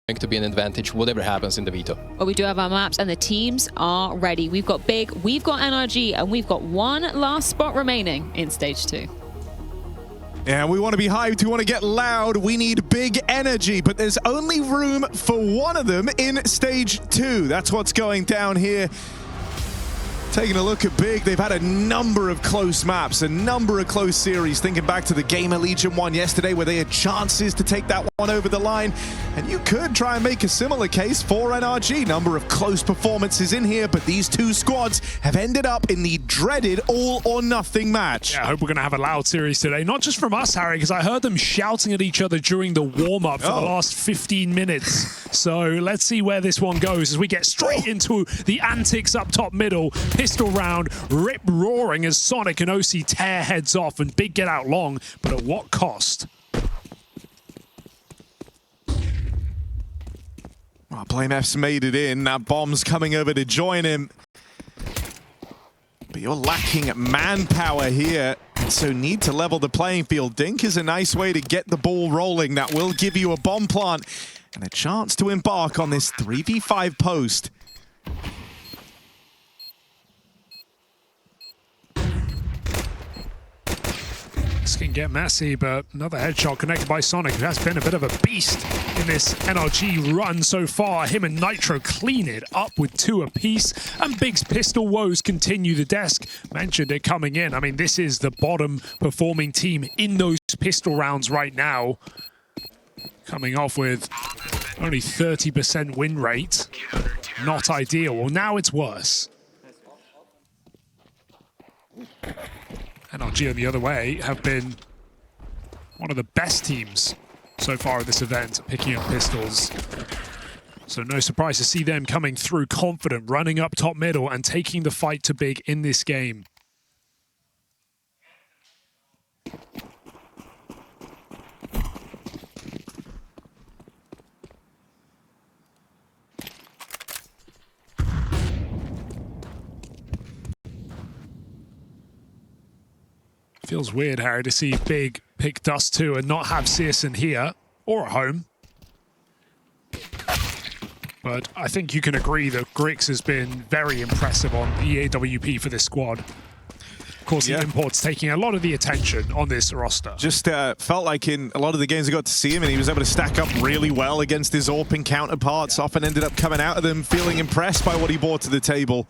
to be an advantage, whatever happens in the veto. But we do have our maps and the teams are ready. We've got Big, we've got NRG, and we've got one last spot remaining in stage 2. Yeah, we want to be hyped, we want to get loud, we need big energy, but there's only room for one of them in stage 2. That's what's going down here. Taking a look at Big, they've had a number of close maps, a number of close series, thinking back to the Gamer Legion one yesterday where they had chances to take that one over the line, and you could try and make a similar case for NRG. Number of close performances in here, but these two squads have ended up in the dreaded all-or-nothing match. Yeah, I hope we're going to have a loud series today, not just from us, Harry, because I heard them shouting at each other during the warm-up for the last 15 minutes. So let's see where this one goes as we get straight into the antics up top middle. Pistol round, rip-roaring as Sonic and OC tear heads off and Big get out long, but at what cost? Well, Blame F's made it in. Now Bomb's coming over to join him. But you're lacking manpower here, and so need to level the playing field. Dink is a nice way to get the ball rolling. That will give you a bomb plant and a chance to embark on this 3v5 post. This can get messy, but another headshot connected by Sonic, who has been a bit of a beast in this NRG run so far. Him and Nitro clean it up with 2 apiece, and Big's pistol woes continue. The desk mentioned it coming in. I mean, this is the bottom performing team in those pistol rounds right now. Coming off with only 30% win rate. Not ideal. Well, now it's worse. NRG on the other way have been one of the best teams so far at this event, picking up pistols. So no surprise to see them coming through confident, running up top middle and taking the fight to Big in this game. Feels weird, Harry, to see Big pick Dust2 and not have Searson here or at home. But I think you can agree that Grix has been very impressive on the EAWP for this squad. Of course, the import's taking a lot of the attention on this roster. Just felt like in a lot of the games I got to see him, and he was able to stack up really well against his AWPing counterparts. Often ended up coming out of them feeling impressed by what he brought to the table.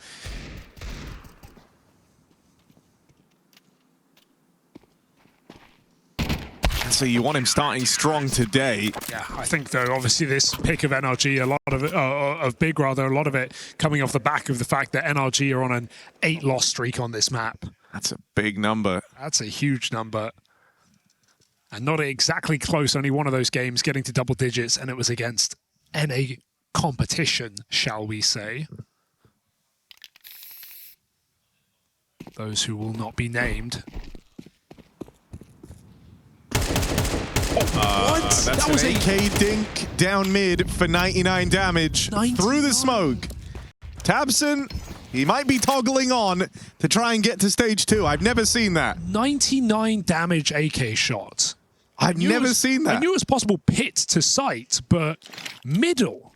So you want him starting strong today. Yeah, I think though, obviously this pick of NRG, a lot of it, of Big rather, a lot of it coming off the back of the fact that NRG are on an 8-loss streak on this map. That's a big number. That's a huge number. And not exactly close, only one of those games getting to double digits, and it was against NA competition, shall we say. Those who will not be named. What? That's an AK Dink down mid for 99 damage 99. Through the smoke. tabseN, he might be toggling on to try and get to stage 2. I've never seen that. 99 damage AK shot. I've never seen that. I knew it was possible pit to sight, but middle.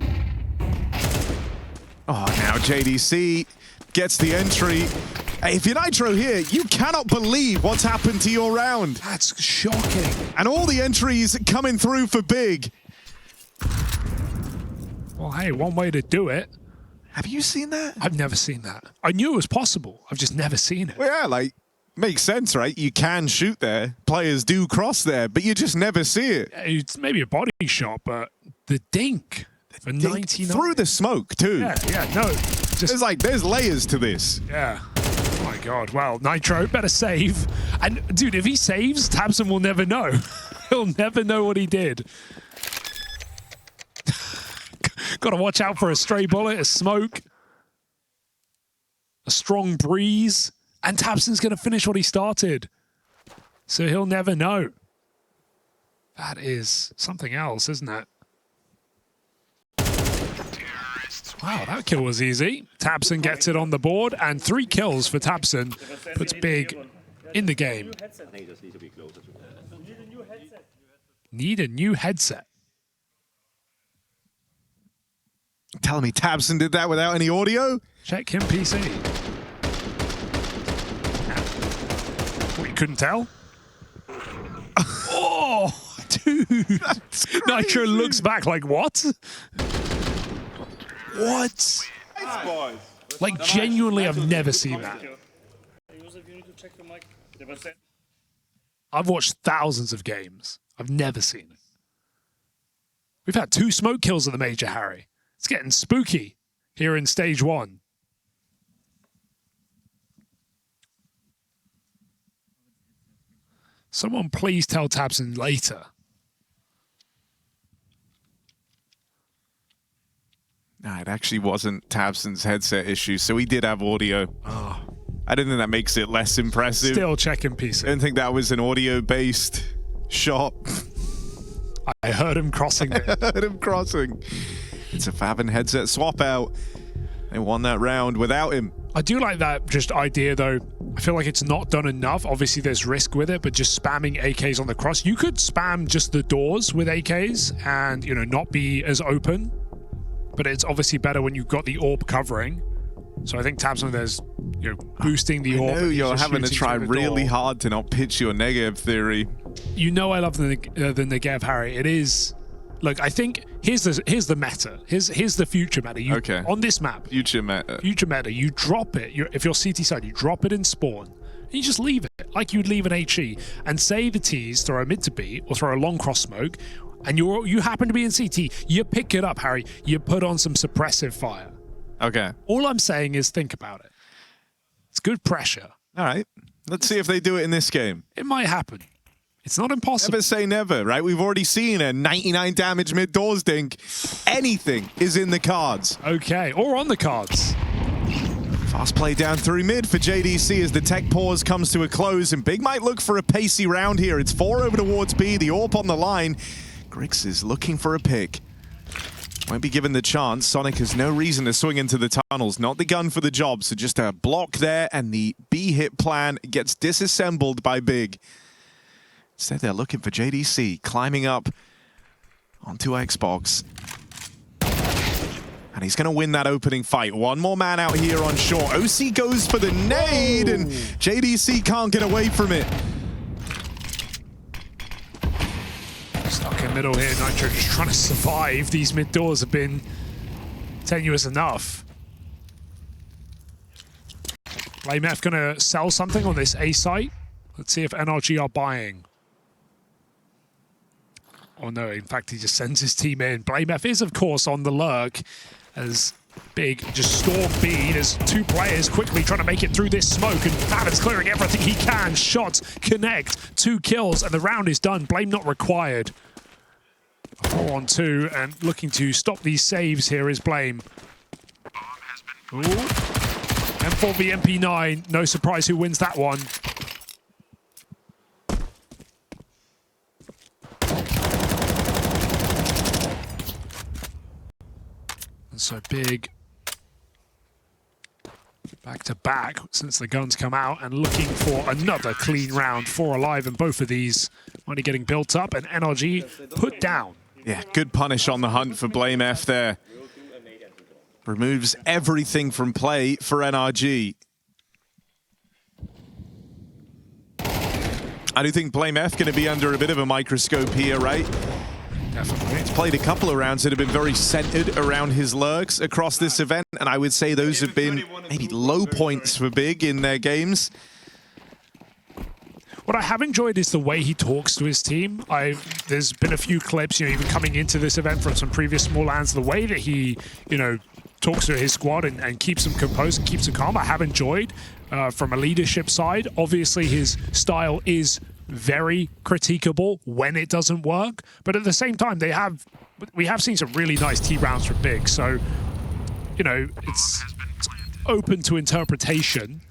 Oh, now JDC gets the entry. If you're Nitro here, you cannot believe what's happened to your round. That's shocking. And all the entries coming through for Big. Well, hey, one way to do it. Have you seen that? I've never seen that. I knew it was possible. I've just never seen it. Well, yeah, like, makes sense, right? You can shoot there. Players do cross there, but you just never see it. It's maybe a body shot, but the dink for 99. Through the smoke, too. Yeah, no. Just, there's layers to this. Yeah. Oh my God. Well, Nitro better save. And dude, if he saves, tabseN will never know. He'll never know what he did. Got to watch out for a stray bullet, a smoke, a strong breeze, and tabseN's going to finish what he started. So he'll never know. That is something else, isn't it? Wow, that kill was easy. tabseN gets it on the board, and 3 kills for tabseN puts Big in the game. Need a new headset. Telling me Tabson did that without any audio? Check him PC. What, you couldn't tell? Oh, dude. Nitro looks back like, what? What? Like, genuinely, I've never seen that. I've watched thousands of games. I've never seen it. We've had 2 smoke kills in the Major, Harry. It's getting spooky here in stage 1. Someone please tell Tabson later. Nah, it actually wasn't Tabson's headset issue, so he did have audio. Oh, I don't think that makes it less impressive. Still checking PC. I don't think that was an audio-based shot. I heard him crossing there. I heard him crossing. It's a Faven headset swap out. They won that round without him. I do like that just idea, though. I feel like it's not done enough. Obviously, there's risk with it, but just spamming AKs on the cross. You could spam just the doors with AKs and, you know, not be as open. But it's obviously better when you've got the orb covering. So I think Tabson, there's, you know, boosting the orb. I know you're having to try really hard to not pitch your negative theory. You know I love the Negev, Harry. It is... Look, I think here's the meta. Here's the future meta. Okay. On this map. Future meta. Future meta. You drop it. If you're CT side, you drop it in spawn. And you just leave it like you'd leave an HE. And say the T's throw a mid to B or throw a long cross smoke, and you happen to be in CT. You pick it up, Harry. You put on some suppressive fire. Okay. All I'm saying is think about it. It's good pressure. All right. Let's see if they do it in this game. It might happen. It's not impossible. Never say never, right? We've already seen a 99 damage mid-doors dink. Anything is in the cards. Okay, or on the cards. Fast play down through mid for JDC as the tech pause comes to a close, and Big might look for a pacey round here. It's 4 over towards B, the AWP on the line. Grix is looking for a pick. Won't be given the chance. Sonic has no reason to swing into the tunnels. Not the gun for the job, so just a block there, and the B hit plan gets disassembled by Big. Instead, they're looking for JDC, climbing up onto Xbox. And he's going to win that opening fight. One more man out here on short. OC goes for the nade, and JDC can't get away from it. Stuck in middle here, Nitro just trying to survive. These mid doors have been tenuous enough. BlameF gonna sell something on this A site. Let's see if NRG are buying. Oh no, in fact he just sends his team in. BlameF is of course on the lurk as Big just storm B. There's 2 players quickly trying to make it through this smoke, and Faven's clearing everything he can. Shots connect, 2 kills, and the round is done. Blame not required. 4 on 2, and looking to stop these saves here is Blame. Ooh. M4 v MP9, no surprise who wins that one. And so Big back to back since the guns come out, and looking for another clean round. 4 alive, and both of these money getting built up, and NRG put down. Yeah, good punish on the hunt for BlameF there. Removes everything from play for NRG. I do think BlameF going to be under a bit of a microscope here, right? Definitely. He's played a couple of rounds that have been very centered around his lurks across this event, and I would say those have been maybe low points for Big in their games. What I have enjoyed is the way he talks to his team. There's been a few clips, you know, even coming into this event from some previous small lands, the way that he, you know, talks to his squad and keeps them composed and keeps them calm. I have enjoyed from a leadership side. Obviously, his style is very critiquable when it doesn't work, but at the same time, we have seen some really nice T rounds from Big. So, you know, it's open to interpretation,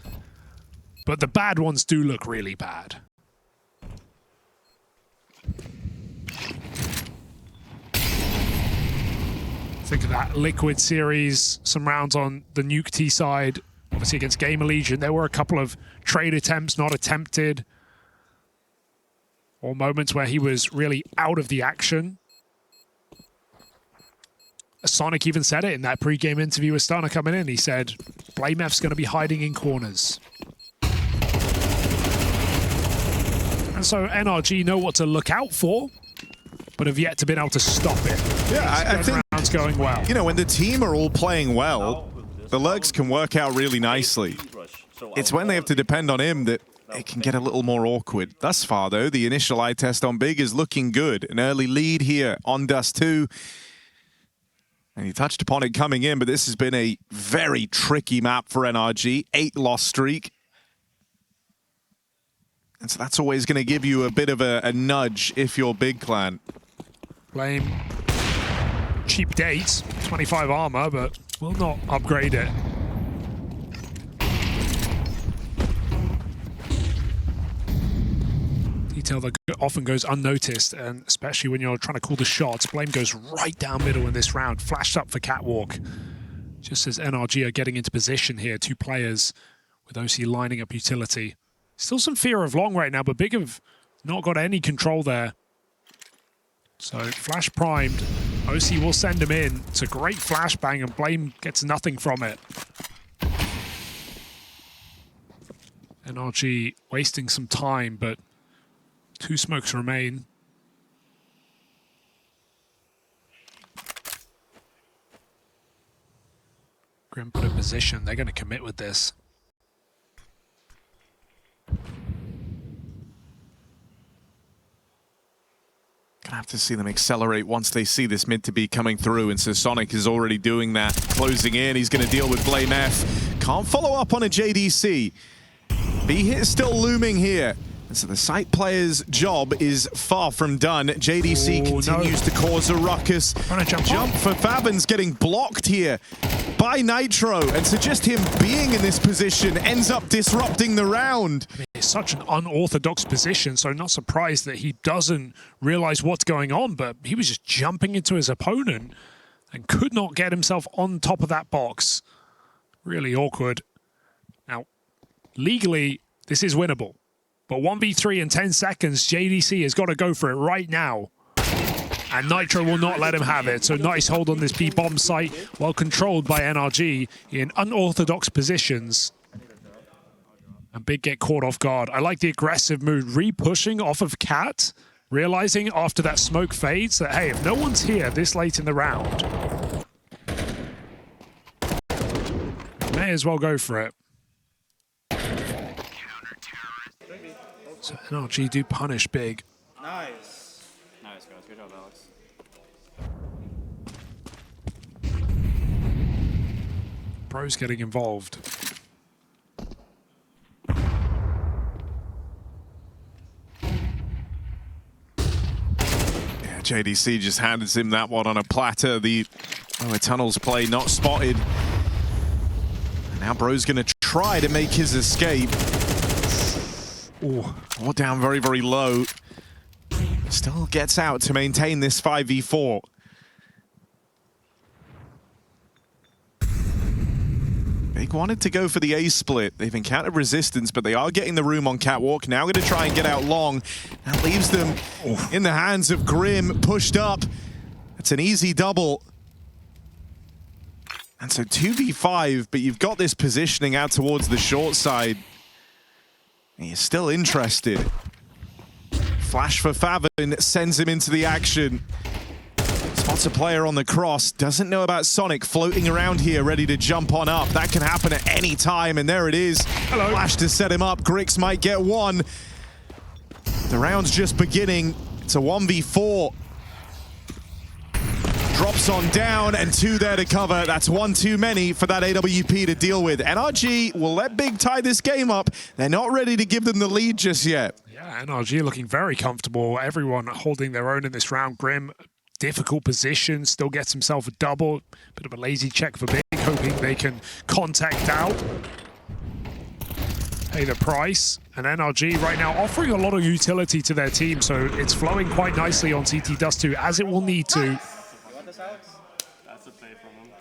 but the bad ones do look really bad. Think of that Liquid series, some rounds on the Nuke T side, obviously against Gamer Legion. There were a couple of trade attempts not attempted, or moments where he was really out of the action. Sonic even said it in that pre-game interview with Stunner coming in. He said, BlameF's going to be hiding in corners. And so NRG know what to look out for, but have yet to be able to stop it. Yeah, I think round's going well. You know, when the team are all playing well, the lurks can work out really nicely. It's when they have to depend on him that it can get a little more awkward. Thus far, though, the initial eye test on Big is looking good. An early lead here on Dust2. And he touched upon it coming in, but this has been a very tricky map for NRG. 8-loss streak. And so that's always going to give you a bit of a nudge if you're Big Clan. Blame. Cheap date, 25 armor, but will not upgrade it. Detail that often goes unnoticed, and especially when you're trying to call the shots. Blame goes right down middle in this round, flashed up for Catwalk. Just as NRG are getting into position here, 2 players with OC lining up utility. Still some fear of long right now, but Big have not got any control there. So flash primed, OC will send him in. It's a great flashbang and Blame gets nothing from it. NRG wasting some time, but 2 smokes remain. Grim put in position. They're going to commit with this. Gonna have to see them accelerate once they see this mid to be coming through, and so Sonic is already doing that, closing in. He's gonna deal with BlameF. Can't follow up on a JDC. B hit still looming here. And so the site player's job is far from done. JDC continues to cause a ruckus. Jump for Fabin's getting blocked here by Nitro. And so just him being in this position ends up disrupting the round. I mean, it's such an unorthodox position, so not surprised that he doesn't realize what's going on, but he was just jumping into his opponent and could not get himself on top of that box. Really awkward. Now, legally, this is winnable. But 1v3 in 10 seconds, JDC has got to go for it right now. And Nitro will not let him have it. So nice hold on this B-bomb site, well controlled by NRG in unorthodox positions. And Big get caught off guard. I like the aggressive move, re-pushing off of Cat, realizing after that smoke fades that, hey, if no one's here this late in the round, may as well go for it. So NRG do punish Big. Nice. Nice, guys. Good job, Alex. Bro's getting involved. Yeah, JDC just hands him that one on a platter. The tunnels play not spotted. And now Bro's going to try to make his escape. Or down very, very low. Still gets out to maintain this 5v4. Big wanted to go for the A split. They've encountered resistance, but they are getting the room on Catwalk. Now going to try and get out long. That leaves them in the hands of Grim, pushed up. That's an easy double. And so 2v5, but you've got this positioning out towards the short side. And you're still interested. Flash for Favin, sends him into the action. Spots a player on the cross, doesn't know about Sonic floating around here, ready to jump on up. That can happen at any time, and there it is. Hello. Flash to set him up, Grix might get one. The round's just beginning. It's a 1v4. Drops on down, and 2 there to cover. That's 1 too many for that AWP to deal with. NRG will let Big tie this game up. They're not ready to give them the lead just yet. Yeah, NRG looking very comfortable. Everyone holding their own in this round. Grim, difficult position, still gets himself a double. Bit of a lazy check for Big, hoping they can contact out. Pay the price. And NRG right now offering a lot of utility to their team, so it's flowing quite nicely on CT Dust2, as it will need to. That's a play from him.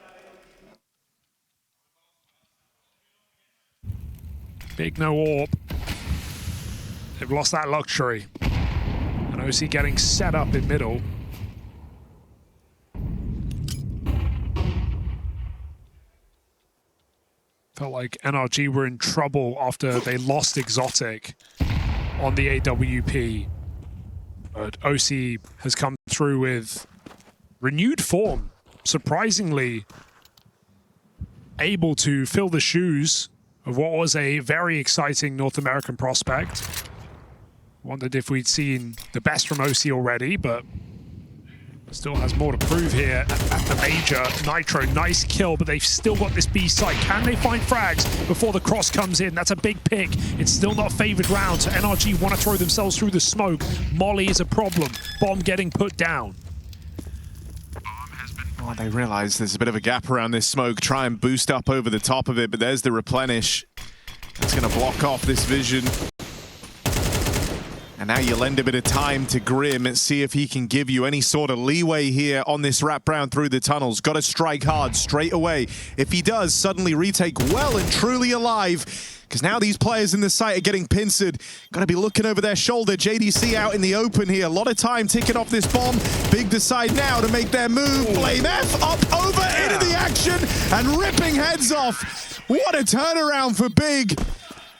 Big no AWP. They've lost that luxury. And OC getting set up in middle. Felt like NRG were in trouble after they lost Exotic on the AWP. But OC has come through with renewed form, surprisingly able to fill the shoes of what was a very exciting North American prospect. Wondered if we'd seen the best from OC already, but still has more to prove here at the Major. Nitro, nice kill, but they've still got this B site. Can they find frags before the cross comes in? That's a big pick. It's still not favored round, so NRG want to throw themselves through the smoke. Molly is a problem. Bomb getting put down. Oh, they realize there's a bit of a gap around this smoke. Try and boost up over the top of it, but there's the replenish. That's going to block off this vision. And now you lend a bit of time to Grim and see if he can give you any sort of leeway here on this wrap round through the tunnels. Got to strike hard straight away. If he does, suddenly retake well and truly alive. Because now these players in the site are getting pincered. Got to be looking over their shoulder. JDC out in the open here. A lot of time ticking off this bomb. Big decide now to make their move. Blame F up over into the action and ripping heads off. What a turnaround for Big.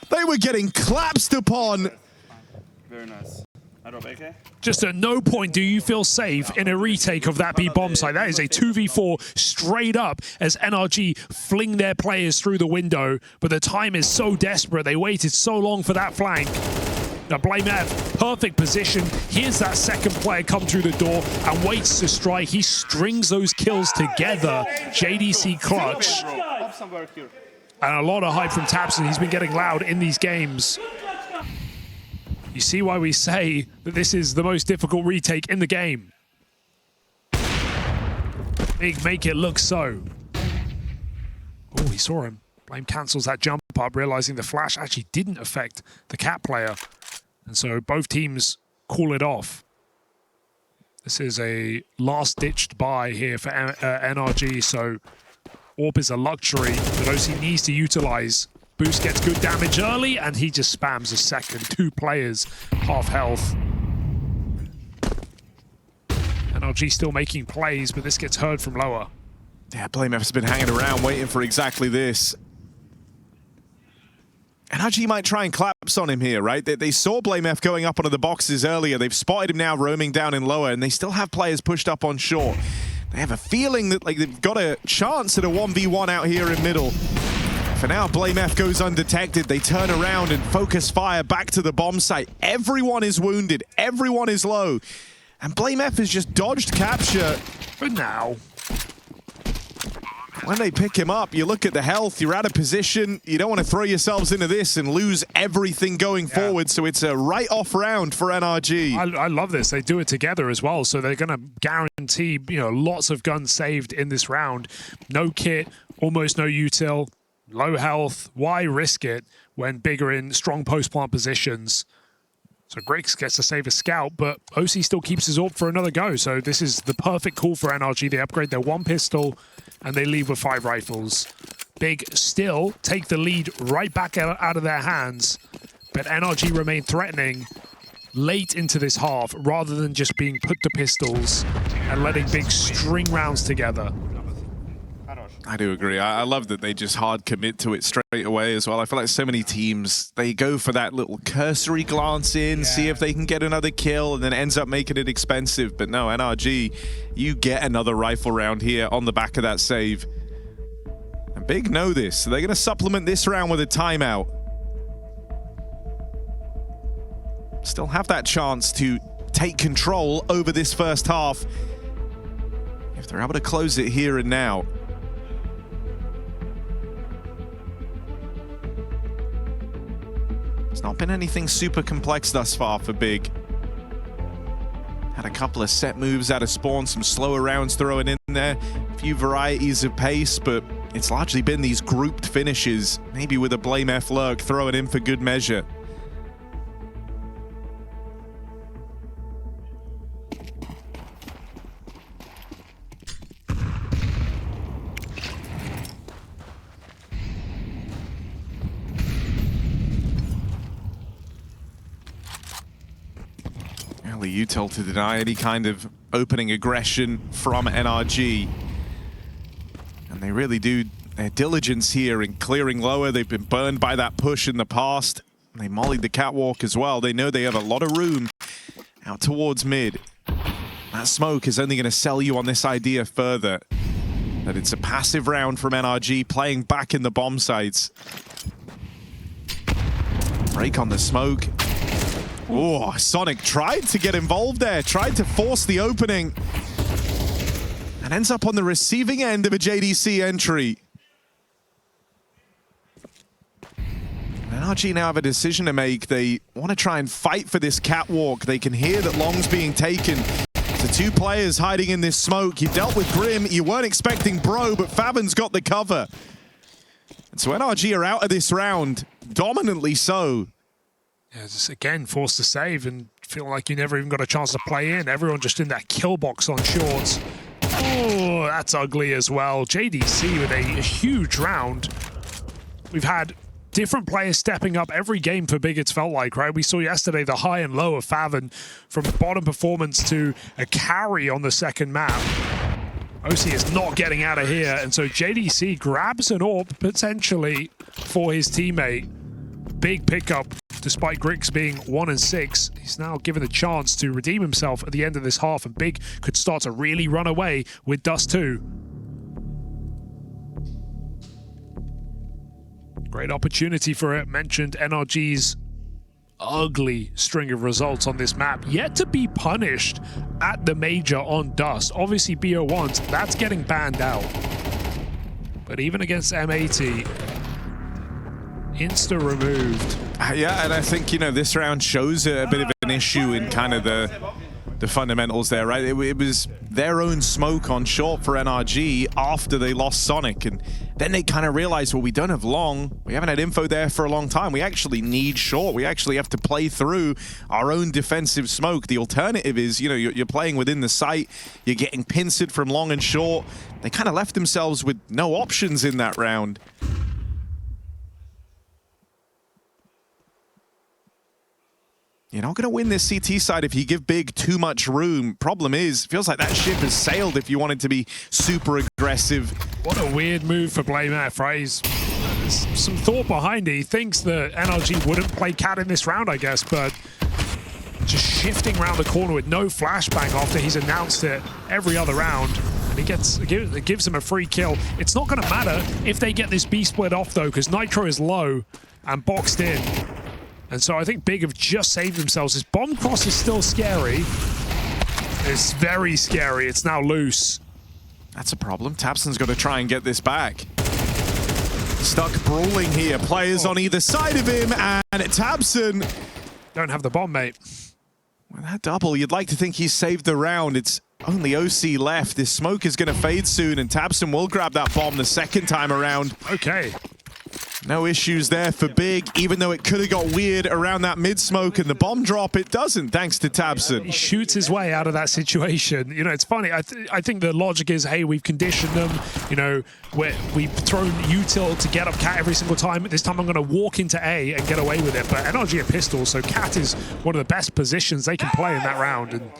They were getting collapsed upon. Very nice. I drop AK. Just at no point do you feel safe in a retake of that B bomb site. That is a 2v4 straight up as NRG fling their players through the window. But the time is so desperate. They waited so long for that flank. Now Blame F, perfect position. Here's that second player come through the door and waits to strike. He strings those kills together. JDC clutch. And a lot of hype from Tapson. He's been getting loud in these games. You see why we say that this is the most difficult retake in the game. Big make it look so. Oh, he saw him. Blame cancels that jump up, realizing the flash actually didn't affect the cat player. And so both teams call it off. This is a last-ditched buy here for NRG, so AWP is a luxury that OC needs to utilize. Boost gets good damage early, and he just spams a second. 2 players, half health. NRG still making plays, but this gets heard from lower. Yeah, Blame F's been hanging around waiting for exactly this. NRG might try and collapse on him here, right? They saw Blame F going up onto the boxes earlier. They've spotted him now roaming down in lower, and they still have players pushed up on short. They have a feeling that they've got a chance at a 1v1 out here in middle. For now, Blame F goes undetected. They turn around and focus fire back to the bomb site. Everyone is wounded. Everyone is low. And Blame F has just dodged capture. For now. When they pick him up, you look at the health, you're out of position. You don't want to throw yourselves into this and lose everything going forward. So it's a write-off round for NRG. I love this. They do it together as well. So they're going to guarantee, lots of guns saved in this round. No kit, almost no util. Low health, why risk it when Big are in strong post-plant positions? So Griggs gets to save a scout, but OC still keeps his AWP for another go. So this is the perfect call for NRG. They upgrade their 1 pistol and they leave with 5 rifles. Big still take the lead right back out of their hands, but NRG remain threatening late into this half rather than just being put to pistols and letting Big string rounds together. I do agree. I love that they just hard commit to it straight away as well. I feel like so many teams, they go for that little cursory glance in, see if they can get another kill, and then ends up making it expensive. But no, NRG, you get another rifle round here on the back of that save. And Big know this, so they're going to supplement this round with a timeout. Still have that chance to take control over this first half if they're able to close it here and now. It's not been anything super complex thus far for Big. Had a couple of set moves out of spawn, some slower rounds thrown in there, a few varieties of pace, but it's largely been these grouped finishes, maybe with a Blame F lurk thrown in for good measure. Util to deny any kind of opening aggression from NRG. And they really do their diligence here in clearing lower. They've been burned by that push in the past. They mollied the catwalk as well. They know they have a lot of room out towards mid. That smoke is only going to sell you on this idea further, that it's a passive round from NRG playing back in the bomb sites. Break on the smoke. Oh, Sonic tried to get involved there, tried to force the opening, and ends up on the receiving end of a JDC entry. NRG now have a decision to make. They want to try and fight for this catwalk. They can hear that Long's being taken. So two players hiding in this smoke. You dealt with Grim. You weren't expecting Bro, but Favin's got the cover. And so NRG are out of this round, dominantly so. Yeah, just again forced to save and feel like you never even got a chance to play in. Everyone just in that kill box on shorts. Oh, that's ugly as well. JDC with a huge round. We've had different players stepping up every game for Big, it's felt like, right? We saw yesterday the high and low of Favin, from bottom performance to a carry on the second map. OC is not getting out of here, and so JDC grabs an AWP potentially for his teammate. Big pickup, despite Grix being 1-6. He's now given a chance to redeem himself at the end of this half, and Big could start to really run away with Dust2. Great opportunity for it. Mentioned NRG's ugly string of results on this map, yet to be punished at the major on Dust. Obviously BO1s, that's getting banned out. But even against M80, insta removed. Yeah, and I think, you know, this round shows a bit of an issue in kind of the fundamentals there, right? It was their own smoke on short for NRG after they lost Sonic, and then they kind of realized, well, we don't have long. We haven't had info there for a long time. We actually need short. We actually have to play through our own defensive smoke. The alternative is, you know, you're playing within the site. You're getting pincered from long and short. They kind of left themselves with no options in that round. You're not going to win this CT side if you give Big too much room. Problem is, it feels like that ship has sailed if you wanted to be super aggressive. What a weird move for BlameF, right? There's some thought behind it. He thinks that NRG wouldn't play cat in this round, I guess, but just shifting around the corner with no flashbang after he's announced it every other round. And it gives him a free kill. It's not going to matter if they get this B split off, though, because Nitro is low and boxed in. And so I think Big have just saved themselves. This bomb cross is still scary. It's very scary. It's now loose. That's a problem. tabseN's got to try and get this back. Stuck brawling here. Players on either side of him, and tabseN don't have the bomb, mate. Well, that double, you'd like to think he's saved the round. It's only OC left. This smoke is going to fade soon, and tabseN will grab that bomb the second time around. Okay. No issues there for Big, even though it could have got weird around that mid-smoke and the bomb drop. It doesn't, thanks to tabseN. He shoots his way out of that situation. You know, it's funny. I think the logic is, hey, we've conditioned them. You know, we've thrown util to get up cat every single time. This time I'm going to walk into A and get away with it. But NRG are pistol, so cat is one of the best positions they can play in that round. And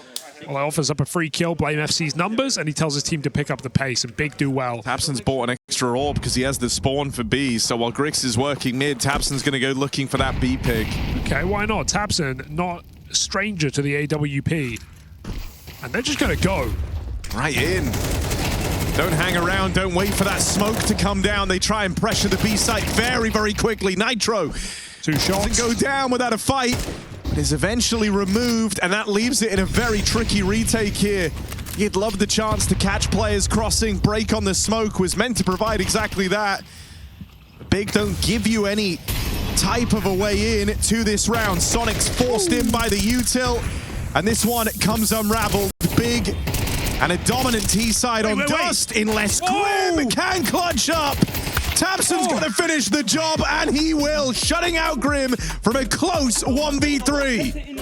well, it offers up a free kill. BlameFC's numbers, and he tells his team to pick up the pace, and Big do well. tabseN's bought an extra AWP because he has the spawn for B, so while Grix is working mid, tabseN's going to go looking for that B pick. Okay, why not? tabseN, not a stranger to the AWP. And they're just going to go. Right in. Don't hang around, don't wait for that smoke to come down. They try and pressure the B site very, very quickly. Nitro 2 shots. Doesn't go down without a fight. Is eventually removed, and that leaves it in a very tricky retake here. You'd love the chance to catch players crossing. Break on the smoke was meant to provide exactly that. Big don't give you any type of a way in to this round. Sonic's forced in by the util, and this one comes unraveled. Big and a dominant T side on Dust unless Grim can clutch up. tabseN's going to finish the job, and he will, shutting out Grim from a close 1v3.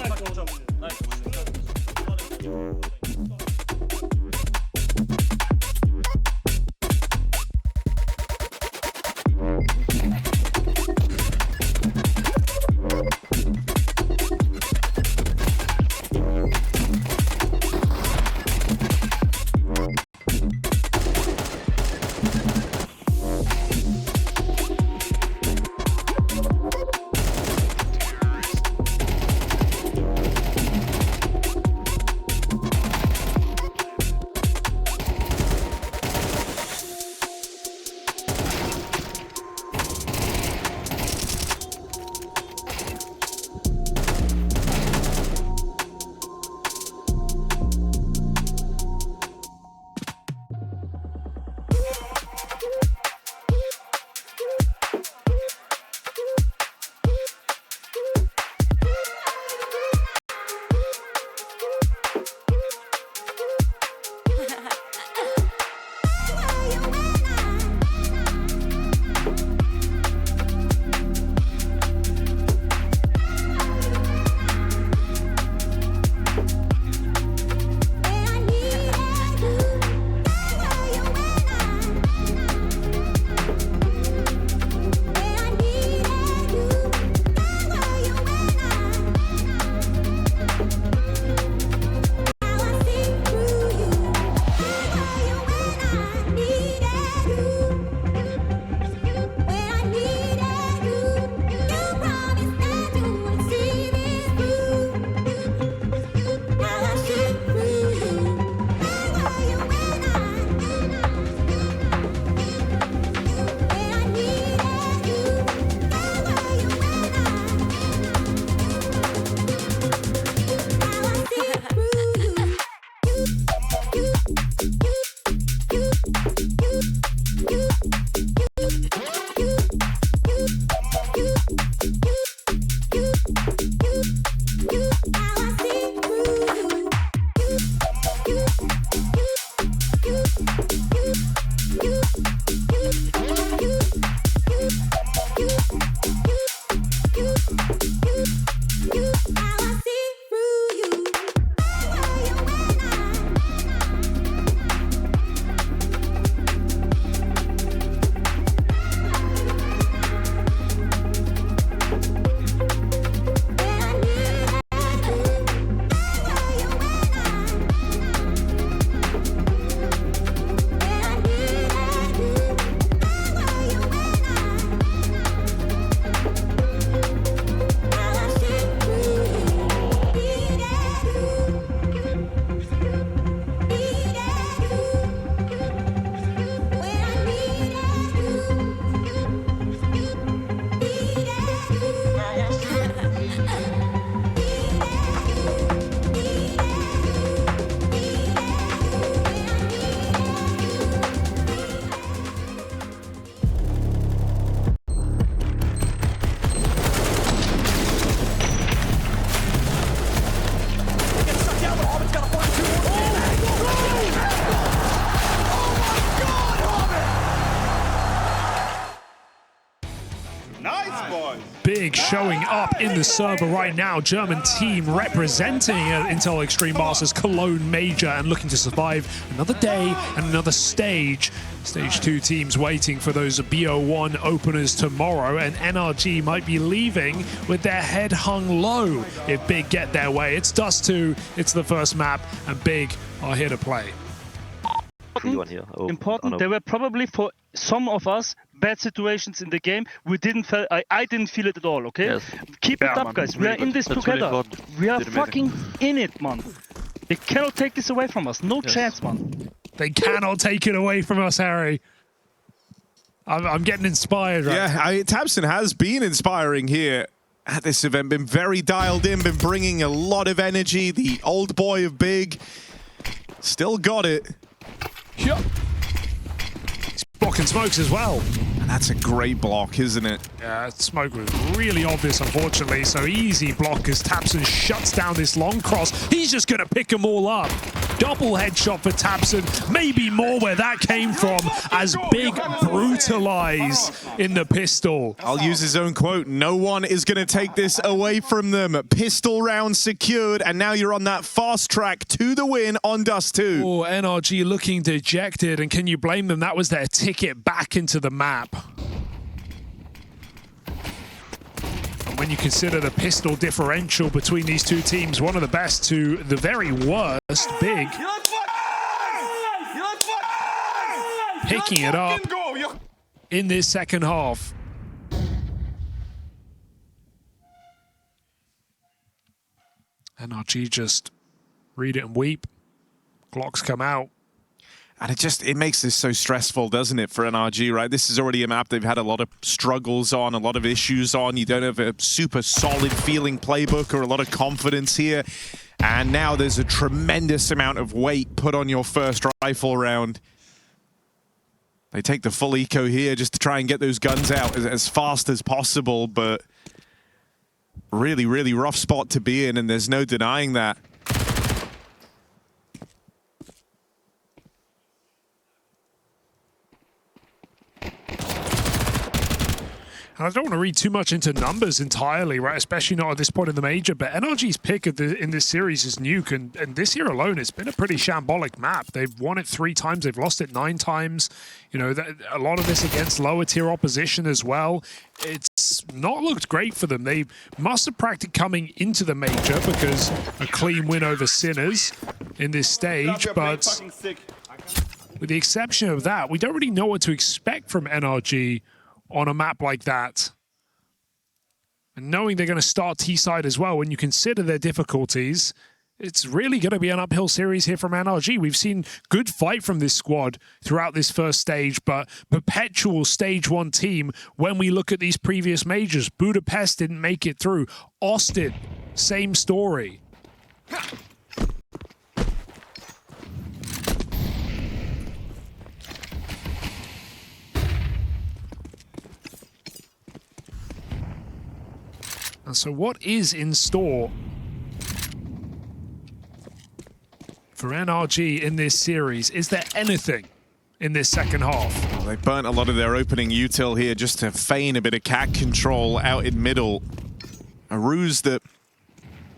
Big showing up in the server right now. German team representing Intel Extreme Masters Cologne Major and looking to survive another day and another stage. Stage 2 teams waiting for those BO1 openers tomorrow, and NRG might be leaving with their head hung low if Big get their way. It's Dust2, it's the first map, and Big are here to play. Important. There were probably for some of us bad situations in the game. We didn't feel. I didn't feel it at all. Okay, yes. Keep it up, guys. We are in this together. We are fucking in it, man. They cannot take this away from us. No chance, man. They cannot take it away from us, Harry. I'm getting inspired right now. Yeah, tabseN has been inspiring here at this event. Been very dialed in. Been bringing a lot of energy. The old boy of Big still got it. Yep. He's blocking smokes as well. And that's a great block, isn't it? Yeah, smoke was really obvious, unfortunately. So easy block as tabseN shuts down this long cross. He's just going to pick them all up. Double headshot for tabseN. Maybe more where that came from as Big brutalize in the pistol. I'll use his own quote. No one is going to take this away from them. Pistol round secured, and now you're on that fast track to the win on Dust2. Oh, NRG looking dejected, and can you blame them? That was their ticket back into the map. When you consider the pistol differential between these two teams, one of the best to the very worst, Big picking it up in this second half. NRG just read it and weep. Glocks come out. And it makes this so stressful, doesn't it, for NRG, right? This is already a map they've had a lot of struggles on, a lot of issues on. You don't have a super solid feeling playbook or a lot of confidence here. And now there's a tremendous amount of weight put on your first rifle round. They take the full eco here just to try and get those guns out as fast as possible, but really, really rough spot to be in, and there's no denying that. And I don't want to read too much into numbers entirely, right? Especially not at this point in the major. But NRG's pick in this series is Nuke, and this year alone, it's been a pretty shambolic map. They've won it 3 times, they've lost it 9 times. You know, a lot of this against lower tier opposition as well. It's not looked great for them. They must have practiced coming into the major because a clean win over Sinners in this stage, but with the exception of that, we don't really know what to expect from NRG on a map like that. And knowing they're going to start T-side as well, when you consider their difficulties, it's really going to be an uphill series here from NRG. We've seen good fight from this squad throughout this first stage, but perpetual stage 1 team when we look at these previous majors. Budapest didn't make it through. Austin, same story. And so what is in store for NRG in this series? Is there anything in this second half? Well, they burnt a lot of their opening util here just to feign a bit of cat control out in middle. A ruse that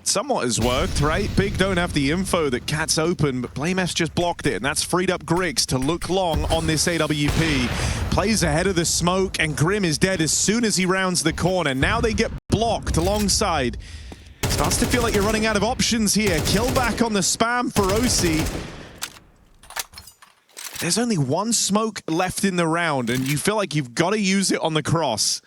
somewhat has worked, right? Big don't have the info that cat's open, but BlameF's just blocked it, and that's freed up Grix to look long on this AWP. Plays ahead of the smoke, and Grim is dead as soon as he rounds the corner. Now they get blocked alongside. Starts to feel like you're running out of options here. Kill back on the spam for OC. There's only 1 smoke left in the round, and you feel like you've got to use it on the cross.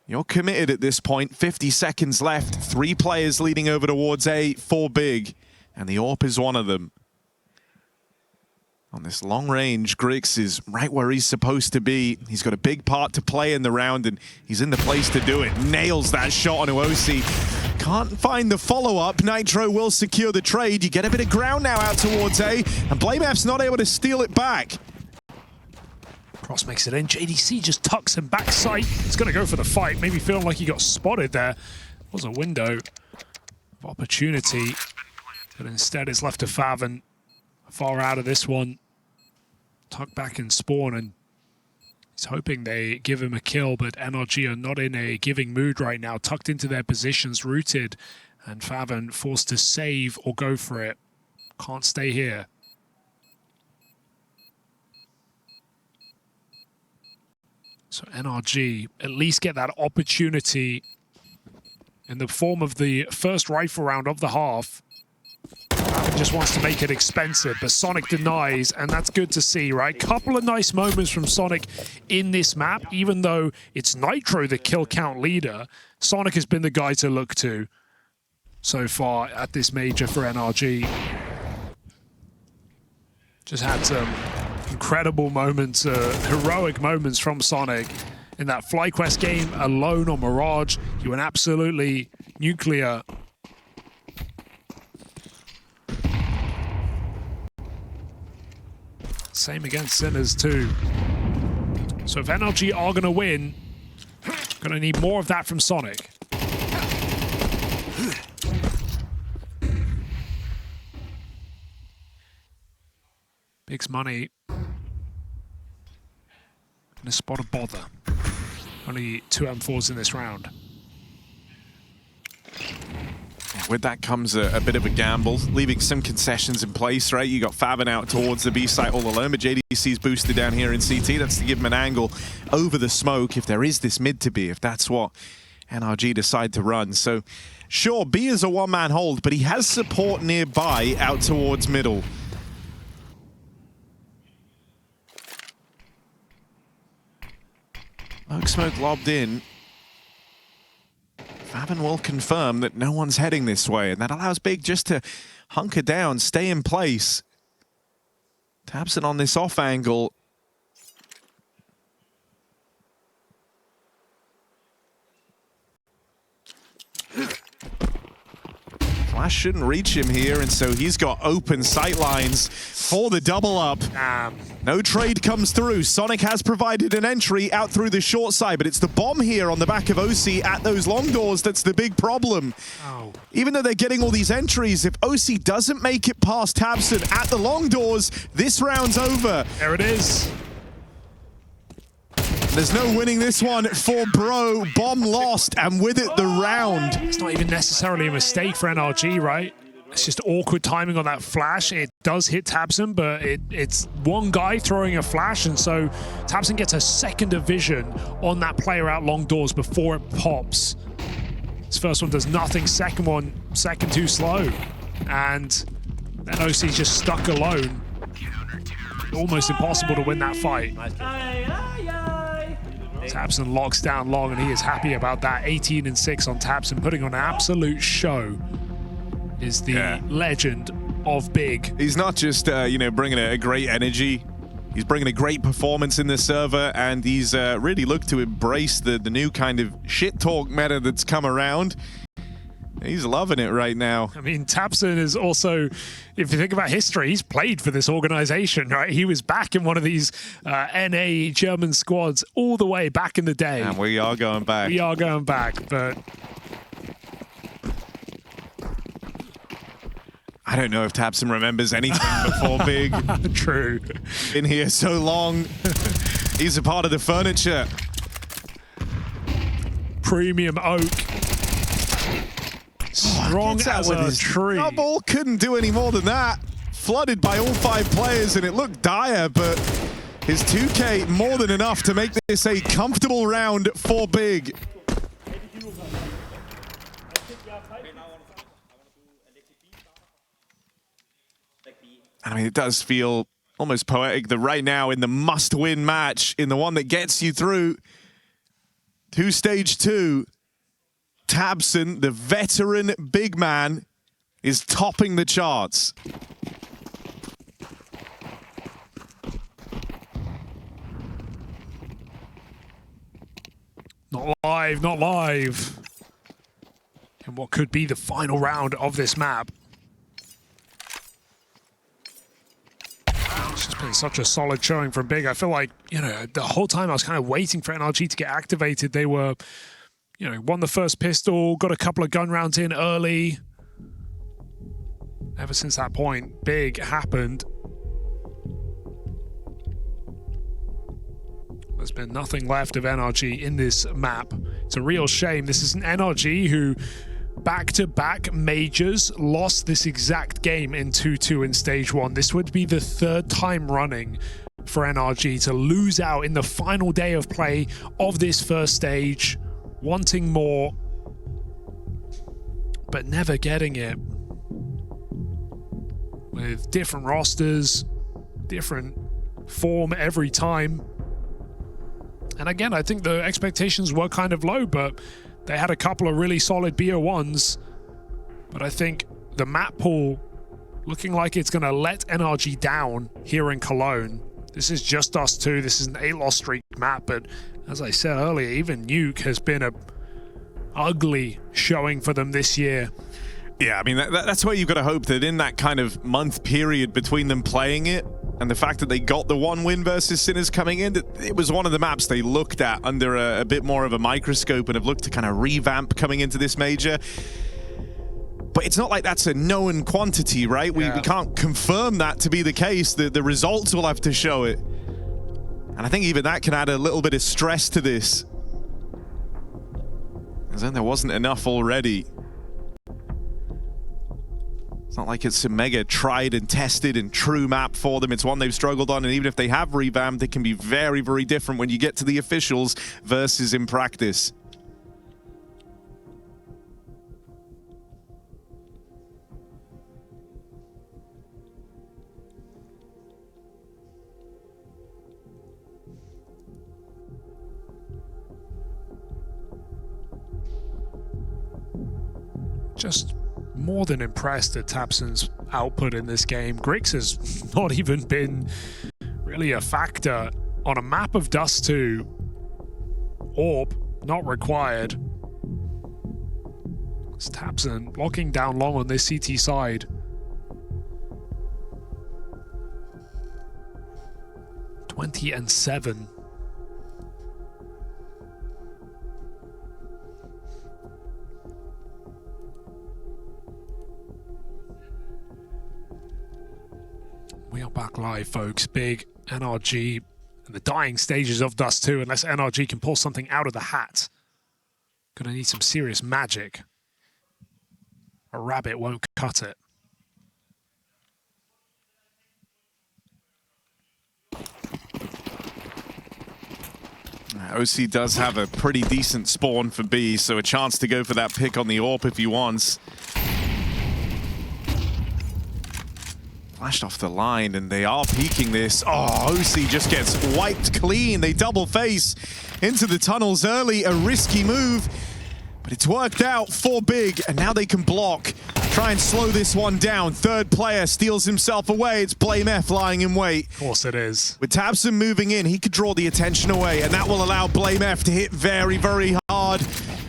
You're committed at this point. 50 seconds left. 3 players leading over towards A for Big, and the AWP is one of them. On this long range, Grix is right where he's supposed to be. He's got a big part to play in the round, and he's in the place to do it. Nails that shot onto OC. Can't find the follow-up. Nitro will secure the trade. You get a bit of ground now out towards A, and BlameF's not able to steal it back. Cross makes it in. JDC just tucks him back sight. He's going to go for the fight. Maybe feeling like he got spotted there. Was a window of opportunity, but instead it's left to Faven. Far out of this one. Tuck back and spawn, and he's He's hoping they give him a kill, but NRG are not in a giving mood right now, tucked into their positions, rooted, and Faven forced to save or go for it. Can't stay here. So NRG at least get that opportunity in the form of the first rifle round of the half. Faven just wants to make it expensive, but Sonic denies, and that's good to see, right? Couple of nice moments from Sonic in this map, even though it's Nitro the kill count leader. Sonic has been the guy to look to so far at this major for NRG. Just had some incredible moments, heroic moments from Sonic. In that FlyQuest game alone on Mirage, he went absolutely nuclear. Same against Sinners too. So if NRG are going to win, going to need more of that from Sonic. Big's money in a spot of bother. Only 2 M4s in this round. With that comes a bit of a gamble, leaving some concessions in place, right? You got Faven out towards the B site all alone, but JDC's boosted down here in CT. That's to give him an angle over the smoke if there is this mid to B, if that's what NRG decide to run. So, sure, B is a one-man hold, but he has support nearby out towards middle. Oak smoke lobbed in. Faven will confirm that no one's heading this way, and that allows Big just to hunker down, stay in place. Tabson on this off angle. Flash shouldn't reach him here, and so he's got open sight lines for the double up. No trade comes through. Sonic has provided an entry out through the short side, but it's the bomb here on the back of OC at those long doors that's the big problem. Oh. Even though they're getting all these entries, if OC doesn't make it past Tabson at the long doors, this round's over. There it is. There's no winning this one for Bro. Bomb lost, and with it, the round. It's not even necessarily a mistake for NRG, right? It's just awkward timing on that flash. It does hit Tabson, but it's one guy throwing a flash, and so Tabson gets a second of vision on that player out long doors before it pops. This first one does nothing, second too slow. And then OC's just stuck alone. Almost impossible to win that fight. Tabson locks down long, and he is happy about that. 18-6 on Tabson, putting on an absolute show. Is the legend of Big. He's not just, you know, bringing a great energy. He's bringing a great performance in this server, and he's really looked to embrace the new kind of shit talk meta that's come around. He's loving it right now. I mean, Tabson is also, if you think about history, he's played for this organization, right? He was back in one of these NA German squads all the way back in the day. And we are going back. We are going back, but I don't know if Tabson remembers anything before Big. True. Been here so long. He's a part of the furniture. Premium oak. Strong as a tree. Double couldn't do any more than that. Flooded by all 5 players, and it looked dire, but his 2K more than enough to make this a comfortable round for Big. I mean, it does feel almost poetic that right now in the must-win match, in the one that gets you through to stage 2, Tabson, the veteran big man, is topping the charts. Not live, not live. And what could be the final round of this map. It's just been such a solid showing from Big. I feel like, you know, the whole time I was kind of waiting for NRG to get activated. They were, you know, won the first pistol, got a couple of gun rounds in early. Ever since that point, Big happened. There's been nothing left of NRG in this map. It's a real shame. This is an NRG who back-to-back majors lost this exact game in 2-2 in stage 1. This would be the 3rd time running for NRG to lose out in the final day of play of this first stage, wanting more, but never getting it. With different rosters, different form every time. And again, I think the expectations were kind of low, but they had a couple of really solid BO1s. But I think the map pool looking like it's going to let NRG down here in Cologne. This is just Dust2. This is an 8-loss streak map, but as I said earlier, even Nuke has been a ugly showing for them this year. Yeah, I mean, that's where you've got to hope that in that kind of month period between them playing it and the fact that they got the 1 win versus Sinners coming in, that it was one of the maps they looked at under a bit more of a microscope and have looked to kind of revamp coming into this major. But it's not like that's a known quantity, right? We can't confirm that to be the case. The results will have to show it. And I think even that can add a little bit of stress to this. As then there wasn't enough already. It's not like it's a mega tried and tested and true map for them. It's one they've struggled on, and even if they have revamped, it can be very, very different when you get to the officials versus in practice. Just more than impressed at tabseN's output in this game. Grix has not even been really a factor on a map of Dust2. Orb, not required. It's tabseN locking down long on this CT side. 20-7. We are back live, folks. Big NRG in the dying stages of Dust2, unless NRG can pull something out of the hat. Gonna need some serious magic. A rabbit won't cut it. OC does have a pretty decent spawn for B, so a chance to go for that pick on the AWP if he wants. Flashed off the line, and they are peeking this. Oh, OC just gets wiped clean. They double face into the tunnels early. A risky move, but it's worked out for Big, and now they can block. Try and slow this one down. Third player steals himself away. It's BlameF lying in wait. Of course it is. With tabseN moving in, he could draw the attention away, and that will allow BlameF to hit very, very hard.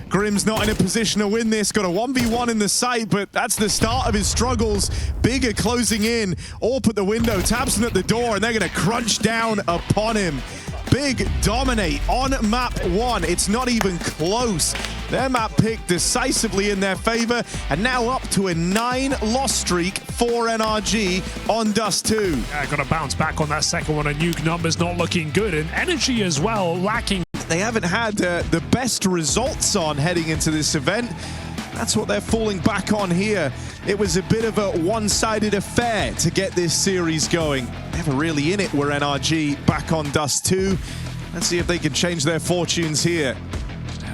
Grim's not in a position to win this. Got a 1v1 in the sight, but that's the start of his struggles. Big are closing in. AWP at the window, tabseN at the door, and they're going to crunch down upon him. Big dominate on map 1. It's not even close. Their map pick decisively in their favor, and now up to a 9-loss streak for NRG on Dust2. Yeah, got to bounce back on that second one. A Nuke numbers not looking good, and energy as well lacking. They haven't had the best results on heading into this event. That's what they're falling back on here. It was a bit of a one-sided affair to get this series going. Never really in it were NRG back on Dust2. Let's see if they can change their fortunes here.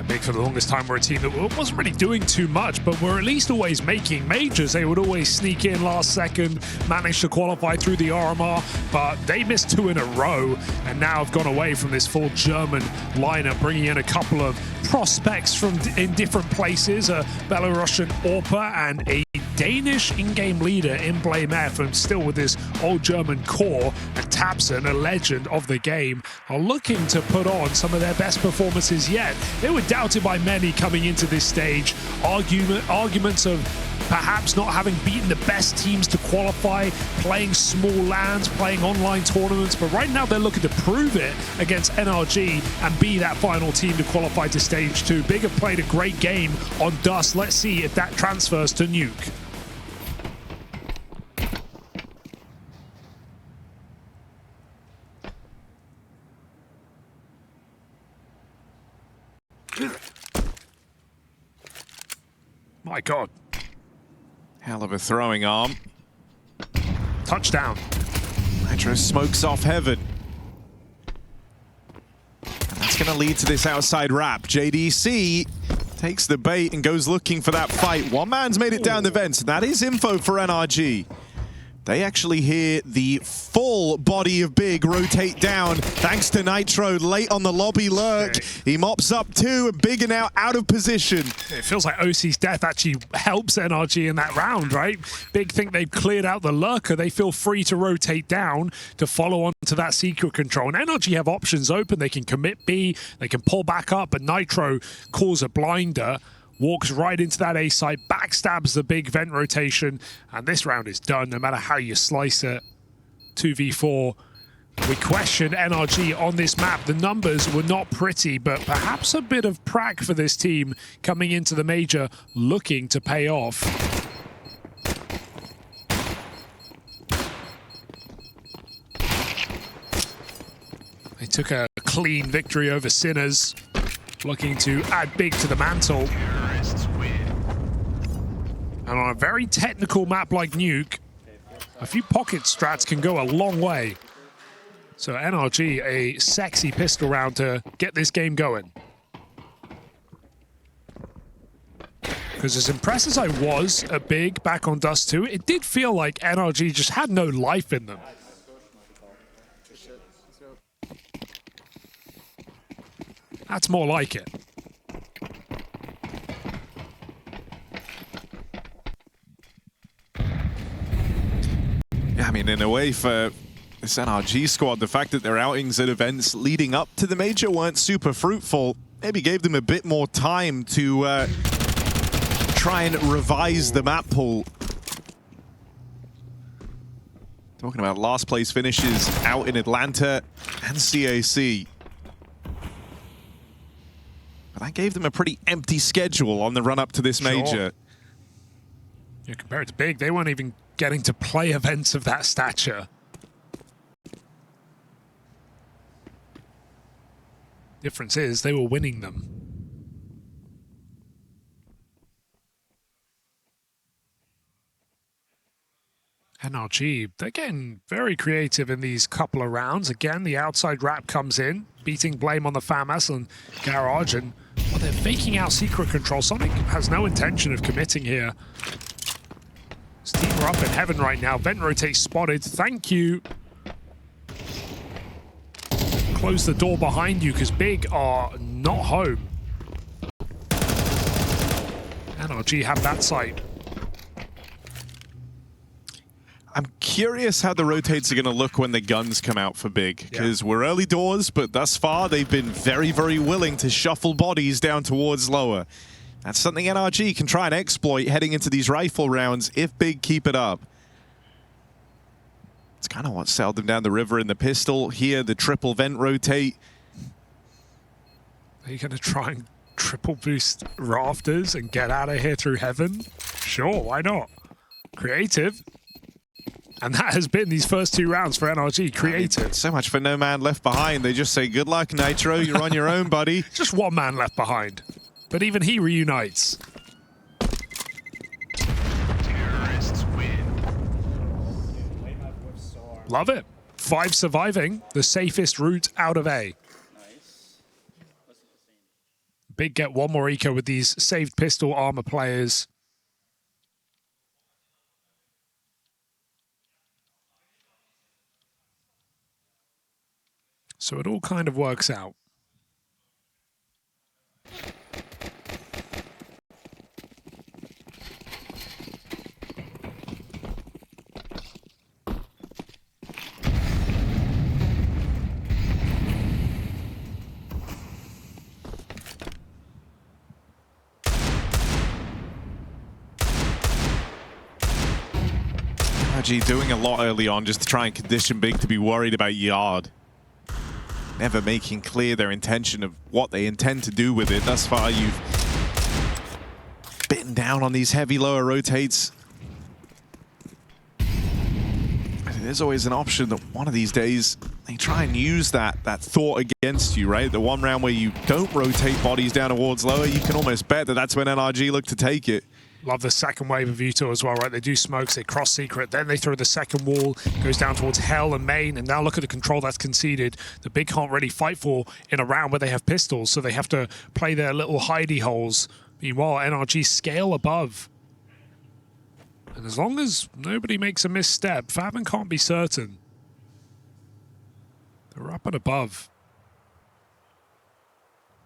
Big for the longest time were a team that wasn't really doing too much, but were at least always making majors. They would always sneak in last second, manage to qualify through the RMR, but they missed 2 in a row, and now have gone away from this full German lineup, bringing in a couple of prospects from in different places, a Belarusian AWPer and a Danish in-game leader in BlameF, and still with this old German core. And tabseN, a legend of the game, are looking to put on some of their best performances yet. They were doubted by many coming into this stage. Arguments of perhaps not having beaten the best teams to qualify, playing small lands, playing online tournaments, but right now they're looking to prove it against NRG and be that final team to qualify to stage 2. Big have played a great game on Dust. Let's see if that transfers to Nuke. My God. Hell of a throwing arm. Touchdown. Nitro smokes off heaven. And that's going to lead to this outside wrap. JDC takes the bait and goes looking for that fight. One man's made it down the vents, and that is info for NRG. They actually hear the full body of Big rotate down thanks to Nitro late on the lobby lurk. He mops up two, and Big are now out of position. It feels like OC's death actually helps NRG in that round, right? Big think they've cleared out the lurker. They feel free to rotate down to follow on to that secret control. And NRG have options open. They can commit B, they can pull back up, but Nitro calls a blinder. Walks right into that A site, backstabs the Big vent rotation, and this round is done no matter how you slice it. 2v4. We question NRG on this map. The numbers were not pretty, but perhaps a bit of prac for this team coming into the major looking to pay off. They took a clean victory over Sinners, looking to add Big to the mantle. And on a very technical map like Nuke, a few pocket strats can go a long way. So NRG, a sexy pistol round to get this game going. Because as impressed as I was at Big back on Dust2, it did feel like NRG just had no life in them. That's more like it. Yeah, I mean, in a way, for this NRG squad, the fact that their outings at events leading up to the major weren't super fruitful maybe gave them a bit more time to try and revise the map pool. Talking about last place finishes out in Atlanta and CAC. But that gave them a pretty empty schedule on the run up to this major. Yeah, compared to Big, they weren't even getting to play events of that stature. Difference is they were winning them. NRG, they're getting very creative in these couple of rounds. Again, the outside wrap comes in, beating Blame on the FAMAS and Garage, and well, they're faking out secret control. Sonic has no intention of committing here. This team are up in heaven right now. Vent rotate spotted. Thank you. Close the door behind you because Big are not home. NRG have that site. I'm curious how the rotates are going to look when the guns come out for Big, because we're early doors, but thus far they've been very, very willing to shuffle bodies down towards lower. That's something NRG can try and exploit heading into these rifle rounds if Big keep it up. It's kind of what sailed them down the river in the pistol. Here, the triple vent rotate. Are you going to try and triple boost rafters and get out of here through heaven? Sure, why not? Creative. And that has been these first two rounds for NRG. Creative. I mean, so much for no man left behind. They just say, good luck, Nitro. You're on your own, buddy. Just one man left behind. But even he reunites. Terrorists win. Love it. 5 surviving. The safest route out of A. Nice. Big get one more eco with these saved pistol armor players. So it all kind of works out. NRG doing a lot early on just to try and condition Big to be worried about Yard. Never making clear their intention of what they intend to do with it. Thus far, you've bitten down on these heavy lower rotates. There's always an option that one of these days they try and use that thought against you, right? The one round where you don't rotate bodies down towards lower, you can almost bet that that's when NRG look to take it. Love the second wave of Vito as well, right? They do smokes, they cross secret, then they throw the second wall, goes down towards Hell and Main, and now look at the control that's conceded. The Big can't really fight for in a round where they have pistols, so they have to play their little hidey holes. Meanwhile, NRG scale above. And as long as nobody makes a misstep, Faven can't be certain. They're up and above.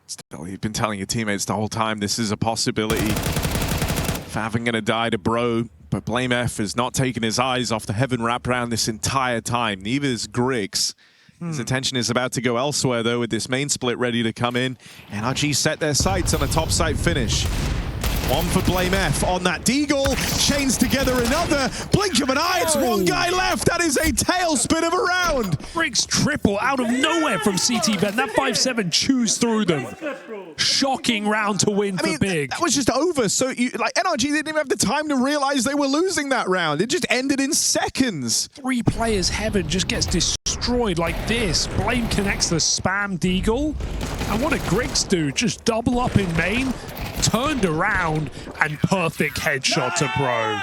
Still, you've been telling your teammates the whole time this is a possibility. Faven gonna die to Bro, but Blame F has not taken his eyes off the Heaven wraparound this entire time. Neither is Griggs. His attention is about to go elsewhere, though, with this main split ready to come in. NRG set their sights on a top side finish. One for Blame F on that Deagle, chains together another, blink of an eye, it's one guy left, that is a tailspin of a round! Griggs triple out of nowhere from CT Ven, that 5-7 chews through them. Shocking round to win for Big. That was just over, so NRG didn't even have the time to realize they were losing that round, it just ended in seconds. 3 players Heaven just gets destroyed like this. Blame connects the spam Deagle, and what did Griggs do? Just double up in main, turned around, and perfect headshot to Bro.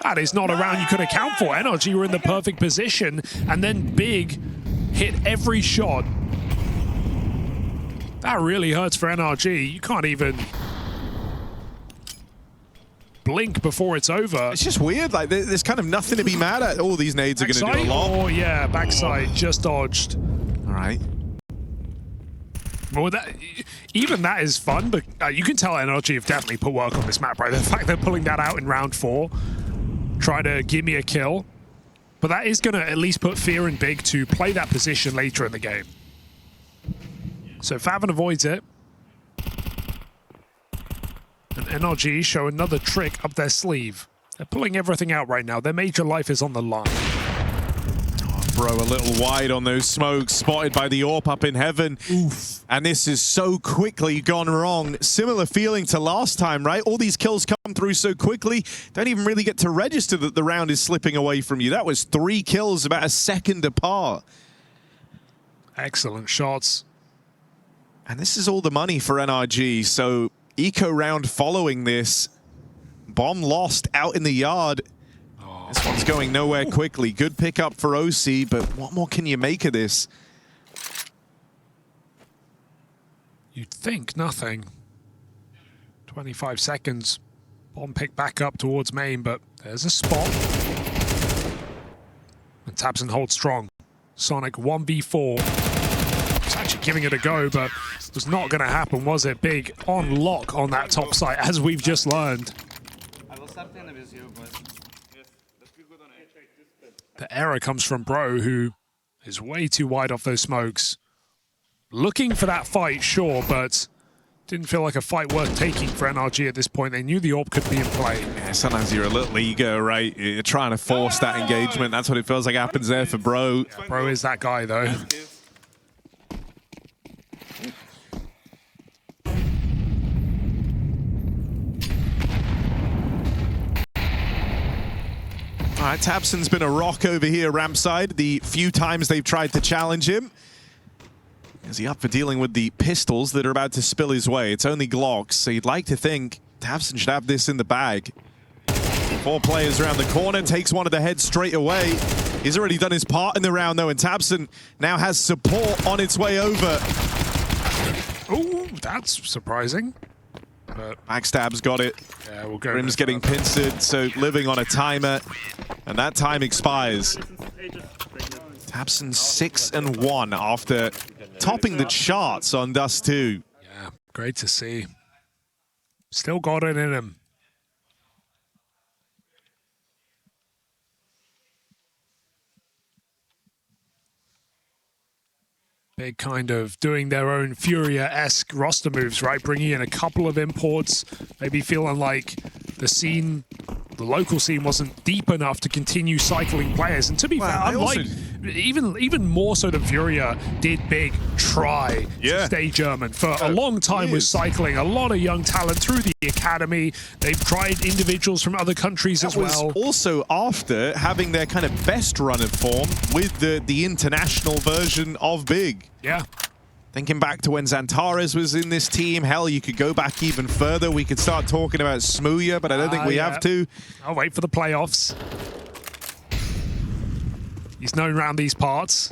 That is not a round you could account for. NRG were in the perfect position, and then Big hit every shot. That really hurts for NRG. You can't even blink before it's over. It's just weird, like there's kind of nothing to be mad at. All these nades are going to do a lot. Oh yeah, backside, just dodged. All right. Well, even that is fun, but you can tell NRG have definitely put work on this map, right? The fact they're pulling that out in round 4, try to give me a kill, but that is going to at least put fear in Big to play that position later in the game. So Faven avoids it. And NRG show another trick up their sleeve. They're pulling everything out right now. Their major life is on the line. Bro, a little wide on those smokes, spotted by the AWP up in Heaven. Oof. And this is so quickly gone wrong. Similar feeling to last time, right? All these kills come through so quickly, don't even really get to register that the round is slipping away from you. That was 3 kills about a second apart. Excellent shots. And this is all the money for NRG, so eco round following this. Bomb lost out in the yard. This one's going nowhere quickly. Good pickup for OC, but what more can you make of this? You'd think nothing. 25 seconds. Bomb picked back up towards main, but there's a spot. And Tabson holds strong. Sonic 1v4. It's actually giving it a go, but it was not going to happen, was it? Big on lock on that top site, as we've just learned. The error comes from Bro, who is way too wide off those smokes. Looking for that fight, sure, but didn't feel like a fight worth taking for NRG at this point. They knew the AWP could be in play. Yeah, sometimes you're a little ego, right? You're trying to force that engagement. That's what it feels like happens there for Bro. Yeah, Bro is that guy, though. All right, Tabson's been a rock over here, ramp side, the few times they've tried to challenge him. Is he up for dealing with the pistols that are about to spill his way? It's only Glocks, so you'd like to think Tabson should have this in the bag. 4 players around the corner, takes one of the heads straight away. He's already done his part in the round, though, and Tabson now has support on its way over. Oh, that's surprising. But Backstab's got it. Yeah, we'll go. Grim's getting pincered, so living on a timer, and that time expires. Tabson 6-1 after topping the charts on Dust2. Yeah, great to see. Still got it in him. Big kind of doing their own Furia-esque roster moves, right? Bringing in a couple of imports, maybe feeling like the scene, the local scene wasn't deep enough to continue cycling players. And to be fair, unlike, even more so than Furia did Big try to stay German for a long time with cycling. A lot of young talent through the academy. They've tried individuals from other countries as well. Also after having their kind of best run of form with the international version of Big. Yeah. Thinking back to when Xantares was in this team, hell, you could go back even further. We could start talking about Smooya, but I don't think we have to. I'll wait for the playoffs. He's known around these parts.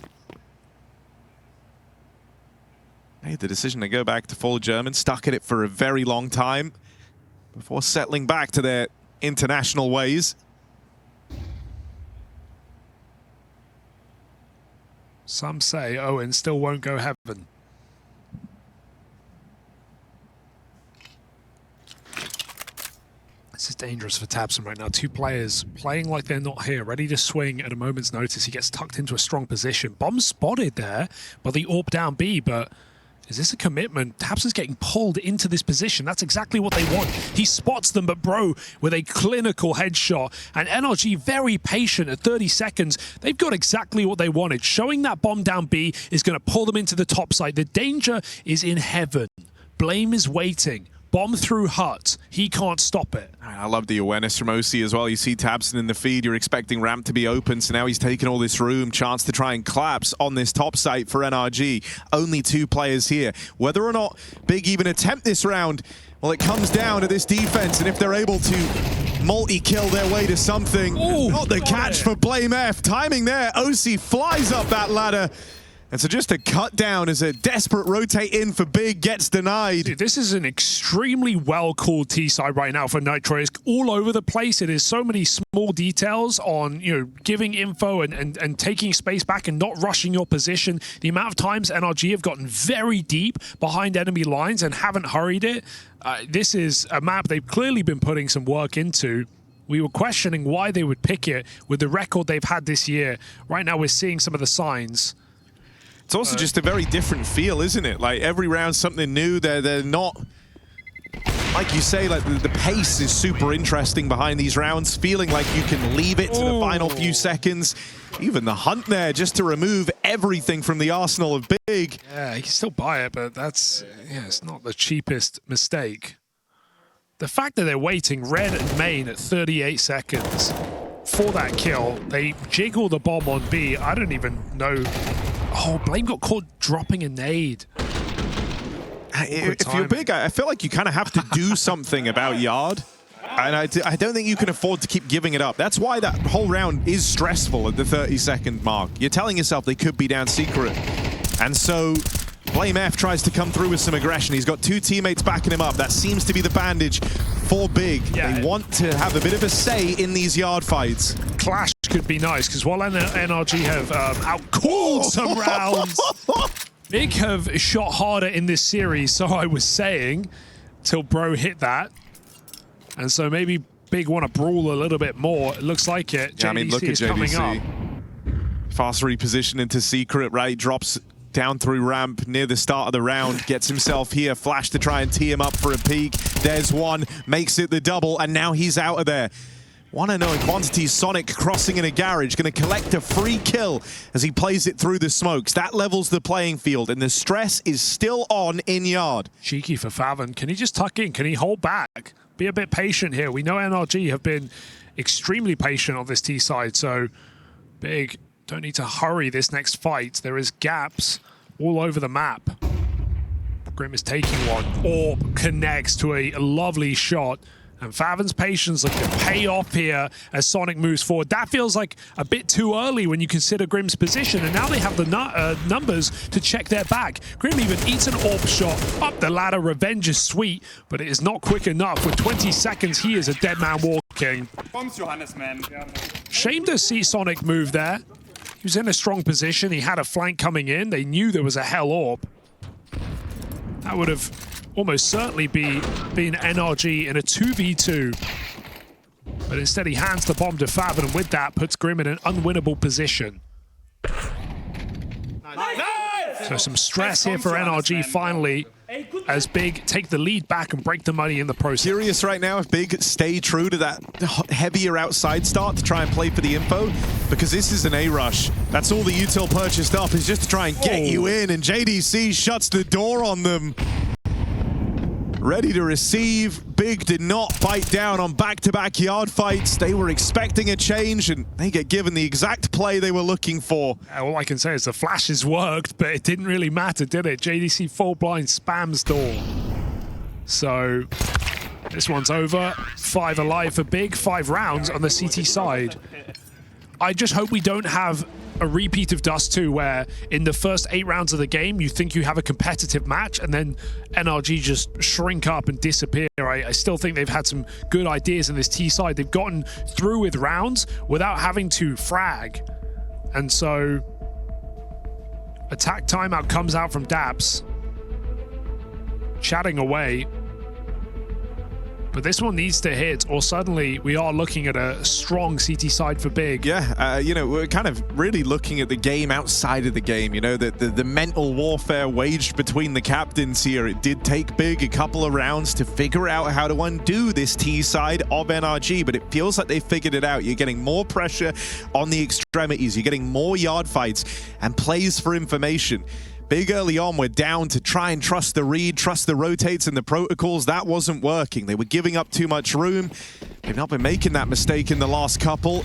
Made the decision to go back to full German, stuck at it for a very long time before settling back to their international ways. Some say Owen still won't go heaven. This is dangerous for tabseN right now. Two players playing like they're not here, ready to swing at a moment's notice. He gets tucked into a strong position. Bomb spotted there by the AWP down B, but is this a commitment? tabseN's getting pulled into this position. That's exactly what they want. He spots them, but bro, with a clinical headshot. And NRG very patient at 30 seconds. They've got exactly what they wanted. Showing that bomb down B is going to pull them into the top side. The danger is in heaven. Blame is waiting. Bomb through hut. He can't stop it. I love the awareness from OC as well. You see tabseN in the feed. You're expecting ramp to be open, so now he's taking all this room. Chance to try and collapse on this top site for NRG. Only 2 players here. Whether or not Big even attempt this round, well, it comes down to this defense, and if they're able to multi-kill their way to something. Ooh, not the catch for Blame F. Timing there. OC flies up that ladder. And so just a cut down as a desperate rotate in for Big gets denied. Dude, this is an extremely well-called T-side right now for Nitro. It's all over the place. It is so many small details on, you know, giving info and taking space back and not rushing your position. The amount of times NRG have gotten very deep behind enemy lines and haven't hurried it. This is a map they've clearly been putting some work into. We were questioning why they would pick it with the record they've had this year. Right now we're seeing some of the signs. It's also just a very different feel, isn't it? Like every round something new. They're not, like you say, like the pace is super interesting behind these rounds, feeling like you can leave it to the final few seconds. Even the hunt there just to remove everything from the arsenal of Big. Yeah, he can still buy it, but that's, yeah, it's not the cheapest mistake. The fact that they're waiting red and main at 38 seconds for that kill, they jiggle the bomb on B. I don't even know. Oh, Blame got caught dropping a nade. If you're Big, I feel like you kind of have to do something about Yard. And I don't think you can afford to keep giving it up. That's why that whole round is stressful at the 30-second mark. You're telling yourself they could be down secret. And so Blame F tries to come through with some aggression. He's got 2 teammates backing him up. That seems to be the bandage for Big. Yeah, they want to have a bit of a say in these Yard fights. Clash could be nice, because while NRG have outcalled some rounds, Big have shot harder in this series, so I was saying, till bro hit that. And so maybe Big want to brawl a little bit more. It looks like it. Yeah, I mean, look at JDC. Fast reposition into secret, right? Drops down through ramp near the start of the round, gets himself here, flash to try and tee him up for a peek. There's one, makes it the double, and now he's out of there. 1-0 in quantities. Sonic crossing in a garage, going to collect a free kill as he plays it through the smokes. That levels the playing field, and the stress is still on in Yard. Cheeky for faveN. Can he just tuck in? Can he hold back? Be a bit patient here. We know NRG have been extremely patient on this T side, so Big don't need to hurry this next fight. There is gaps all over the map. Grim is taking one. Orb connects to a lovely shot. And faveN's patience looking to pay off here as Sonic moves forward. That feels like a bit too early when you consider Grim's position. And now they have the numbers to check their back. Grim even eats an AWP shot up the ladder. Revenge is sweet, but it is not quick enough. With 20 seconds, he is a dead man walking. Shame to see Sonic move there. He was in a strong position. He had a flank coming in. They knew there was a hell AWP. That would have almost certainly been NRG in a 2v2. But instead he hands the bomb to faveN, and with that puts Grim in an unwinnable position. So some stress here for NRG finally, as Big take the lead back and break the money in the process. Curious right now if Big stay true to that heavier outside start to try and play for the info, because this is an A-rush. That's all the util purchased up, is just to try and get you in, and JDC shuts the door on them. ready to receive. Big did not bite down on back-to-back yard fights. They were expecting a change, and they get given the exact play they were looking for. All I can say is the flashes worked, but it didn't really matter, did it? JDC full blind spams door. So this one's over. 5 alive for Big, 5 rounds on the CT side. I just hope we don't have a repeat of Dust2 where in the first 8 rounds of the game you think you have a competitive match and then NRG just shrink up and disappear. I still think they've had some good ideas in this T side. They've gotten through with rounds without having to frag. And so attack timeout comes out from Daps. Chatting away. But this one needs to hit, or suddenly we are looking at a strong CT side for Big. Yeah, you know, we're kind of really looking at the game outside of the game. You know, the mental warfare waged between the captains here. It did take Big a couple of rounds to figure out how to undo this T side of NRG, but it feels like they figured it out. You're getting more pressure on the extremities. You're getting more yard fights and plays for information. Big early on, we're down to try and trust the read, trust the rotates and the protocols. That wasn't working. They were giving up too much room. They've not been making that mistake in the last couple.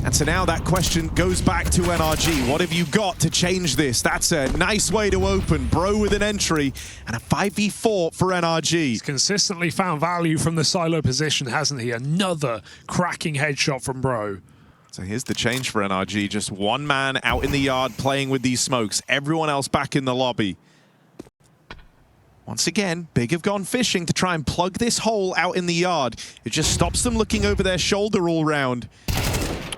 And so now that question goes back to NRG. What have you got to change this? That's a nice way to open. Bro with an entry and a 5v4 for NRG. He's consistently found value from the silo position, hasn't he? Another cracking headshot from Bro. So here's the change for NRG. Just one man out in the yard playing with these smokes. Everyone else back in the lobby. Once again, Big have gone fishing to try and plug this hole out in the yard. It just stops them looking over their shoulder all round.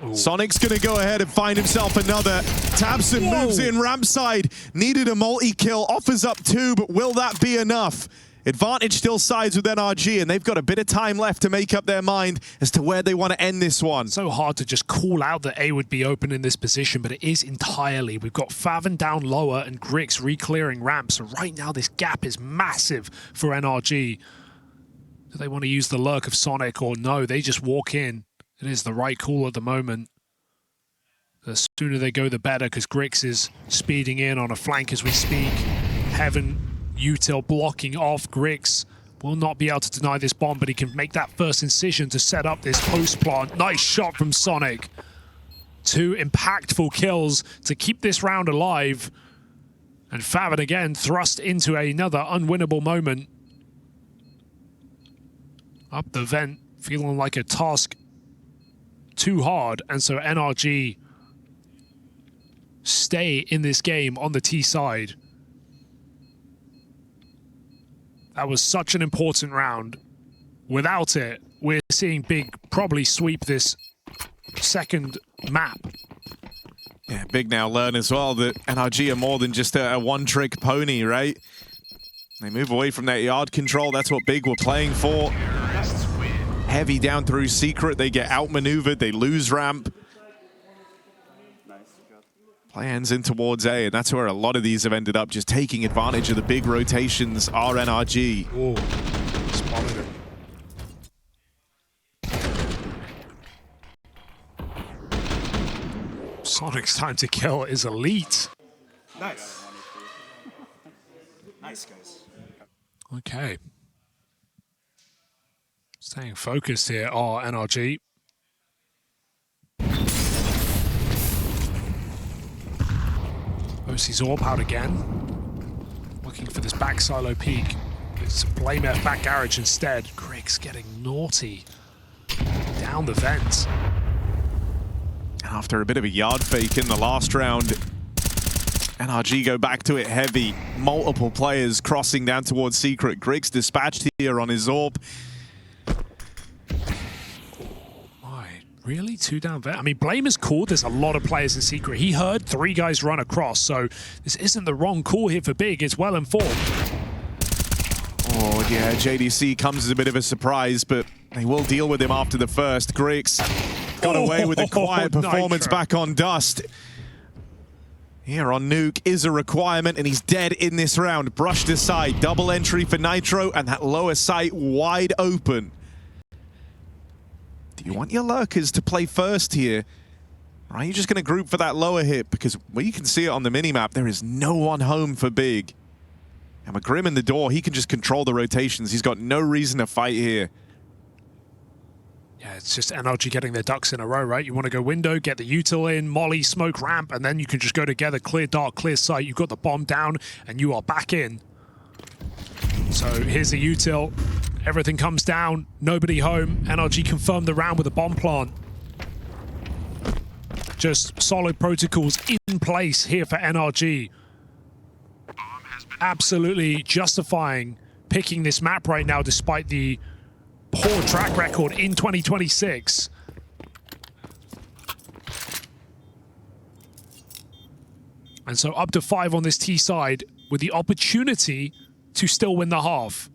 Ooh. Sonic's going to go ahead and find himself another. Tabson moves in ramp side. Needed a multi-kill. Offers up 2, but will that be enough? Advantage still sides with NRG, and they've got a bit of time left to make up their mind as to where they want to end this one. So hard to just call out that A would be open in this position, but it is entirely. We've got Favin down lower and Grix re-clearing ramp, so right now this gap is massive for NRG. Do they want to use the lurk of Sonic, or no, they just walk in? It is the right call at the moment. The sooner they go, the better, because Grix is speeding in on a flank as we speak. Heaven util blocking off. Grix will not be able to deny this bomb, but he can make that first incision to set up this post plant. Nice shot from Sonic. 2 impactful kills to keep this round alive. And Favin again thrust into another unwinnable moment. Up the vent, feeling like a task too hard, and so NRG stay in this game on the T side. That was such an important round. Without it, we're seeing Big probably sweep this second map. Yeah, Big now learn as well that NRG are more than just a one-trick pony, right? They move away from that yard control. That's what Big were playing for. Heavy down through Secret. They get outmaneuvered. They lose ramp. Play ends in towards A, and that's where a lot of these have ended up, just taking advantage of the big rotations are NRG. Whoa. Spotted him. Sonic's time to kill is elite. Nice. Nice, guys. Okay. Staying focused here are NRG. OC's AWP out again. Looking for this back silo peak. It's Blame F back garage instead. Grix getting naughty. Down the vent. After a bit of a yard fake in the last round, NRG go back to it heavy. Multiple players crossing down towards Secret. Grix dispatched here on his AWP. Really? 2 down there? I mean, Blame is cool. There's a lot of players in Secret. He heard 3 guys run across, so this isn't the wrong call here for Big. It's well informed. Oh, yeah, JDC comes as a bit of a surprise, but they will deal with him after the first. Grix got away with a quiet performance Nitro. back on Dust. Here on Nuke is a requirement, and he's dead in this round. Brushed aside, double entry for Nitro, and that lower sight wide open. Do you want your lurkers to play first here? Or are you just going to group for that lower hit? Because where you can see it on the minimap, there is no one home for Big. And with Grim in the door, he can just control the rotations. He's got no reason to fight here. Yeah, it's just NRG getting their ducks in a row, right? You want to go window, get the util in, molly, smoke, ramp, and then you can just go together, clear dark, clear sight. You've got the bomb down, and you are back in. So here's the util. Everything comes down, nobody home. NRG confirmed the round with a bomb plant. Just solid protocols in place here for NRG. Absolutely justifying picking this map right now despite the poor track record in 2026. And so up to 5 on this T side with the opportunity to still win the half.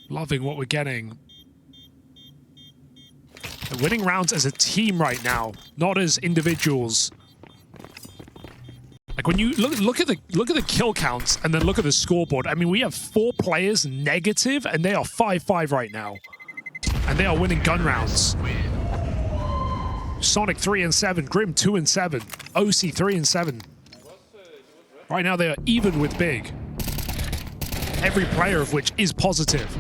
Loving what we're getting. They're winning rounds as a team right now, not as individuals. Like when you look at the kill counts and then look at the scoreboard. I mean, we have 4 players negative, and they are 5-5 right now, and they are winning gun rounds. Sonic 3-7, Grim 2-7, OC 3-7. Right now they are even with Big. Every player of which is positive.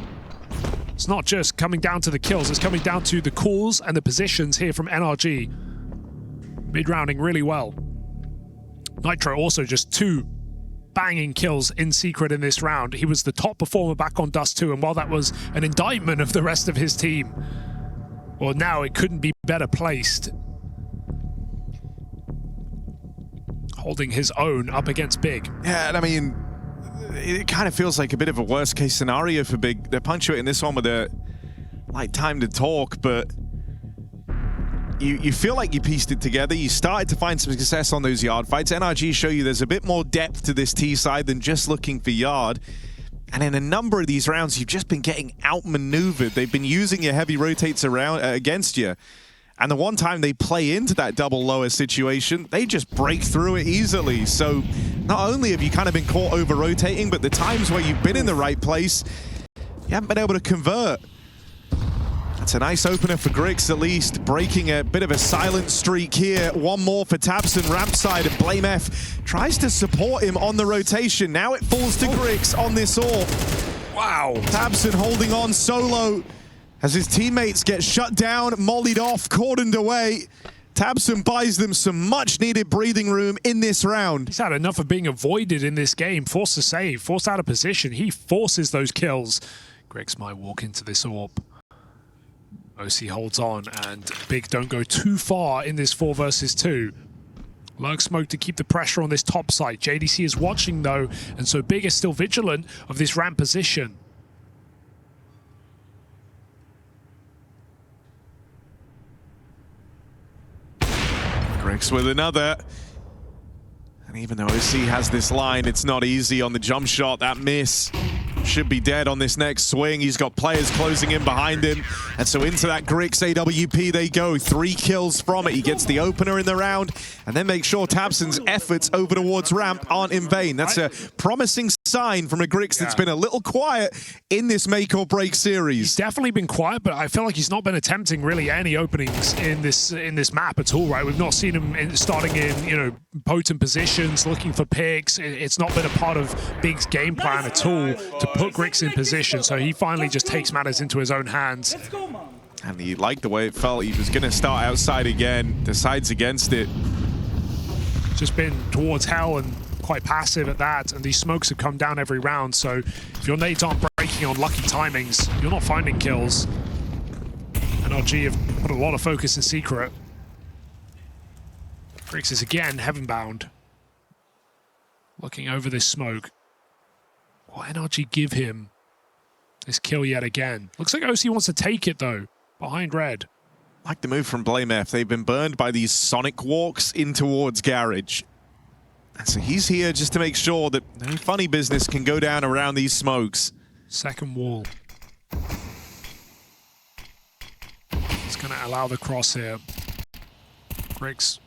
It's not just coming down to the kills, it's coming down to the calls and the positions here from NRG. Mid-rounding really well. Nitro also just 2 banging kills in secret in this round. He was the top performer back on Dust2, and while that was an indictment of the rest of his team, well, now it couldn't be better placed. Holding his own up against Big. Yeah, and I mean, it kind of feels like a bit of a worst case scenario for Big. They're punctuating this one with a light time to talk, but you feel like you pieced it together. You started to find some success on those yard fights. NRG show you there's a bit more depth to this T side than just looking for yard. And in a number of these rounds, you've just been getting outmaneuvered. They've been using your heavy rotates around against you. And the one time they play into that double lower situation, they just break through it easily. So not only have you kind of been caught over-rotating, but the times where you've been in the right place, you haven't been able to convert. That's a nice opener for Grix, at least, breaking a bit of a silent streak here. One more for Tabson, ramp side, and Blame F tries to support him on the rotation. Now it falls to Grix on this AWP. Wow. Tabson holding on solo as his teammates get shut down, mollied off, cordoned away. Tabson buys them some much-needed breathing room in this round. He's had enough of being avoided in this game, forced to save, forced out of position. He forces those kills. Grix might walk into this AWP. OC holds on, and Big don't go too far in this 4 versus 2. Lurk smoke to keep the pressure on this top side. JDC is watching though, and so Big is still vigilant of this ramp position. Grix with another. And even though OC has this line, it's not easy on the jump shot. That miss should be dead on this next swing. He's got players closing in behind him. And so into that Grix AWP they go. 3 kills from it. He gets the opener in the round and then make sure Tabson's efforts over towards ramp aren't in vain. That's a promising sign from a Grix that's been a little quiet in this make or break series. He's definitely been quiet, but I feel like he's not been attempting really any openings in this map at all, right? We've not seen him starting in, you know, potent positions, looking for picks. It's not been a part of Big's game plan at all to put Grix in position, so he finally just takes matters into his own hands. And he liked the way it felt. He was going to start outside again, decides against it. Just been towards hell and quite passive at that, and these smokes have come down every round, so if your nades aren't breaking on lucky timings, you're not finding kills. NRG have put a lot of focus in secret. Grix is again heaven-bound. Looking over this smoke. Will NRG give him this kill yet again? Looks like OC wants to take it though, behind red. Like the move from Blame F. They've been burned by these sonic walks in towards Garage. And so he's here just to make sure that no funny business can go down around these smokes. Second wall. He's going to allow the cross here. Grix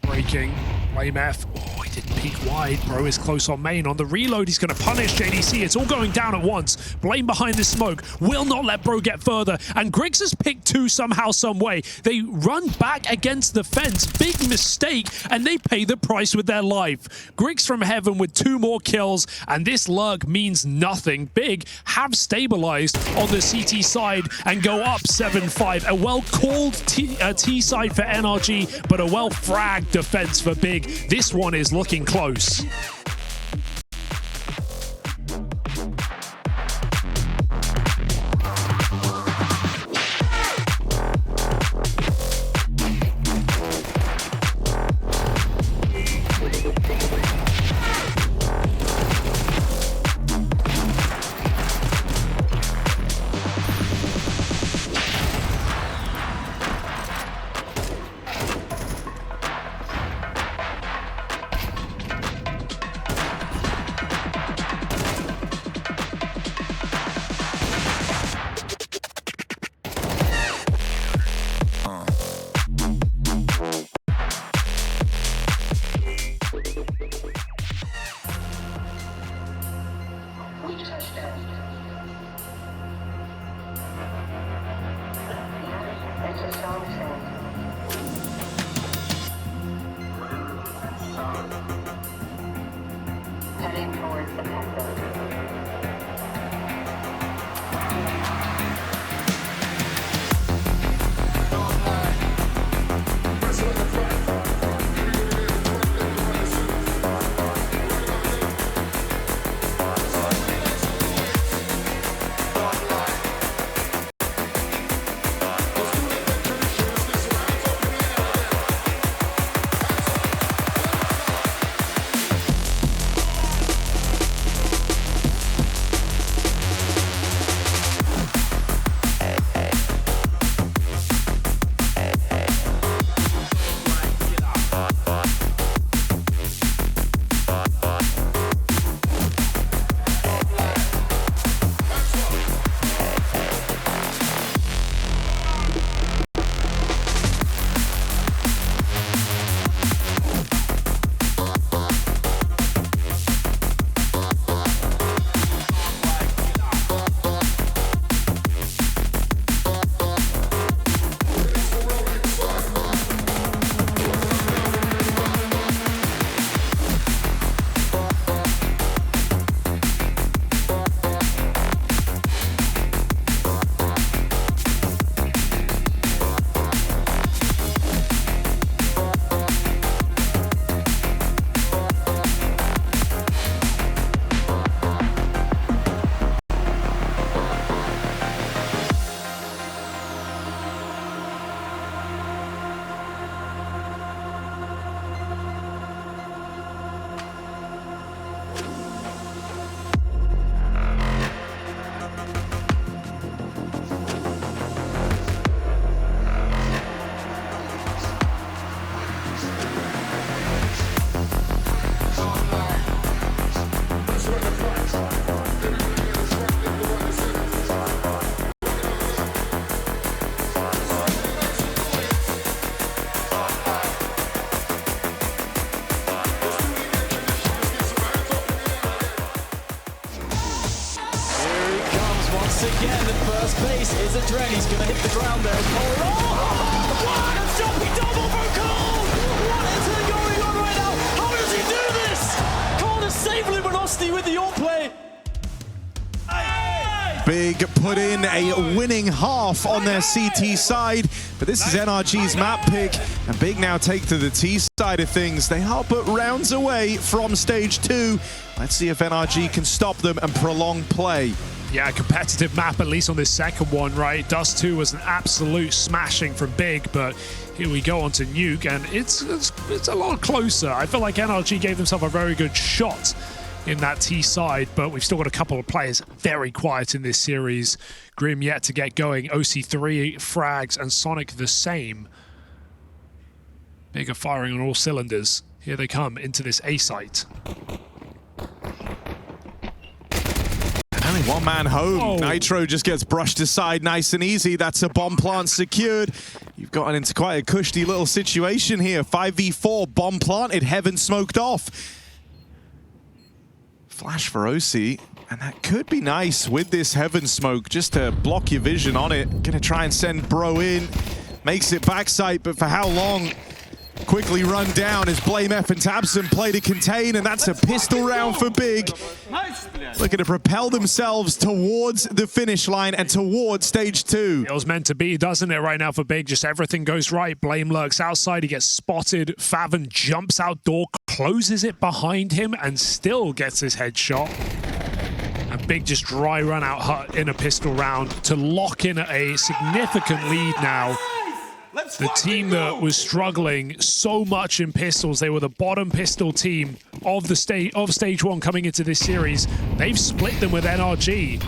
breaking. Blame F. Oh, he didn't peek peek wide. Bro is close on main. On the reload, he's going to punish JDC. It's all going down at once. Blame behind the smoke. Will not let Bro get further. And Griggs has picked two somehow, some way. They run back against the fence. Big mistake, and they pay the price with their life. Griggs from heaven with 2 more kills, and this lurk means nothing. Big have stabilized on the CT side and go up 7-5. A well-called T side for NRG, but a well-fragged defense for Big. This one is looking close. Heading towards the again, the first base is a Dren. He's going to hit the ground there. Oh, what a jumping double for Cole! What is going on right now? How does he do this? Cole is save Luminosity with the all-play. Big put in a winning half on their CT side, but this is NRG's map pick, and Big now take to the T side of things. They are but rounds away from stage 2. Let's see if NRG can stop them and prolong play. Yeah, competitive map, at least on this second one, right? Dust2 was an absolute smashing from Big, but here we go on to Nuke, and it's a lot closer. I feel like NRG gave themselves a very good shot in that T side, but we've still got a couple of players very quiet in this series. Grim yet to get going, OC3 frags, and Sonic the same. Big are firing on all cylinders. Here they come into this A site. Only one man home. Oh. Nitro just gets brushed aside nice and easy. That's a bomb plant secured. You've gotten into quite a cushy little situation here. 5v4 bomb planted, heaven smoked off. Flash for OC, and that could be nice with this Heaven Smoke, just to block your vision on it. Gonna try and send Bro in. Makes it backside, but for how long? Quickly run down as Blame F and Tabson play to contain, and that's a pistol round for Big. Looking to propel themselves towards the finish line and towards stage 2. Feels meant to be, doesn't it, right now for Big? Just everything goes right. Blame lurks outside, he gets spotted. Faven jumps out door, closes it behind him, and still gets his headshot. And Big just dry run out in a pistol round to lock in a significant lead now. The team that was struggling so much in pistols, they were the bottom pistol team of the stage 1 coming into this series. They've split them with NRG.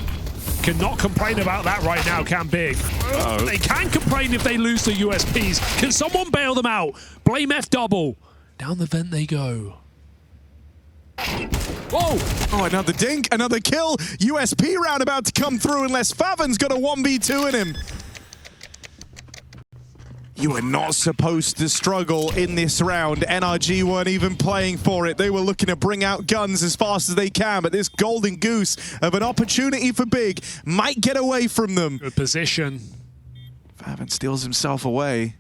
Cannot complain about that right now, can Big? They can complain if they lose the USPs. Can someone bail them out? Blame F double. Down the vent they go. Whoa! Oh, another dink, another kill. USP round about to come through unless Faven's got a 1v2 in him. You were not supposed to struggle in this round. NRG weren't even playing for it. They were looking to bring out guns as fast as they can, but this golden goose of an opportunity for Big might get away from them. Good position. Faven steals himself away.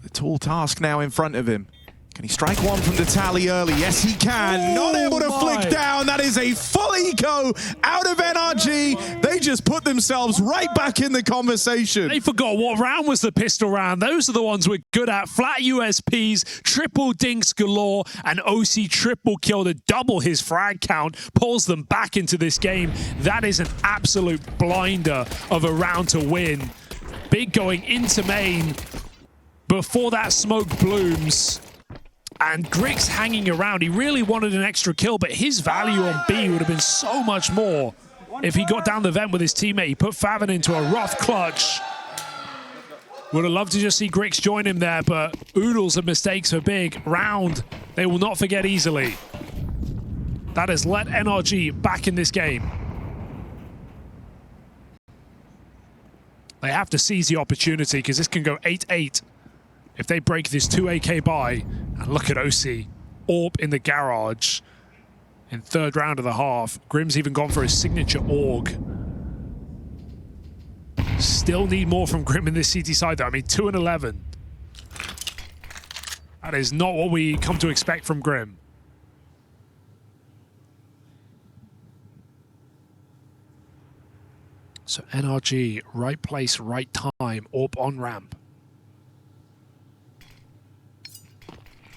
The tall task now in front of him. Can he strike one from the tally early? Yes, he can. Not able to flick down. That is a full eco out of NRG. They just put themselves right back in the conversation. They forgot what round was the pistol round. Those are the ones we're good at. Flat USPs, triple dinks galore, and OC triple kill to double his frag count, pulls them back into this game. That is an absolute blinder of a round to win. Big going into main before that smoke blooms. And Grix hanging around. He really wanted an extra kill, but his value on B would have been so much more if he got down the vent with his teammate. He put Faven into a rough clutch. Would have loved to just see Grix join him there, but oodles of mistakes for Big. Round, they will not forget easily. That has let NRG back in this game. They have to seize the opportunity because this can go 8-8. If they break this 2 AK buy, and look at OC, AWP in the garage in 3rd round of the half. Grim's even gone for his signature AUG. Still need more from Grim in this CT side though. I mean, 2 and 11. That is not what we come to expect from Grim. So NRG, right place, right time, AWP on ramp.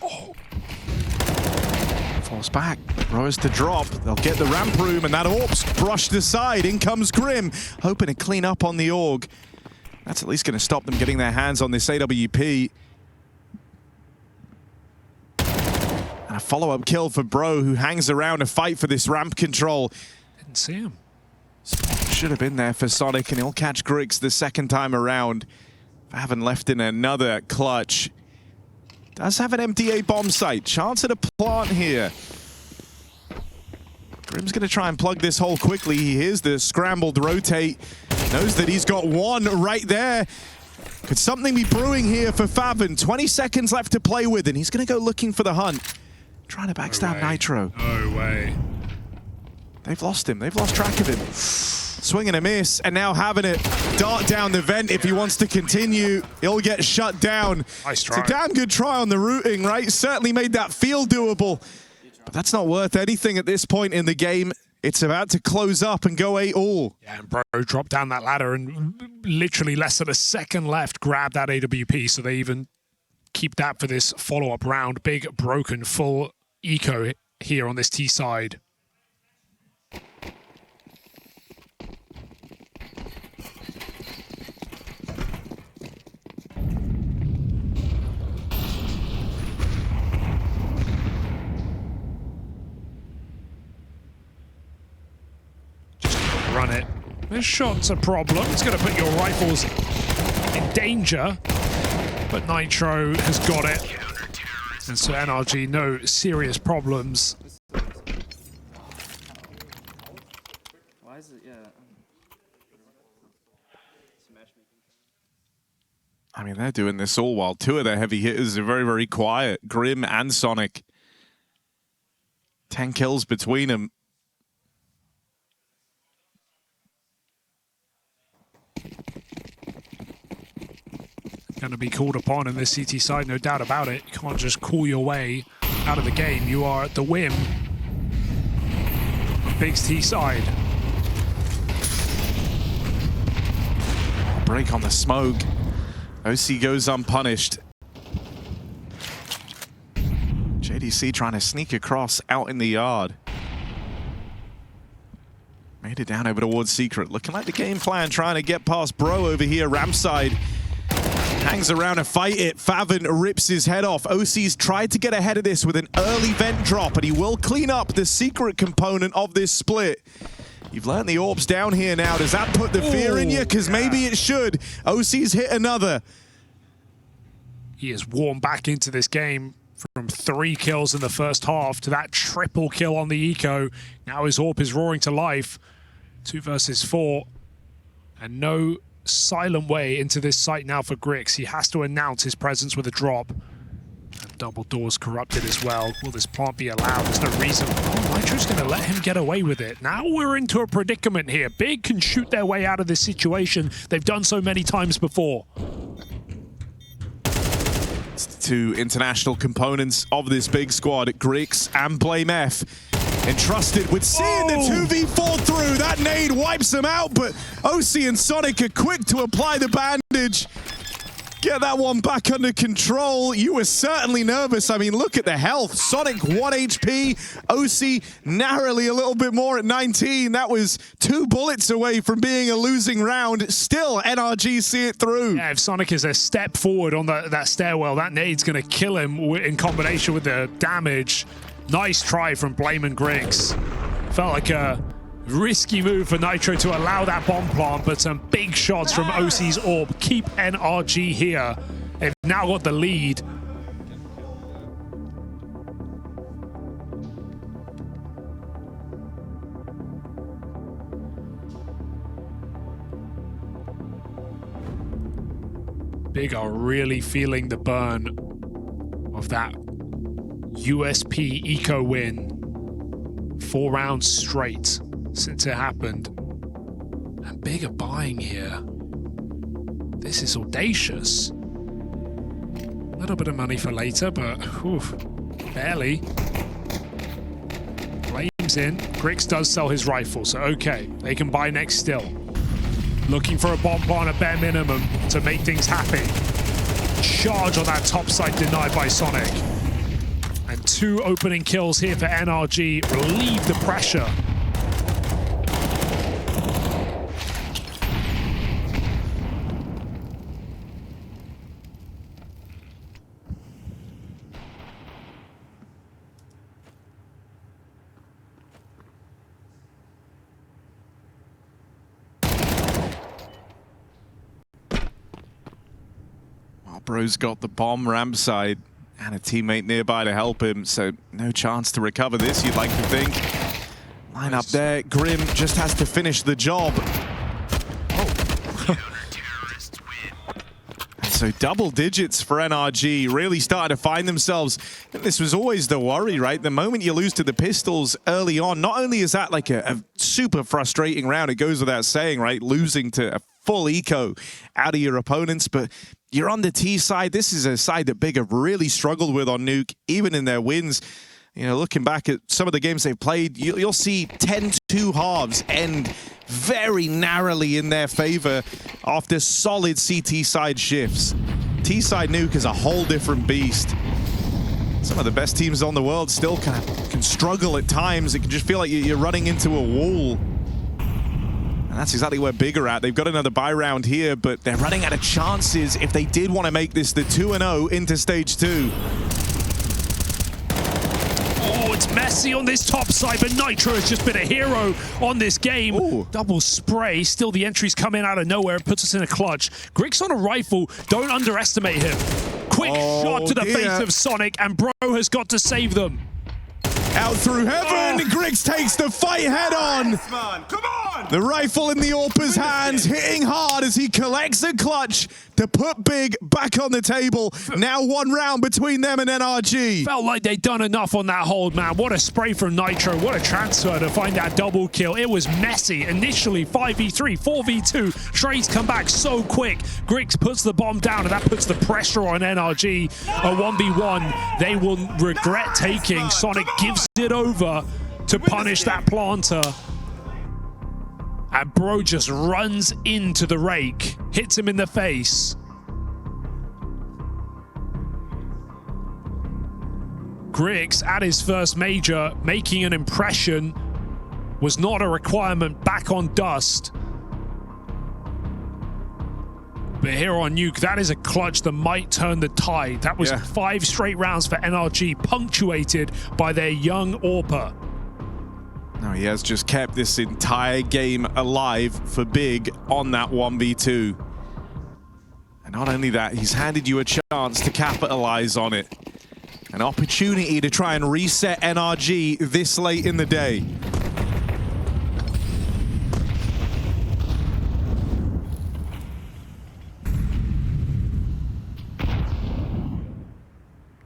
Oh. Falls back, Rose to drop. They'll get the ramp room, and that AWP's brushed aside. In comes Grim, hoping to clean up on the AUG. That's at least going to stop them getting their hands on this AWP. And a follow-up kill for Bro, who hangs around to fight for this ramp control. Didn't see him. Should have been there for Sonic, and he'll catch Grix the 2nd time around. Faven left in another clutch. Does have an MDA bomb site. Chance at a plant here. Grim's going to try and plug this hole quickly. He hears the scrambled rotate. Knows that he's got one right there. Could something be brewing here for Faven? 20 seconds left to play with, and he's going to go looking for the hunt. Trying to backstab Nitro. No way. They've lost him. They've lost track of him. Swing and a miss, and now having it dart down the vent. If he wants to continue, he'll get shut down. Nice try. It's a damn good try on the routing, right? Certainly made that feel doable. But that's not worth anything at this point in the game. It's about to close up and go 8-all. Yeah, and Bro dropped down that ladder and literally less than a second left, grabbed that AWP, so they even keep that for this follow-up round. Big, broken, full eco here on this T side. Run it. This shot's a problem. It's going to put your rifles in danger. But Nitro has got it. And so NRG, no serious problems. Why is it? Yeah. I mean, they're doing this all while 2 of their heavy hitters are very, very quiet. Grim and Sonic. 10 kills between them. Going to be called upon in this CT side, no doubt about it. You can't just call your way out of the game. You are at the whim of Big's T side. Break on the smoke. OC goes unpunished. JDC trying to sneak across out in the yard. Made it down over towards Secret. Looking like the game plan, trying to get past Bro over here. Ramp side. Hangs around and fight it. Favon rips his head off. OC's tried to get ahead of this with an early vent drop, and he will clean up the Secret component of this split. You've learned the orbs down here now. Does that put the fear in you? Because maybe it should. OC's hit another. He is warmed back into this game from 3 kills in the first half to that triple kill on the eco. Now his AWP is roaring to life. 2 versus 4. And no silent way into this site now for Grix. He has to announce his presence with a drop. And double doors corrupted as well. Will this plant be allowed? There's no reason. Oh, Nitro's going to let him get away with it. Now we're into a predicament here. Big can shoot their way out of this situation. They've done so many times before. It's the 2 international components of this big squad, Grix and Blame F. Entrusted with seeing the 2v4 through. That nade wipes them out, but OC and Sonic are quick to apply the bandage. Get that one back under control. You were certainly nervous. I mean, look at the health. Sonic 1 HP, OC narrowly a little bit more at 19. That was 2 bullets away from being a losing round. Still, NRG see it through. Yeah, if Sonic is a step forward on that stairwell, that nade's going to kill him in combination with the damage. Nice try from Blame and Grix. Felt like a risky move for Nitro to allow that bomb plant, but some big shots from OC's AWP keep NRG here. They've now got the lead. Big are really feeling the burn of that USP eco win. 4 rounds straight since it happened. And Big are buying here. This is audacious. A little bit of money for later, but barely. Flames in. Grix does sell his rifle, so okay. They can buy next still. Looking for a bomb plant at bare minimum to make things happy. Charge on that top side denied by Sonic. And 2 opening kills here for NRG. Relieve the pressure. Well, Bro's got the bomb ramp side. And a teammate nearby to help him, so no chance to recover this, you'd like to think. Line up there, Grim just has to finish the job. So double digits for NRG, really starting to find themselves. And this was always the worry, right? The moment you lose to the pistols early on, not only is that like a super frustrating round, it goes without saying, right? Losing to a full eco out of your opponents, but you're on the T side. This is a side that Big have really struggled with on Nuke, even in their wins. You know, looking back at some of the games they've played, you'll see 10-2 halves end very narrowly in their favor after solid CT side shifts. T side Nuke is a whole different beast. Some of the best teams on the world still kind of can struggle at times. It can just feel like you're running into a wall. And that's exactly where Big are at. They've got another buy round here, but they're running out of chances if they did want to make this the 2-0 into stage 2. Oh, it's messy on this top side, but Nitro has just been a hero on this game. Ooh. Double spray. Still, the entries come in out of nowhere. It puts us in a clutch. Grix on a rifle. Don't underestimate him. Quick shot to the face of Sonic, and Bro has got to save them. Out through heaven, Grix takes the fight head on. Come on! The rifle in the AWP's hands, hitting hard as he collects a clutch. to put Big back on the table. Now 1 round between them and NRG. Felt like they'd done enough on that hold, man. What a spray from Nitro. What a transfer to find that double kill. It was messy. Initially 5v3, 4v2. Trades come back so quick. Grix puts the bomb down, and that puts the pressure on NRG. A 1v1 they will regret taking. Sonic gives it over to punish that planter. And bro just runs into the rake, hits him in the face. Grix at his first major, making an impression, was not a requirement back on Dust. But here on Nuke, that is a clutch that might turn the tide. That was 5 straight rounds for NRG, punctuated by their young AWPer. No, he has just kept this entire game alive for Big on that 1v2. And not only that, he's handed you a chance to capitalize on it. An opportunity to try and reset NRG this late in the day.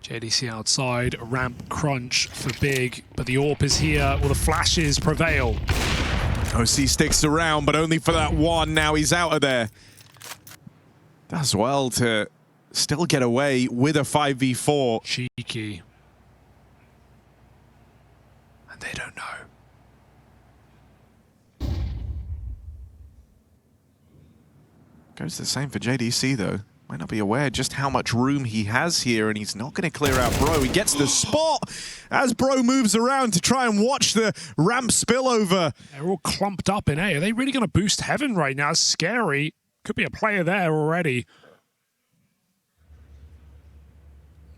JDC outside, a ramp crunch for Big, but the AWP is here. Well, the flashes prevail. OC sticks around, but only for that one. Now he's out of there. Does well to still get away with a 5v4. Cheeky. And they don't know. Goes the same for JDC, though. Might not be aware just how much room he has here, and he's not going to clear out Bro. He gets the spot as Bro moves around to try and watch the ramp spillover. They're all clumped up in A. Are they really going to boost Heaven right now? It's scary. Could be a player there already.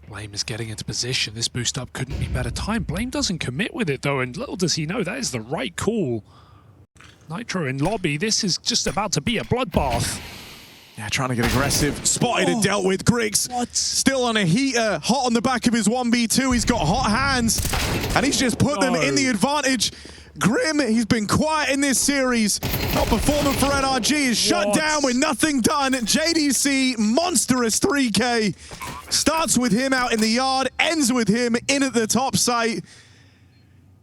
Blame is getting into position. This boost up couldn't be better time. Blame doesn't commit with it, though, and little does he know that is the right call. Nitro in lobby. This is just about to be a bloodbath. Yeah, trying to get aggressive. Spotted and dealt with. Grix still on a heater. Hot on the back of his 1v2. He's got hot hands. And he's just put them in the advantage. Grim, he's been quiet in this series. Not performing for NRG. Is shut down with nothing done. JDC, monstrous 3K. Starts with him out in the yard. Ends with him in at the top site.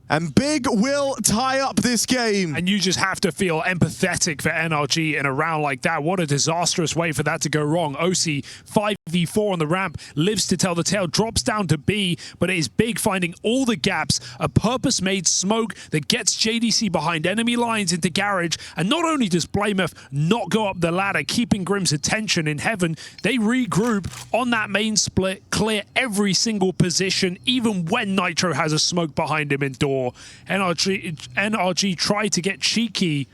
And Big will tie up this game. And you just have to feel empathetic for NRG in a round like that. What a disastrous way for that to go wrong. OC 5v4 on the ramp, lives to tell the tale, drops down to B, but it is Big finding all the gaps, a purpose-made smoke that gets JDC behind enemy lines into garage. And not only does Blameth not go up the ladder, keeping Grim's attention in Heaven, they regroup on that main split, clear every single position, even when Nitro has a smoke behind him in door. NRG tried to get cheeky,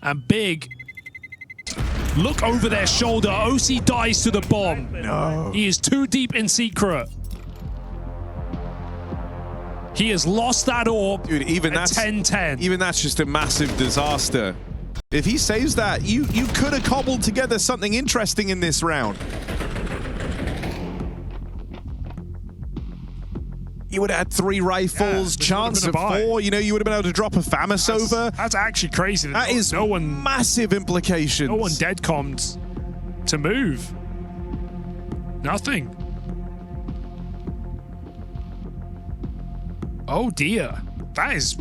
and Big look over their shoulder. OC dies to the bomb. No. He is too deep in secret. He has lost that orb. Dude, even that's 10-10. Even that's just a massive disaster. If he saves that, you could have cobbled together something interesting in this round. You would have had 3 rifles, chance of 4. You know, you would have been able to drop a FAMAS over. That's actually crazy. That is massive implications. No one dead-commed to move. Nothing. Oh dear. That is,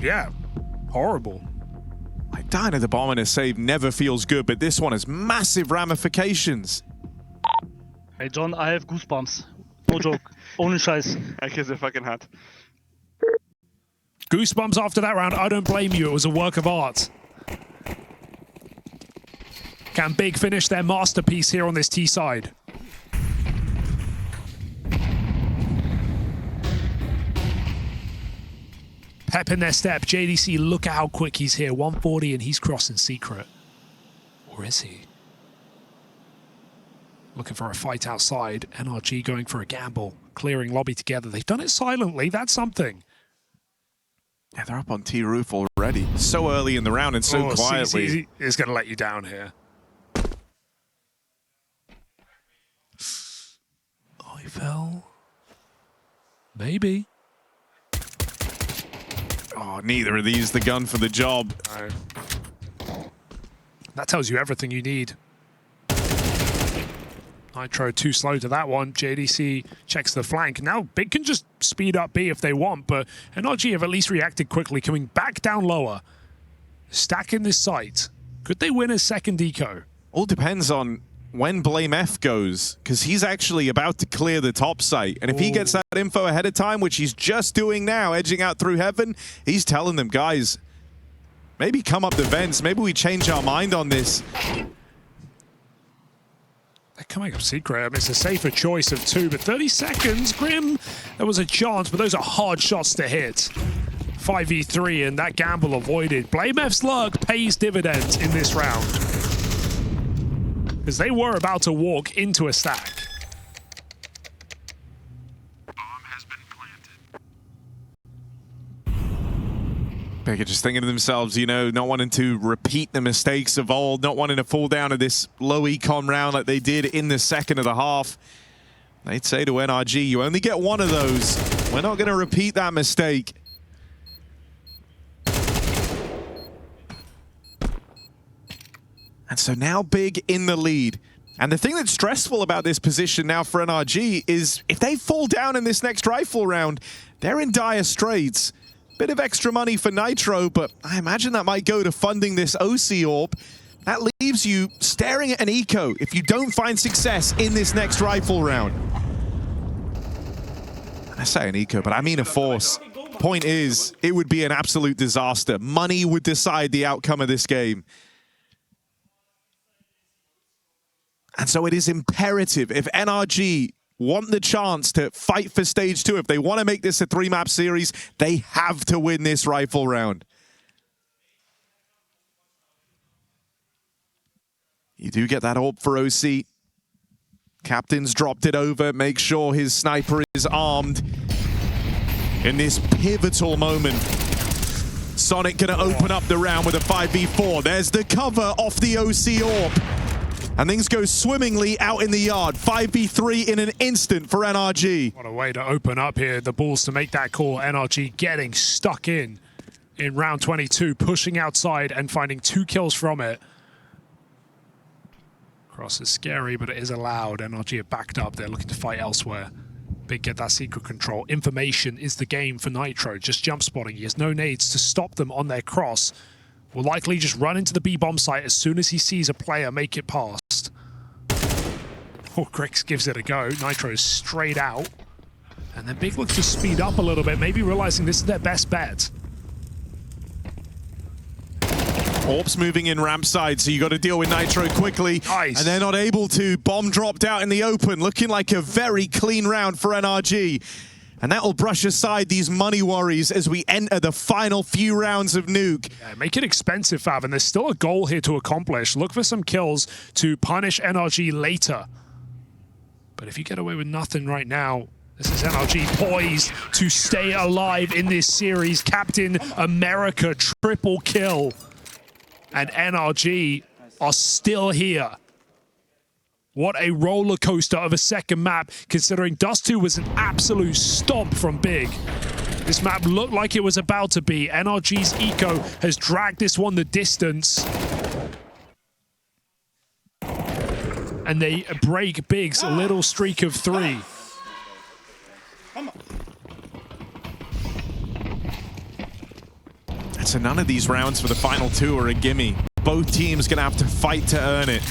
horrible. Like, dying at the bomb and a save never feels good, but this one has massive ramifications. Hey John, I have goosebumps. No joke. Only Scheiß. I kiss the fucking hat. Goosebumps after that round. I don't blame you. It was a work of art. Can Big finish their masterpiece here on this T side? Pep in their step. JDC, look at how quick he's here. 140 and he's crossing secret. Or is he? Looking for a fight outside. NRG going for a gamble. Clearing lobby together. They've done it silently. That's something. Yeah, they're up on T roof already. So early in the round and so quietly. CZ is going to let you down here. I fell. Maybe. Oh, neither of these the gun for the job. No. That tells you everything you need. Nitro too slow to that one. JDC checks the flank. Now Big can just speed up B if they want, but NRG have at least reacted quickly, coming back down lower, stacking this site. Could they win a second eco? All depends on when Blame F goes, because he's actually about to clear the top site. And if he gets that info ahead of time, which he's just doing now, edging out through heaven, he's telling them, guys, maybe come up the vents. Maybe we change our mind on this. They're coming up secret. I mean, it's a safer choice of 2, but 30 seconds, Grim, there was a chance, but those are hard shots to hit. 5v3, and that gamble avoided. Blame F's luck pays dividends in this round, because they were about to walk into a stack. They're just thinking to themselves, you know, not wanting to repeat the mistakes of old, not wanting to fall down to this low econ round like they did in the second of the half. They'd say to NRG, you only get one of those. We're not going to repeat that mistake. And so now Big in the lead. And the thing that's stressful about this position now for NRG is if they fall down in this next rifle round, they're in dire straits. Bit of extra money for Nitro, but I imagine that might go to funding this OC AWP. That leaves you staring at an eco if you don't find success in this next rifle round. I say an eco, but I mean a force. Point is, it would be an absolute disaster. Money would decide the outcome of this game. And so it is imperative, if NRG want the chance to fight for stage 2, if they want to make this a 3-map series, they have to win this rifle round. You do get that AWP for OC. Captain's dropped it over, make sure his sniper is armed. In this pivotal moment, Sonic gonna open up the round with a 5v4. There's the cover off the OC AWP. And things go swimmingly out in the yard. 5v3 in an instant for NRG. What a way to open up here. The balls to make that call. NRG getting stuck in round 22, pushing outside and finding 2 kills from it. Cross is scary, but it is allowed. NRG are backed up. They're looking to fight elsewhere. Big get that secret control. Information is the game for Nitro. Just jump spotting. He has no nades to stop them on their cross. Will likely just run into the B-bomb site as soon as he sees a player make it past. Oh, Grix gives it a go. Nitro is straight out. And then Big looks to speed up a little bit, maybe realizing this is their best bet. AWP's moving in ramp side, so you got to deal with Nitro quickly. Nice. And they're not able to. Bomb dropped out in the open, looking like a very clean round for NRG. And that will brush aside these money worries as we enter the final few rounds of Nuke. Yeah, make it expensive, Fav, and there's still a goal here to accomplish. Look for some kills to punish NRG later. But if you get away with nothing right now, this is NRG poised to stay alive in this series. Captain America triple kill. And NRG are still here. What a roller coaster of a second map, considering Dust2 was an absolute stomp from Big. This map looked like it was about to be. NRG's eco has dragged this one the distance. And they break Big's little streak of 3. So none of these rounds for the final 2 are a gimme. Both teams gonna have to fight to earn it.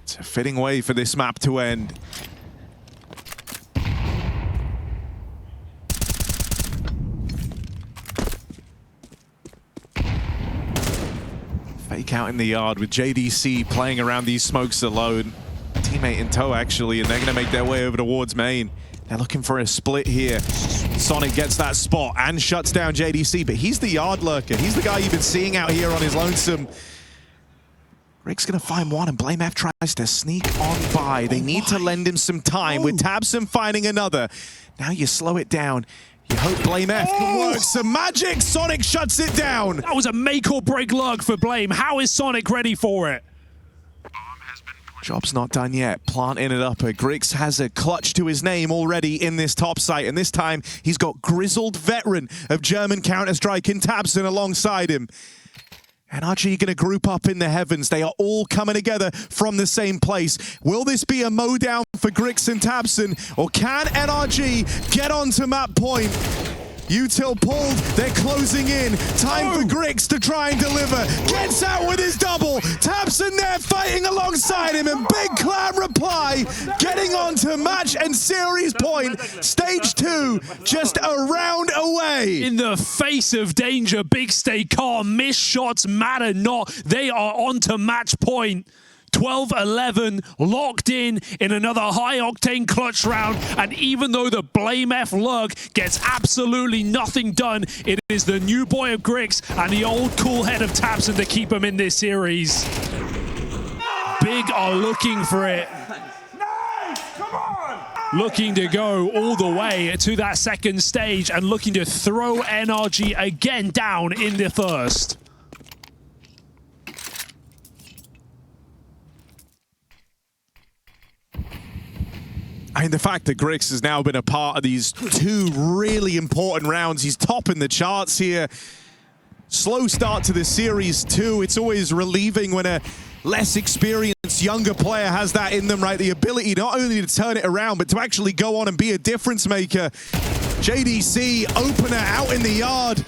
It's a fitting way for this map to end. Fake out in the yard with JDC playing around these smokes alone. Teammate in tow, actually, and they're going to make their way over towards main. They're looking for a split here. Sonic gets that spot and shuts down JDC, but he's the yard lurker. He's the guy you've been seeing out here on his lonesome. Rick's going to find one, and Blame F tries to sneak on by. They need to lend him some time with Tabson finding another. Now you slow it down. You hope Blame F can work some magic. Sonic shuts it down. That was a make or break lurk for Blame. How is Sonic ready for it? Bomb has been planted. Job's not done yet. Planting it up. Grix has a clutch to his name already in this top site, and this time he's got grizzled veteran of German Counter-Strike in Tabson alongside him. NRG going to group up in the heavens. They are all coming together from the same place. Will this be a mowdown for Grix and Tabson, or can NRG get onto map point? Util pulled, they're closing in. Time for Grix to try and deliver. Gets out with his double. Tabson there fighting alongside him, and Big Clan reply, getting onto match and series point. Stage 2, just a round away. In the face of danger, Big stay calm. Missed shots matter not. They are onto match point. 12-11, locked in another high-octane clutch round, and even though the Blame F Lurk gets absolutely nothing done, it is the new boy of Grix and the old cool head of Tabson to keep him in this series. Big are looking for it. Looking to go all the way to that second stage and looking to throw NRG again down in the first. I mean, the fact that Grix has now been a part of these 2 really important rounds, he's topping the charts here. Slow start to the series too. It's always relieving when a less experienced, younger player has that in them, right? The ability not only to turn it around, but to actually go on and be a difference maker. JDC, opener out in the yard.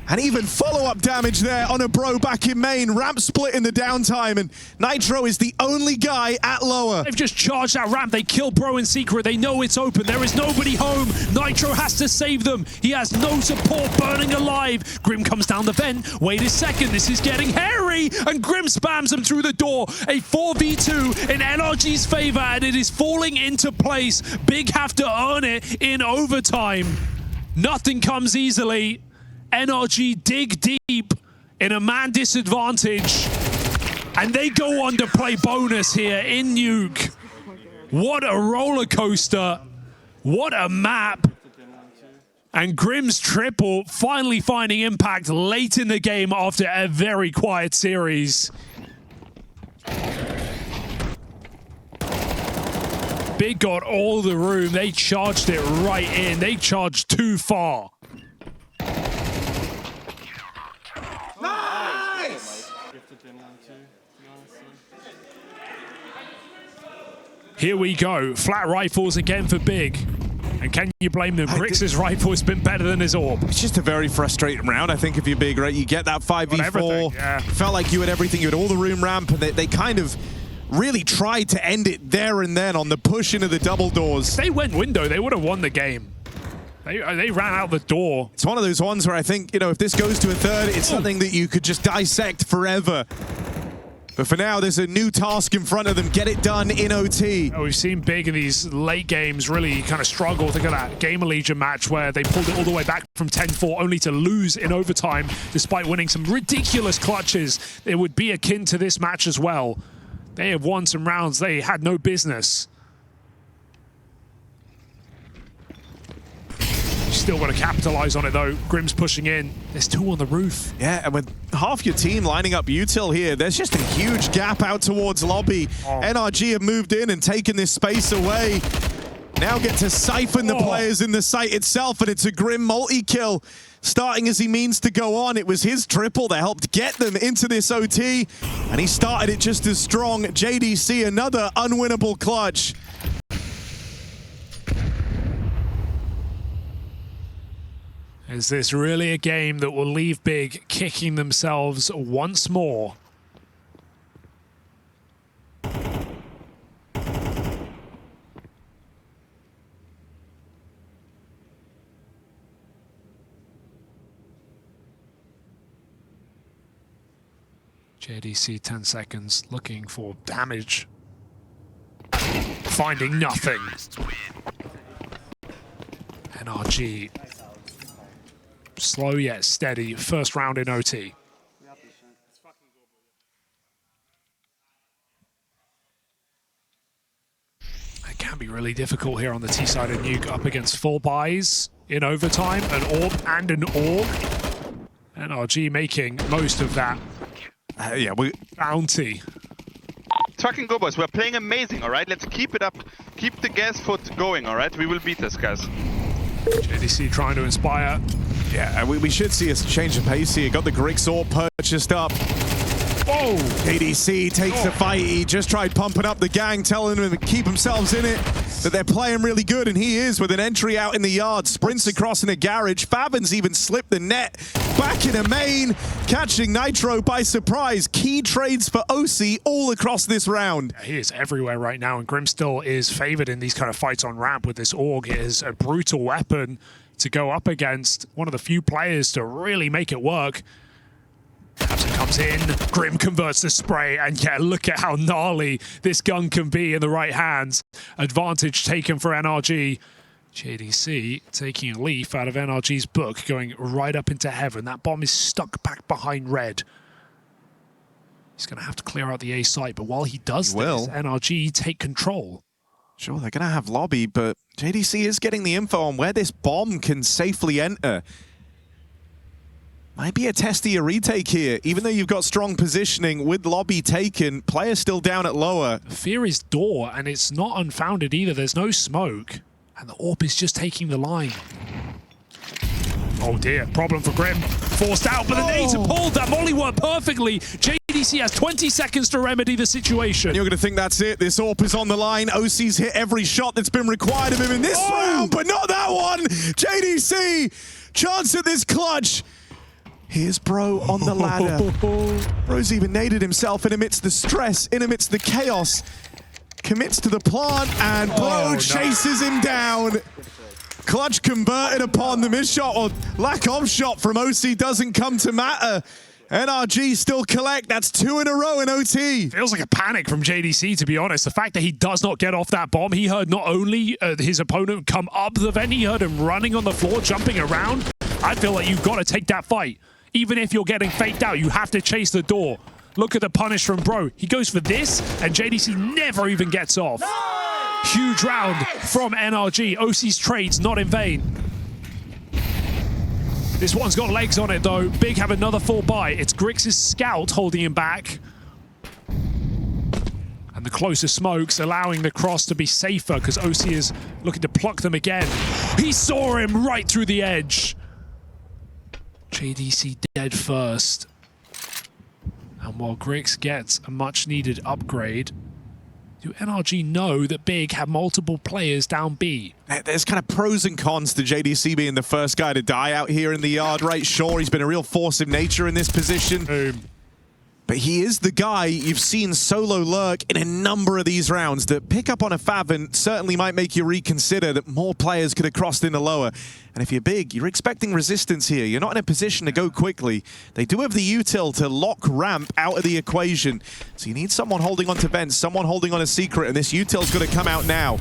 And even follow-up damage there on a bro back in main. Ramp split in the downtime, and Nitro is the only guy at lower. They've just charged that ramp. They kill bro in secret. They know it's open. There is nobody home. Nitro has to save them. He has no support, burning alive. Grim comes down the vent. Wait a second. This is getting hairy. And Grim spams him through the door. A 4v2 in NRG's favor, and it is falling into place. Big have to earn it in overtime. Nothing comes easily. NRG dig deep in a man disadvantage, and they go on to play bonus here in Nuke. What a roller coaster. What a map. And Grim's triple finally finding impact late in the game after a very quiet series. Big got all the room. They charged it right in. They charged too far. Here we go. Flat rifles again for Big. And can you blame them? Grix's rifle has been better than his AWP. It's just a very frustrating round, I think, if you're Big, right? You get that 5v4. Yeah. Felt like you had everything. You had all the room ramp, and they kind of really tried to end it there and then on the push into the double doors. If they went window, they would have won the game. They ran out the door. It's one of those ones where I think, you know, if this goes to a third, it's something that you could just dissect forever. But for now, there's a new task in front of them. Get it done in OT. We've seen Big in these late games really kind of struggle. Think of that Gamer Legion match where they pulled it all the way back from 10-4 only to lose in overtime despite winning some ridiculous clutches. It would be akin to this match as well. They have won some rounds they had no business. Still got to capitalize on it though. Grim's pushing in. There's 2 on the roof. Yeah, and with half your team lining up Util here, there's just a huge gap out towards lobby. NRG have moved in and taken this space away. Now get to siphon the players in the site itself, and it's a Grim multi-kill. Starting as he means to go on. It was his triple that helped get them into this OT, and he started it just as strong. JDC, another unwinnable clutch. Is this really a game that will leave Big kicking themselves once more? JDC 10 seconds looking for damage. Finding nothing. NRG. Slow yet steady. First round in OT. It can be really difficult here on the T side of Nuke up against full buys in overtime, an AWP and an AUG. NRG making most of that Yeah, bounty. Let's fucking go, boys. We're playing amazing, alright? Let's keep it up. Keep the gas foot going, alright? We will beat this, guys. JDC trying to inspire. Yeah, we should see a change of pace here. Got the Grix Orb purchased up. Whoa! JDC takes the fight. He just tried pumping up the gang, telling them to keep themselves in it, that they're playing really good, and he is with an entry out in the yard, sprints across in a garage. Favin's even slipped the net back in a main, catching Nitro by surprise. Key trades for OC all across this round. Yeah, he is everywhere right now, and Grim still is favored in these kind of fights on ramp with this Org. It is a brutal weapon to go up against one of the few players to really make it work. Absent comes in, Grim converts the spray, and yeah, look at how gnarly this gun can be in the right hands. Advantage taken for NRG. JDC taking a leaf out of NRG's book, going right up into heaven. That bomb is stuck back behind red. He's going to have to clear out the A site, but while he does this, NRG take control. Sure, they're going to have lobby, but JDC is getting the info on where this bomb can safely enter. Might be a testier retake here, even though you've got strong positioning with lobby taken, players still down at lower. Fear is door, and it's not unfounded either. There's no smoke, and the AWP is just taking the line. Oh dear, problem for Grim. Forced out, but the nades are pulled. That molly worked perfectly. JDC has 20 seconds to remedy the situation. And you're going to think that's it. This AWP is on the line. OC's hit every shot that's been required of him in this round, but not that one. JDC, chance at this clutch. Here's Bro on the ladder. Bro's even naded himself in amidst the stress, in amidst the chaos. Commits to the plant, and Bro chases him down. Clutch converted upon the miss shot, or lack of shot from OC doesn't come to matter. NRG still collect. That's 2 in a row in OT. Feels like a panic from JDC, to be honest. The fact that he does not get off that bomb, he heard not only his opponent come up the vent, he heard him running on the floor, jumping around. I feel like you've got to take that fight. Even if you're getting faked out, you have to chase the door. Look at the punish from Bro. He goes for this, and JDC never even gets off. Huge round from NRG. OC's trades not in vain. This one's got legs on it, though. Big have another full buy. It's Grix's scout holding him back. And the closer smokes, allowing the cross to be safer, because OC is looking to pluck them again. He saw him right through the edge. JDC dead first. And while Grix gets a much-needed upgrade, do NRG know that Big have multiple players down B? There's kind of pros and cons to JDC being the first guy to die out here in the yard, right? Sure, he's been a real force of nature in this position. Boom. But he is the guy you've seen solo lurk in a number of these rounds. That pick up on a Favin certainly might make you reconsider that more players could have crossed in the lower. And if you're Big, you're expecting resistance here. You're not in a position to go quickly. They do have the util to lock ramp out of the equation. So you need someone holding on to vents, someone holding on a secret, and this util's going to come out now.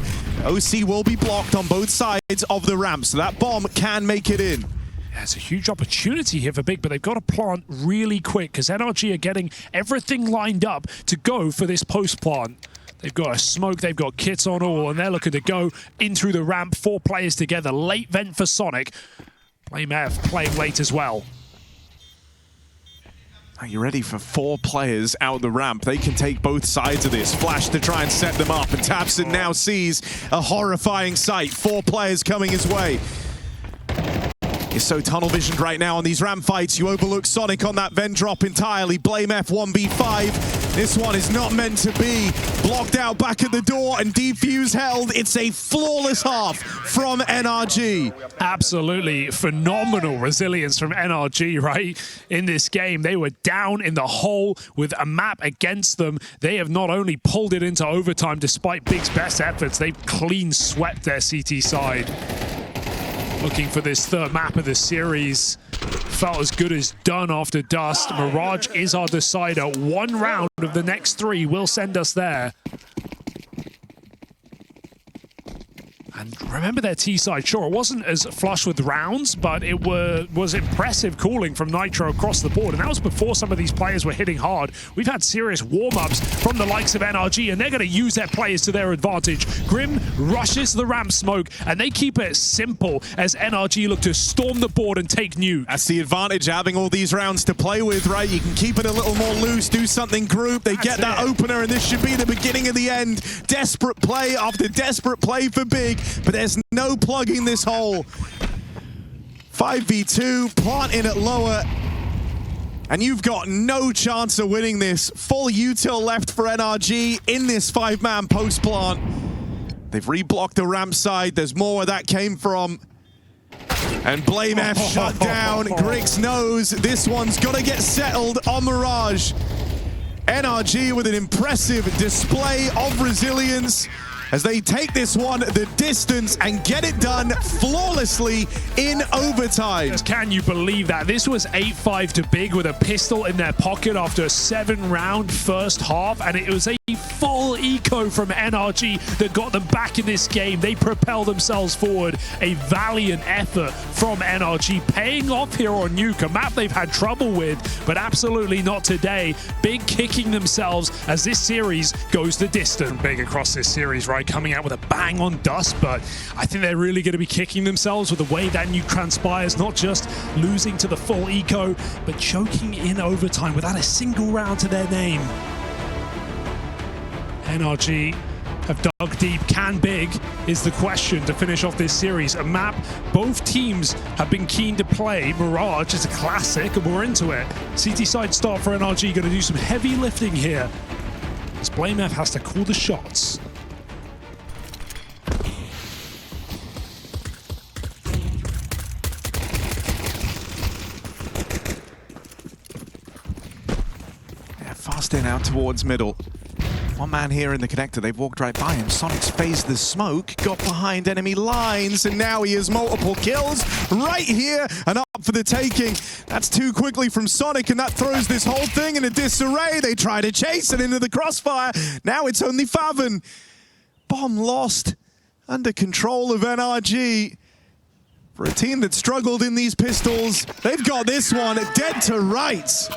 OC will be blocked on both sides of the ramp, so that bomb can make it in. Yeah, it's a huge opportunity here for Big, but they've got to plant really quick because NRG are getting everything lined up to go for this post plant. They've got a smoke, they've got kits on all, and they're looking to go in through the ramp. 4 players together. Late vent for Sonic. Blame F playing late as well. Are you ready for 4 players out the ramp? They can take both sides of this. Flash to try and set them up, and Tabson now sees a horrifying sight. 4 players coming his way. You're so tunnel visioned right now on these ramp fights. You overlook Sonic on that vent drop entirely. Blame F 1v5. This one is not meant to be. Blocked out back at the door and defuse held. It's a flawless half from NRG. Absolutely phenomenal resilience from NRG, right? In this game, they were down in the hole with a map against them. They have not only pulled it into overtime despite Big's best efforts, they've clean swept their CT side. Looking for this 3rd map of the series. Felt as good as done after Dust. Mirage is our decider. 1 round of the next 3 will send us there. And Remember their T-side, sure, it wasn't as flush with rounds, but it was impressive calling from Nitro across the board, and that was before some of these players were hitting hard. We've had serious warm-ups from the likes of NRG, and they're going to use their players to their advantage. Grim rushes the ramp smoke, and they keep it simple as NRG look to storm the board and take Nuke. That's the advantage, having all these rounds to play with, right? You can keep it a little more loose, do something group. They get that opener, and this should be the beginning of the end. Desperate play after desperate play for Big, but there's no plugging this hole. 5v2, plant in at lower, and you've got no chance of winning this. Full util left for NRG in this 5-man post plant. They've reblocked the ramp side. There's more where that came from. And Blame F shut down. Grix knows this one's got to get settled on Mirage. NRG with an impressive display of resilience as they take this one the distance and get it done flawlessly in overtime. Just can you believe that? This was 8-5 to Big with a pistol in their pocket after a 7-round first half, and it was a full eco from NRG that got them back in this game. They propel themselves forward. A valiant effort from NRG, paying off here on Nuke, a map they've had trouble with, but absolutely not today. Big kicking themselves as this series goes the distance. Big across this series, right? Coming out with a bang on Dust, but I think they're really going to be kicking themselves with the way that Nuke transpires, not just losing to the full eco, but choking in overtime without a single round to their name. NRG have dug deep. Can Big is the question to finish off this series. A map both teams have been keen to play. Mirage is a classic, and we're into it. CT side start for NRG, going to do some heavy lifting here as Blame F has to call the shots. Fast in out towards middle. One man here in the connector, they've walked right by him. Sonic's phased the smoke, got behind enemy lines, and now he has multiple kills right here and up for the taking. That's too quickly from Sonic, and that throws this whole thing in a disarray. They try to chase it into the crossfire. Now it's only Faven. Bomb lost, under control of NRG. For a team that struggled in these pistols, they've got this one dead to rights.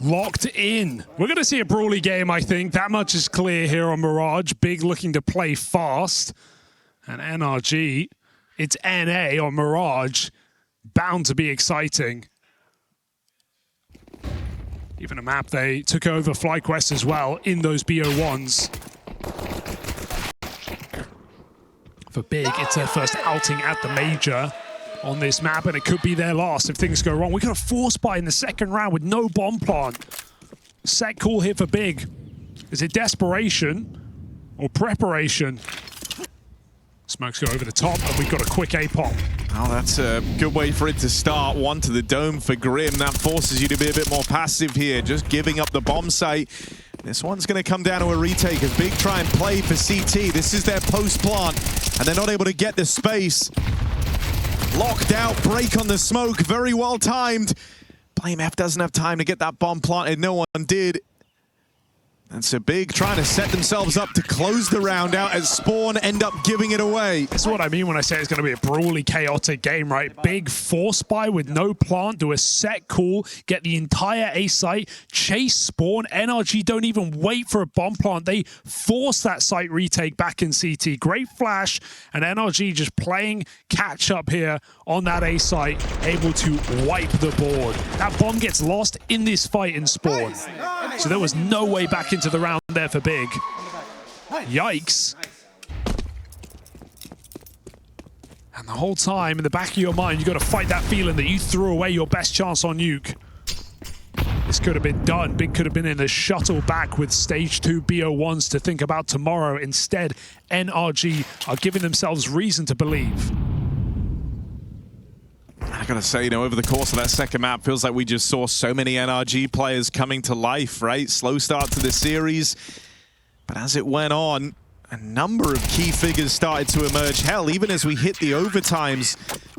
Locked in. We're going to see a brawly game, I think. That much is clear here on Mirage. Big looking to play fast. And NRG, it's NA on Mirage. Bound to be exciting. Even a map they took over FlyQuest as well in those BO1s. For Big, it's their first outing at the Major on this map, and it could be their last if things go wrong. We got a force buy in the second round with no bomb plant. Set call here for Big. Is it desperation or preparation? Smokes go over the top, and we've got a quick A-pop. Oh, that's a good way for it to start. One to the dome for Grim. That forces you to be a bit more passive here, just giving up the bomb site. This one's going to come down to a retake as Big try and play for CT. This is their post plant, and they're not able to get the space. Locked out, break on the smoke, very well timed. Blame F doesn't have time to get that bomb planted, no one did. And so Big trying to set themselves up to close the round out as Spawn end up giving it away. This is what I mean when I say it's going to be a brawly, chaotic game, right? Big force buy with no plant, do a set call, get the entire A site, chase Spawn. NRG don't even wait for a bomb plant. They force that site retake back in CT. Great flash, and NRG just playing catch up here on that A site, able to wipe the board. That bomb gets lost in this fight in Spawn. So there was no way back into the round there for Big. Yikes. And the whole time in the back of your mind, you've got to fight that feeling that you threw away your best chance on Nuke. This could have been done. Big could have been in the shuttle back with stage 2 BO1s to think about tomorrow. Instead, NRG are giving themselves reason to believe. I gotta say, you know, over the course of that second map, feels like we just saw so many NRG players coming to life, right? Slow start to the series, but as it went on, A number of key figures started to emerge. Hell, even as we hit the overtimes,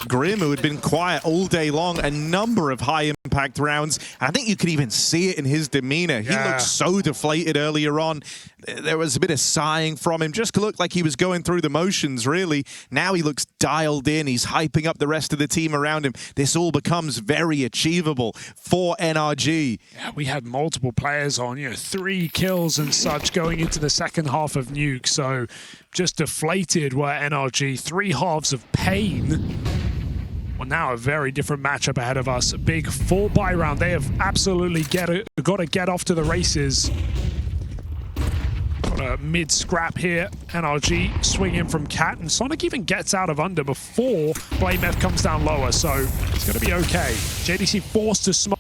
Grim, who had been quiet all day long, a number of high-impact rounds. I think you could even see it in his demeanor. He looked so deflated earlier on. There was a bit of sighing from him. Just looked like he was going through the motions, really. Now he looks dialed in. He's hyping up the rest of the team around him. This all becomes very achievable for NRG. Yeah, we had multiple players on, 3 kills and such going into the second half of Nuke. So just deflated were NRG. 3 halves of pain. Well, now a very different matchup ahead of us. A big 4-buy round. They have absolutely got to get off to the races. Got a mid-scrap here. NRG swinging from Cat, and Sonic even gets out of under before BlameF comes down lower, so it's going to be okay. JDC forced to smoke.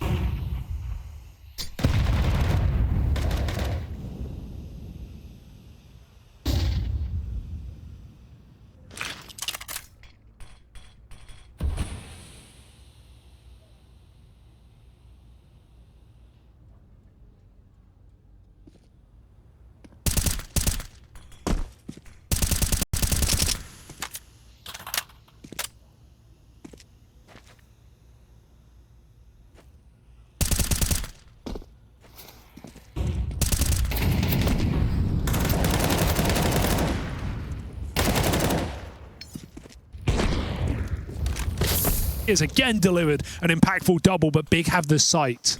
Is again delivered an impactful double, but Big have the sight.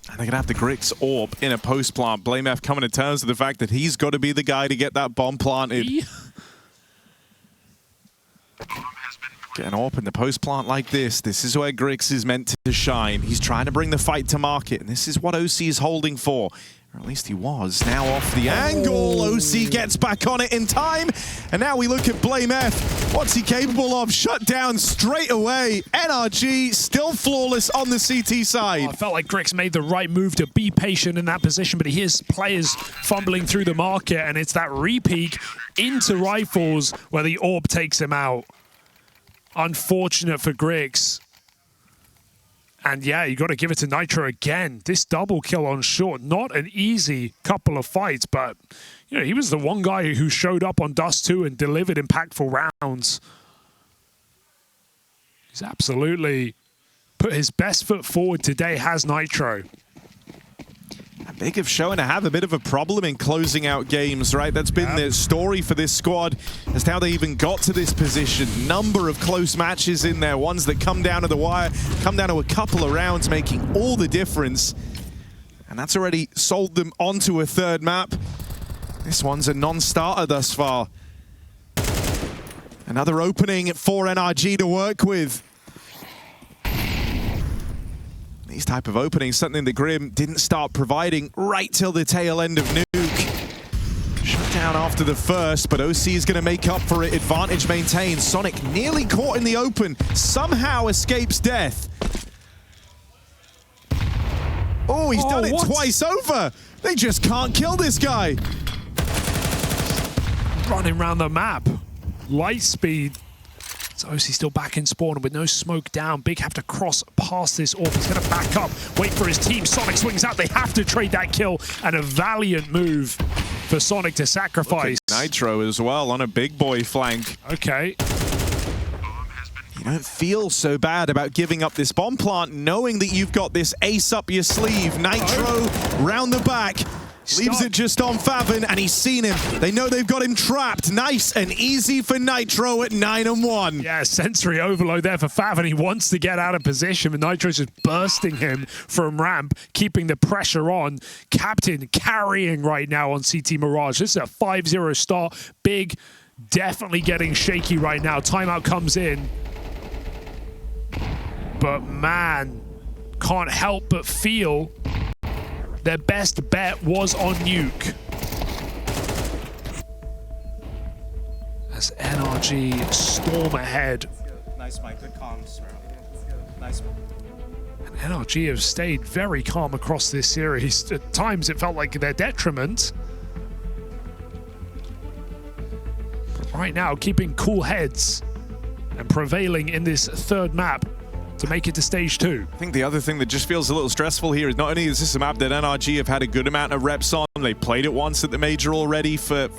And they're going to have the Grix orb in a post plant. BlameF coming to terms with the fact that he's got to be the guy to get that bomb planted. Get an AWP in the post plant like this. This is where Grix is meant to shine. He's trying to bring the fight to market, and this is what OC is holding for. Or at least he was. Now off the angle. OC gets back on it in time. And now we look at BlameF. What's he capable of? Shut down straight away. NRG still flawless on the CT side. I felt like Grix made the right move to be patient in that position, but he hears players fumbling through the market, and it's that re-peek into rifles where the AWP takes him out. Unfortunate for Grix. And yeah, you got to give it to Nitro again. This double kill on short, not an easy couple of fights, but he was the one guy who showed up on Dust2 and delivered impactful rounds. He's absolutely put his best foot forward today, has Nitro. Big have shown to have a bit of a problem in closing out games, right? That's been the story for this squad as to how they even got to this position. Number of close matches in there, ones that come down to the wire, come down to a couple of rounds, making all the difference. And that's already sold them onto a third map. This one's a non-starter thus far. Another opening for NRG to work with. These type of openings, something that Grim didn't start providing right till the tail end of Nuke. Shut down after the first, but OC is going to make up for it. Advantage maintained. Sonic nearly caught in the open, somehow escapes death. Oh, he's done it twice over. They just can't kill this guy. Running around the map. Light speed. So OC still back in spawn with no smoke down. Big have to cross past this AWP. He's going to back up, wait for his team. Sonic swings out. They have to trade that kill, and a valiant move for Sonic to sacrifice. Nitro as well on a big boy flank. Okay. You don't feel so bad about giving up this bomb plant, knowing that you've got this ace up your sleeve. Nitro round the back. Leaves it just on Favin, and he's seen him. They know they've got him trapped. Nice and easy for Nitro at 9-1. Yeah, sensory overload there for Favin. He wants to get out of position, but Nitro's just bursting him from ramp, keeping the pressure on. Captain carrying right now on CT Mirage. This is a 5-0 start. Big definitely getting shaky right now. Timeout comes in. But man, can't help but feel their best bet was on Nuke. As NRG storm ahead. Nice, Mike. Good comms. Nice. And NRG have stayed very calm across this series. At times it felt like their detriment. But right now, keeping cool heads and prevailing in this third map to make it to stage 2. I think the other thing that just feels a little stressful here is not only is this a map that NRG have had a good amount of reps on, They played it once at the Major already. For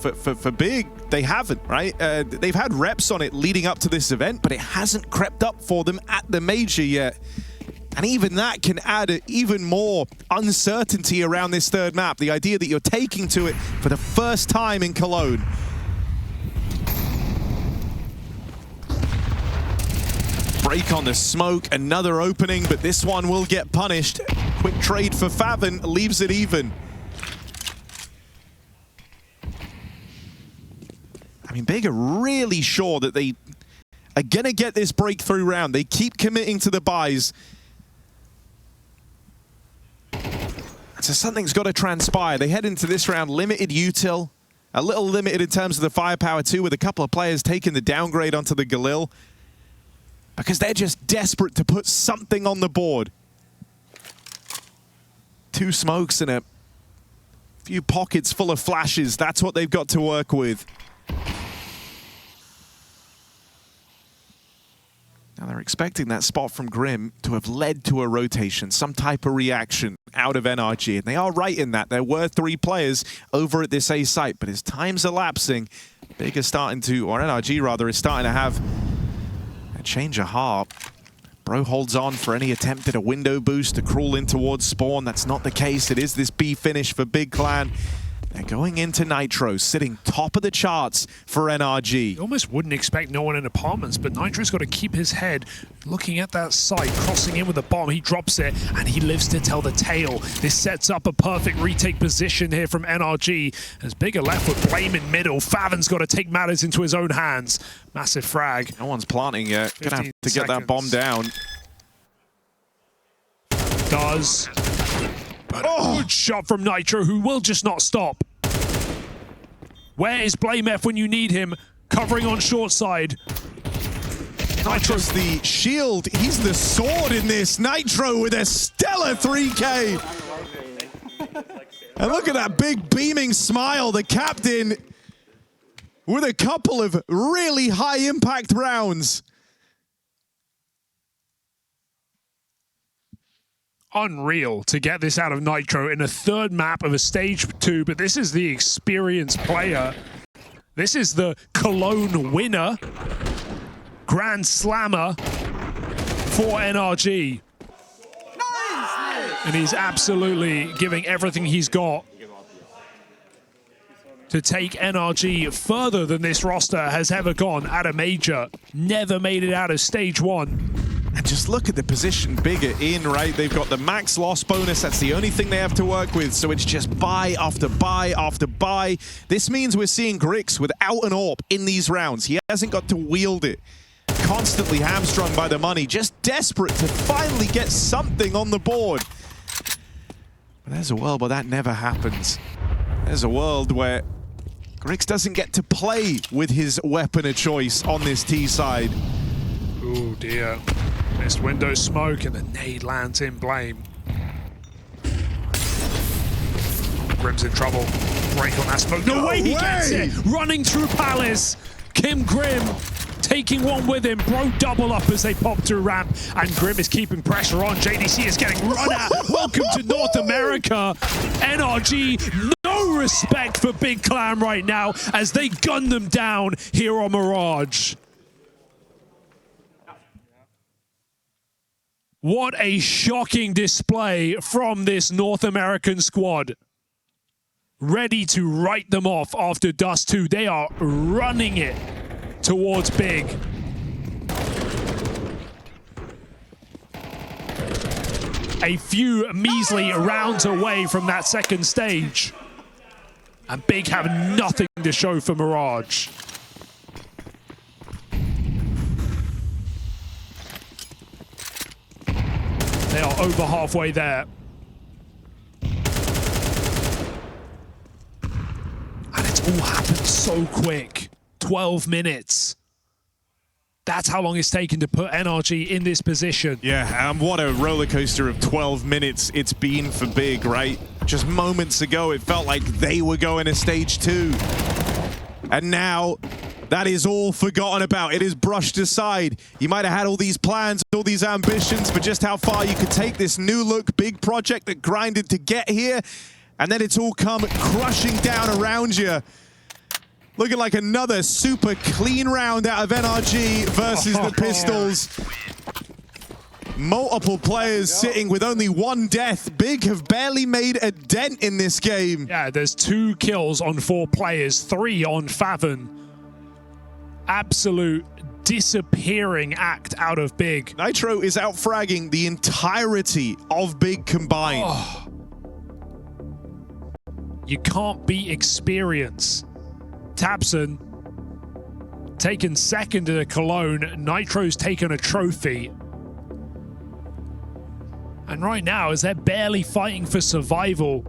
Big, they haven't, right? They've had reps on it leading up to this event, but it hasn't crept up for them at the Major yet. And even that can add even more uncertainty around this third map. The idea that you're taking to it for the first time in Cologne. Break on the smoke, another opening, but this one will get punished. Quick trade for Faven leaves it even. I mean, Big are really sure that they are going to get this breakthrough round. They keep committing to the buys. So something's got to transpire. They head into this round limited util, a little limited in terms of the firepower too, with a couple of players taking the downgrade onto the Galil, because they're just desperate to put something on the board. 2 smokes and a few pockets full of flashes. That's what they've got to work with. Now they're expecting that spot from Grim to have led to a rotation, some type of reaction out of NRG. And they are right in that. There were 3 players over at this A site, but as time's elapsing, Big is starting to, or NRG rather, is starting to have a change of heart. Bro holds on for any attempt at a window boost to crawl in towards spawn. That's not the case. It is this B finish for Big Clan. They're going into Nitro, sitting top of the charts for NRG. You almost wouldn't expect no one in apartments, but Nitro's got to keep his head looking at that site, crossing in with a bomb. He drops it, and he lives to tell the tale. This sets up a perfect retake position here from NRG. As Big are left with Blame in middle. Faven's got to take matters into his own hands. Massive frag. No one's planting yet. Gonna have to get that bomb down. Does. But a good shot from Nitro, who will just not stop. Where is Blame F when you need him? Covering on short side. Not just the shield, he's the sword in this. Nitro with a stellar 3K. And look at that big beaming smile. The captain with a couple of really high impact rounds. Unreal to get this out of Nitro in a third map of a stage 2, but this is the experienced player. This is the Cologne winner, Grand Slammer for NRG. And he's absolutely giving everything he's got to take NRG further than this roster has ever gone at a major. Never made it out of stage 1. And just look at the position Bigger in, right? They've got the max loss bonus. That's the only thing they have to work with. So it's just buy after buy after buy. This means we're seeing Grix without an AWP in these rounds. He hasn't got to wield it. Constantly hamstrung by the money. Just desperate to finally get something on the board. But there's a world where that never happens. There's a world where Grix doesn't get to play with his weapon of choice on this T side. Oh dear. Missed window smoke and the nade lands in Blame. Grim's in trouble. Break on that smoke. No way he gets it! Running through Palace. Kim Grim taking one with him. Bro double up as they pop through ramp. And Grim is keeping pressure on. JDC is getting run at. Welcome to North America. NRG, no respect for Big Clan right now as they gun them down here on Mirage. What a shocking display from this North American squad. Ready to write them off after Dust2. They are running it towards Big. A few measly rounds away from that second stage. And Big have nothing to show for Mirage. They are over halfway there. And it's all happened so quick. 12 minutes. That's how long it's taken to put NRG in this position. Yeah, and what a roller coaster of 12 minutes it's been for Big, right? Just moments ago, it felt like they were going to stage 2. And now, that is all forgotten about. It is brushed aside. You might have had all these plans, all these ambitions for just how far you could take this new look Big project that grinded to get here. And then it's all come crushing down around you. Looking like another super clean round out of NRG versus the Pistols. Multiple players sitting with only one death. Big have barely made a dent in this game. Yeah, there's 2 kills on 4 players, 3 on Favon. Absolute disappearing act out of Big. Nitro is out fragging the entirety of Big combined. Oh. You can't beat experience. tabseN taken second at a Cologne. Nitro's taken a trophy. And right now, as they're barely fighting for survival,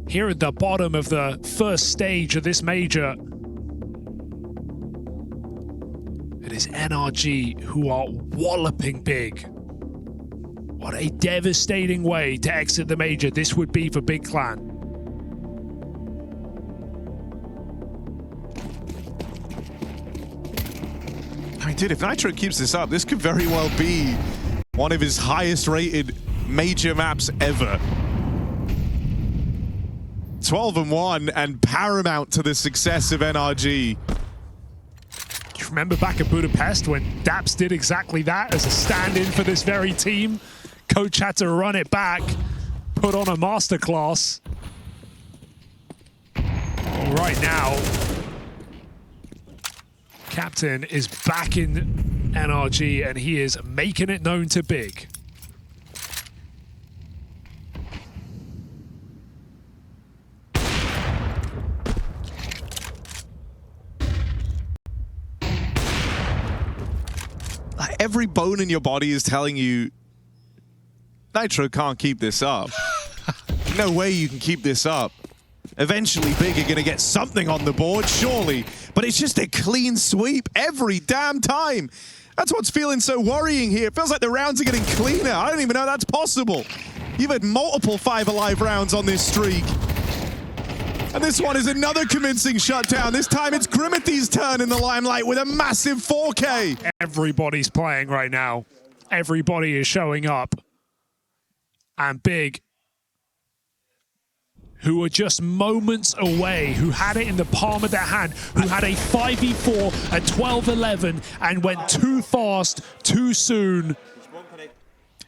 here at the bottom of the first stage of this major, it is NRG who are walloping Big. What a devastating way to exit the major this would be for Big Clan. I mean, dude, if Nitro keeps this up, this could very well be one of his highest rated major maps ever. 12-1 and paramount to the success of NRG. You remember back at Budapest when Daps did exactly that as a stand-in for this very team? Coach had to run it back, put on a masterclass. Right now, Captain is back in NRG and he is making it known to Big. Every bone in your body is telling you Nitro can't keep this up. No way you can keep this up. Eventually, Big are going to get something on the board, surely. But it's just a clean sweep every damn time. That's what's feeling so worrying here. It feels like the rounds are getting cleaner. I don't even know that's possible. You've had multiple 5 alive rounds on this streak. And this one is another convincing shutdown. This time it's Grimithy's turn in the limelight with a massive 4K. Everybody's playing right now. Everybody is showing up. And Big, who are just moments away, who had it in the palm of their hand, who had a 5v4 at 12-11 and went too fast, too soon.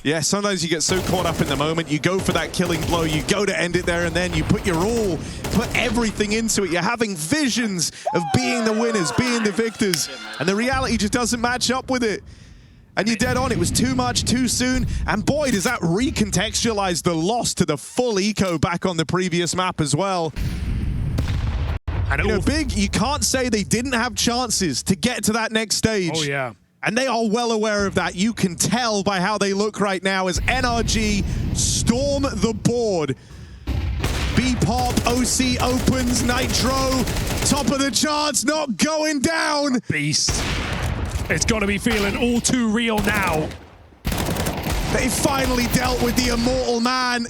Yeah, sometimes you get so caught up in the moment, you go for that killing blow, you go to end it there, and then you put your all, put everything into it. You're having visions of being the winners, being the victors, and the reality just doesn't match up with it. And you're dead on. It was too much, too soon, and boy, does that recontextualize the loss to the full eco back on the previous map as well. And you know, Big, you can't say they didn't have chances to get to that next stage. Oh, yeah. And they are well aware of that. You can tell by how they look right now as NRG storm the board. B-Pop, OC opens, Nitro, top of the charts, not going down. Beast. It's got to be feeling all too real now. They finally dealt with the immortal man.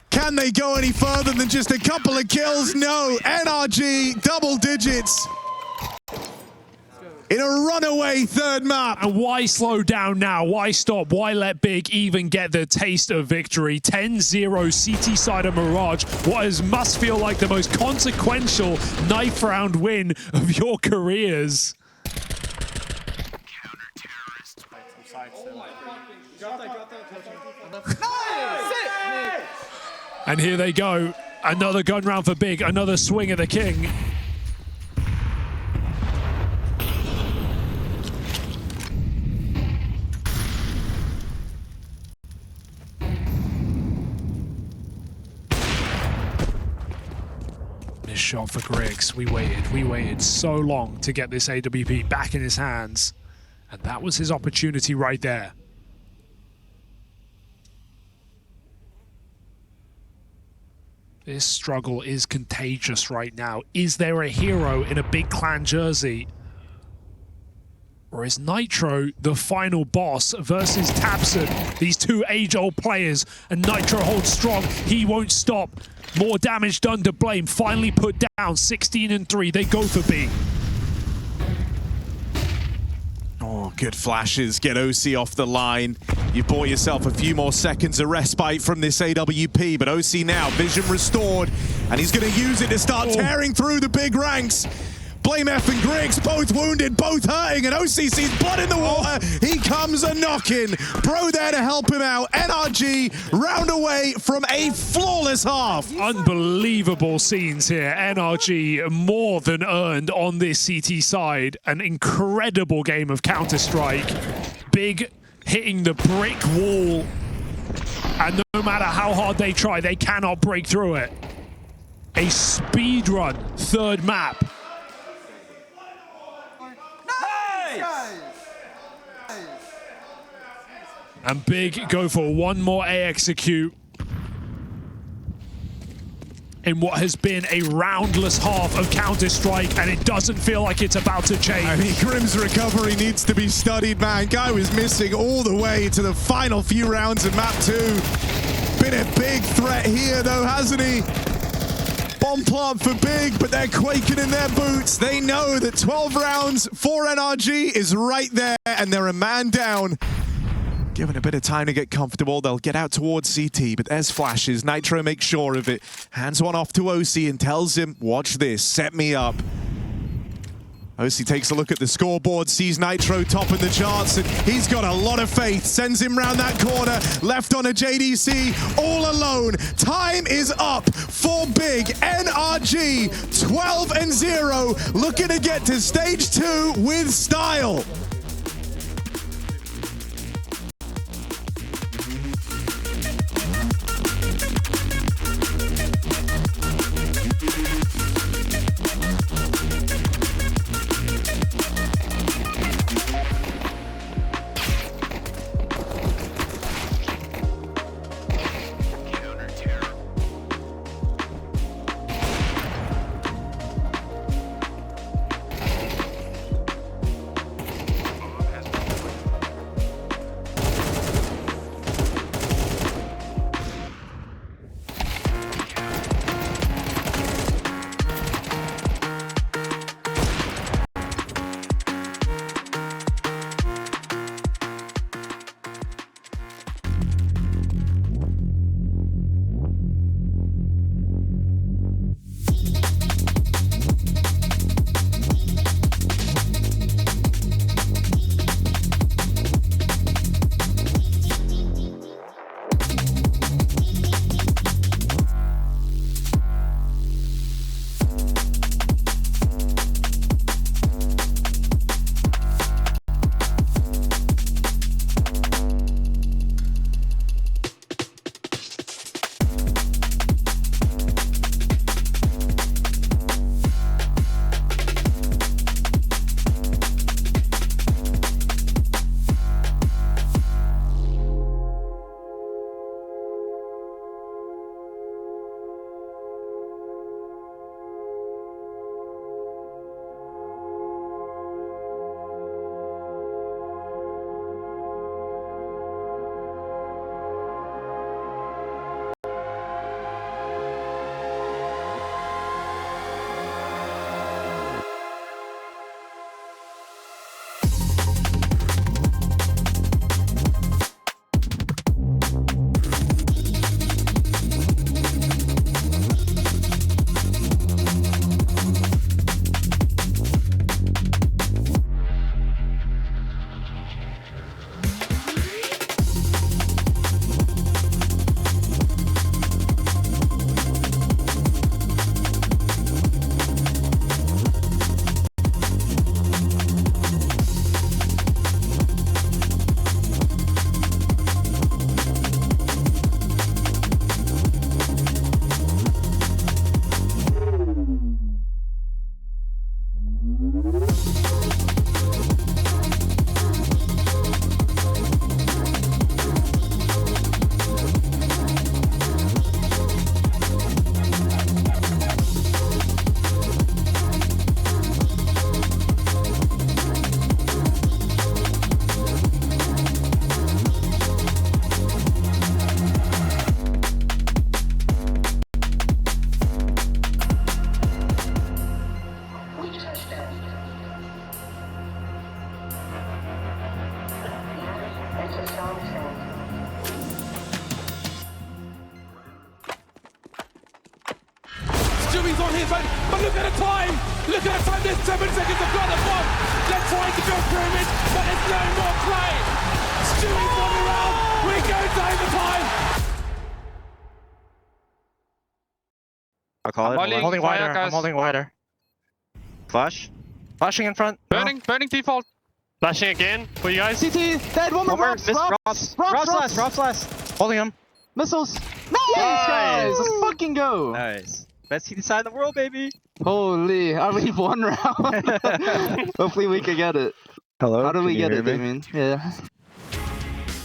Can they go any further than just a couple of kills? No, NRG, double digits. In a runaway third map. And why slow down now? Why stop? Why let Big even get the taste of victory? 10-0 CT side of Mirage. What must feel like the most consequential knife round win of your careers. And here they go. Another gun round for Big. Another swing at the king. Shot for Griggs. We waited so long to get this AWP back in his hands, and that was his opportunity right there. This struggle is contagious right now. Is there a hero in a Big Clan jersey? Or is Nitro the final boss versus tabseN? These two age-old players, and Nitro holds strong. He won't stop. More damage done to Blame. Finally put down 16-3. They go for B. Oh, Good flashes, get OC off the line. You've bought yourself a few more seconds of respite from this AWP, but OC now, vision restored, and he's going to use it to start tearing through the big ranks. BlameF and Griggs, both wounded, both hurting, and OC sees blood in the water. He comes a knocking. Bro there to help him out. NRG round away from a flawless half. Unbelievable scenes here. NRG more than earned on this CT side. An incredible game of Counter-Strike. Big hitting the brick wall. And no matter how hard they try, they cannot break through it. A speedrun third map. And Big go for one more A execute in what has been a roundless half of Counter-Strike, and it doesn't feel like it's about to change. I mean, Grim's recovery needs to be studied, man. Guy was missing all the way to the final few rounds of map 2. Been a big threat here, though, hasn't he? Bomb plant for Big, but they're quaking in their boots. They know that 12 rounds for NRG is right there, and they're a man down. Given a bit of time to get comfortable, they'll get out towards CT, but there's flashes. Nitro makes sure of it. Hands one off to OC and tells him, watch this, set me up. OC takes a look at the scoreboard, sees Nitro topping the charts, and he's got a lot of faith. Sends him round that corner, left on a JDC, all alone. Time is up for Big. NRG, 12-0, looking to get to stage 2 with style. to Thompson. Stewie's on his own, but look at the time! Look at the time, there's 7 seconds of got the bomb! They're trying to build pyramids, but there's no more play! Stewie's won the round! We go to overtime! I'll call it. I'm holding wider, I'm holding wider. Flash. Flashing in front. Burning default. Flashing again for you guys. CT, dead, one more. Robs last. Holding him. Missiles. Nice, guys, let's fucking go. Nice. Best CT side in the world, baby. Holy, I leave 1 round. Hopefully we can get it. Hello. How do we get it, Damien? Yeah.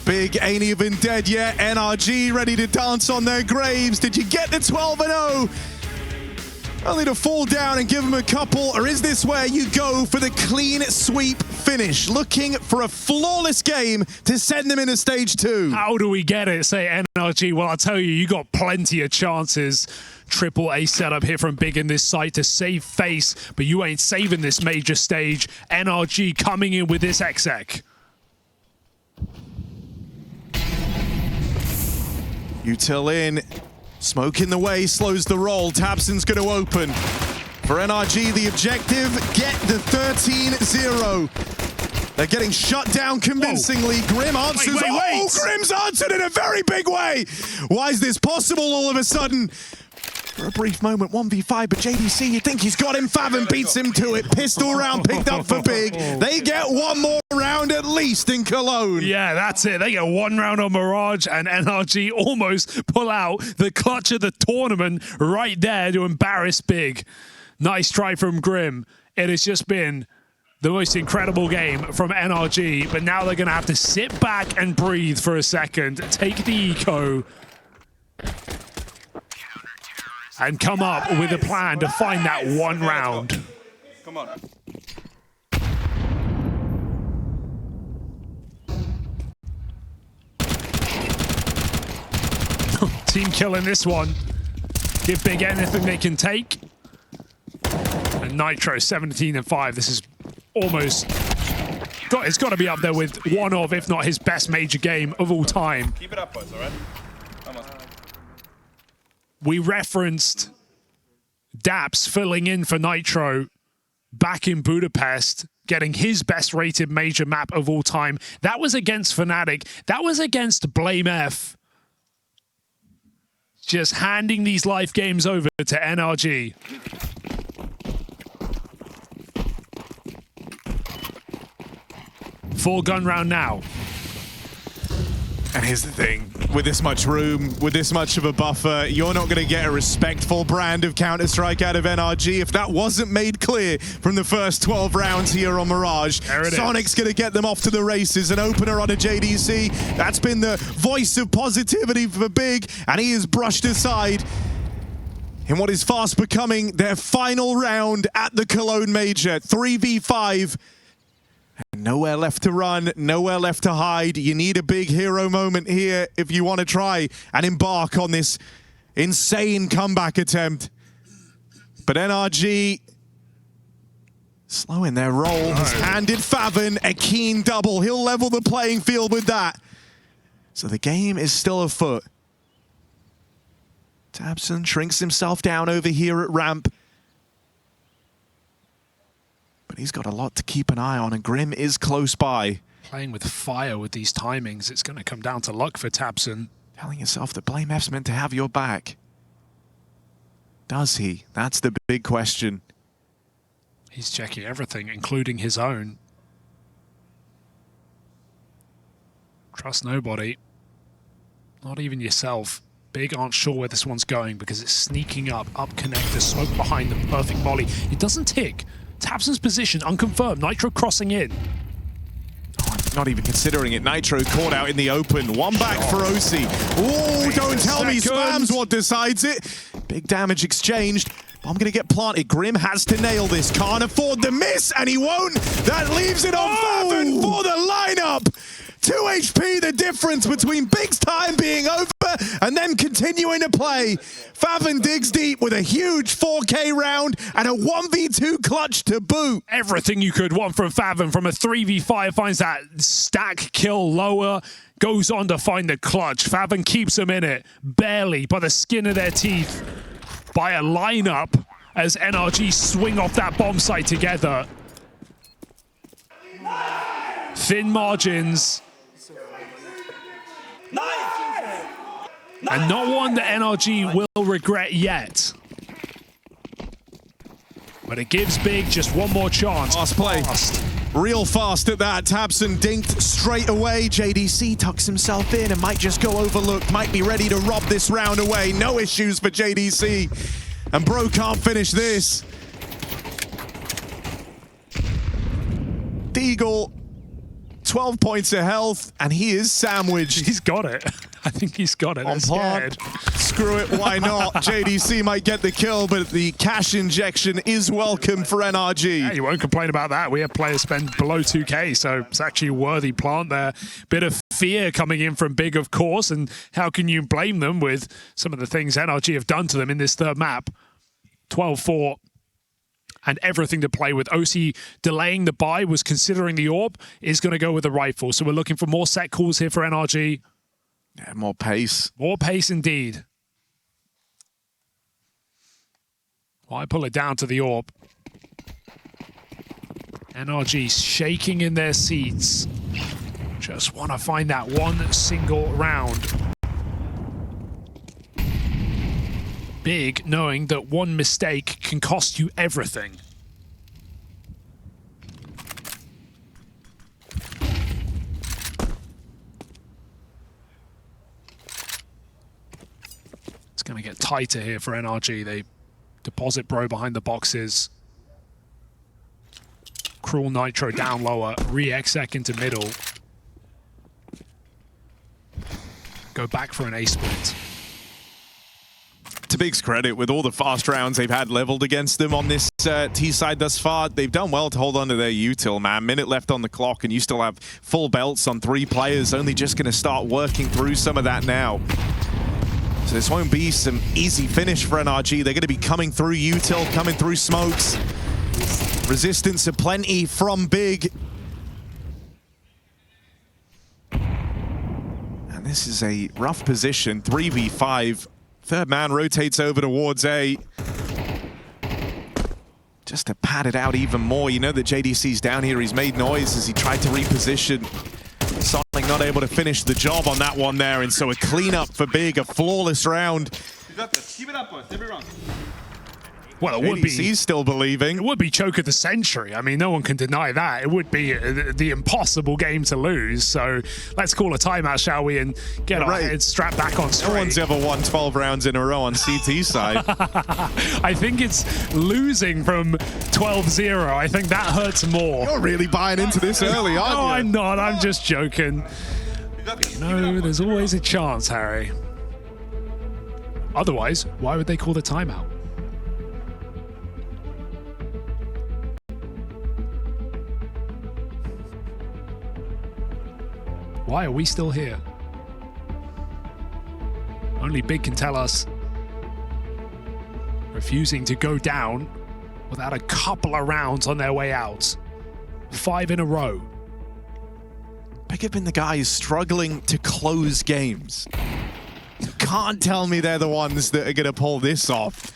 Big ain't even dead yet. NRG ready to dance on their graves. Did you get the 12-0? Only to fall down and give them a couple, or is this where you go for the clean sweep finish? Looking for a flawless game to send them into stage 2. How do we get it, say NRG? Well, I'll tell you, you got plenty of chances. Triple A setup here from Big in this site to save face, but you ain't saving this major stage. NRG coming in with this exec. Util in. Smoke in the way, slows the roll. Tabson's going to open. For NRG, the objective, get the 13-0. They're getting shut down convincingly. Whoa. Grim answers. Wait. Oh, Grim's answered in a very big way. Why is this possible all of a sudden? For a brief moment, 1v5, but JDC, you think he's got him. Fathom beats him to it. Pistol round picked up for Big. They get 1 more round at least in Cologne. Yeah, that's it. They get 1 round on Mirage, and NRG almost pull out the clutch of the tournament right there to embarrass Big. Nice try from Grim. It has just been the most incredible game from NRG, but now they're going to have to sit back and breathe for a second, take the eco, and come up with a plan to find that 1 round. Come on. Team killing this one. Give Big anything they can take. And Nitro 17-5. This is almost it's got to be up there with one of, if not his best major game of all time. Keep it up, boys, all right? Almost. We referenced Daps filling in for Nitro back in Budapest, getting his best rated major map of all time. That was against Fnatic. That was against Blame F. Just handing these life games over to NRG. Full gun round now. And here's the thing, with this much room, with this much of a buffer, you're not going to get a respectful brand of Counter-Strike out of NRG if that wasn't made clear from the first 12 rounds here on Mirage. Sonic's going to get them off to the races, an opener on a JDC. That's been the voice of positivity for Big, and he is brushed aside in what is fast becoming their final round at the Cologne Major. 3v5. Nowhere left to run, nowhere left to hide. You need a big hero moment here if you want to try and embark on this insane comeback attempt. But NRG, slowing their roll, has handed Favon a keen double. He'll level the playing field with that. So the game is still afoot. Tabson shrinks himself down over here at ramp. But he's got a lot to keep an eye on, and Grim is close by. Playing with fire with these timings, it's going to come down to luck for Tabson. Telling yourself that Blame F's meant to have your back. Does he? That's the big question. He's checking everything, including his own. Trust nobody. Not even yourself. Big aren't sure where this one's going because it's sneaking up connector, smoke behind the perfect molly. It doesn't tick. Tabson's position unconfirmed. Nitro crossing in. Oh, not even considering it. Nitro caught out in the open. One back for OC. Oh, don't tell me Spam's what decides it. Big damage exchanged. I'm going to get planted. Grim has to nail this. Can't afford the miss, and he won't. That leaves it on Favon for the lineup. 2 HP, the difference between Big's time being over and them continuing to play. Faven digs deep with a huge 4K round and a 1v2 clutch to boot. Everything you could want from Faven, from a 3v5, finds that stack kill lower, goes on to find the clutch. Faven keeps them in it, barely, by the skin of their teeth, by a lineup as NRG swing off that bomb site together. Thin margins. And not one that NRG will regret yet. But it gives Big just one more chance. Fast play. Real fast at that. tabseN dinked straight away. JDC tucks himself in and might just go overlooked. Might be ready to rob this round away. No issues for JDC. And Bro can't finish this. Deagle, 12 points of health, and he is sandwiched. He's got it. I think he's got it. On plant. Screw it, why not? JDC might get the kill, but the cash injection is welcome for NRG. Yeah, you won't complain about that. We have players spend below 2K, so it's actually a worthy plant there. Bit of fear coming in from Big, of course, and how can you blame them with some of the things NRG have done to them in this third map? 12-4. And everything to play with. OC delaying the buy, was considering the AWP, is going to go with the rifle. So we're looking for more set calls here for NRG. Yeah, more pace. More pace indeed. Why pull it down to the AWP? NRG shaking in their seats. Just want to find that one single round. Big, knowing that one mistake can cost you everything. It's going to get tighter here for NRG. They deposit Bro behind the boxes. Cruel Nitro down lower. Re-exec into middle. Go back for an A split. To Big's credit, with all the fast rounds they've had leveled against them on this T side thus far, they've done well to hold on to their util, man. Minute left on the clock and you still have full belts on 3 players. Only just going to start working through some of that now. So this won't be some easy finish for NRG. They're going to be coming through util, coming through smokes. Resistance aplenty from Big. And this is a rough position, 3v5. Third man rotates over towards A. Just to pad it out even more. You know that JDC's down here. He's made noise as he tried to reposition. Sonic not able to finish the job on that one there. And so a cleanup for Big, a flawless round. You got this. Keep it up, boys. Every round. Well, it would be. He's still believing. It would be choke of the century. I mean, no one can deny that. It would be the impossible game to lose. So let's call a timeout, shall we, and get our heads strapped back on straight. No one's ever won 12 rounds in a row on CT side. I think it's losing from 12-0. I think that hurts more. You're really buying into this early, aren't you? No, I'm not. I'm just joking. You know, there's always a chance, Harry. Otherwise, why would they call the timeout? Why are we still here? Only Big can tell us. Refusing to go down without a couple of rounds on their way out. 5 in a row. Big have been the guys struggling to close games. You can't tell me they're the ones that are going to pull this off.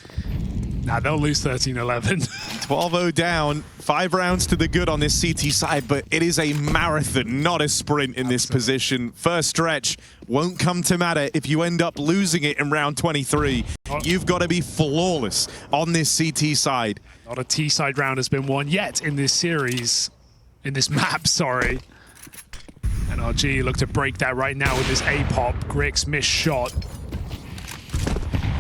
Nah, they'll lose 13-11. 12-0 down, 5 rounds to the good on this CT side, but it is a marathon, not a sprint in this position. First stretch won't come to matter if you end up losing it in round 23. You've got to be flawless on this CT side. Not a T-side round has been won yet in this series, in this map, sorry. NRG look to break that right now with this A-pop. Grix missed shot.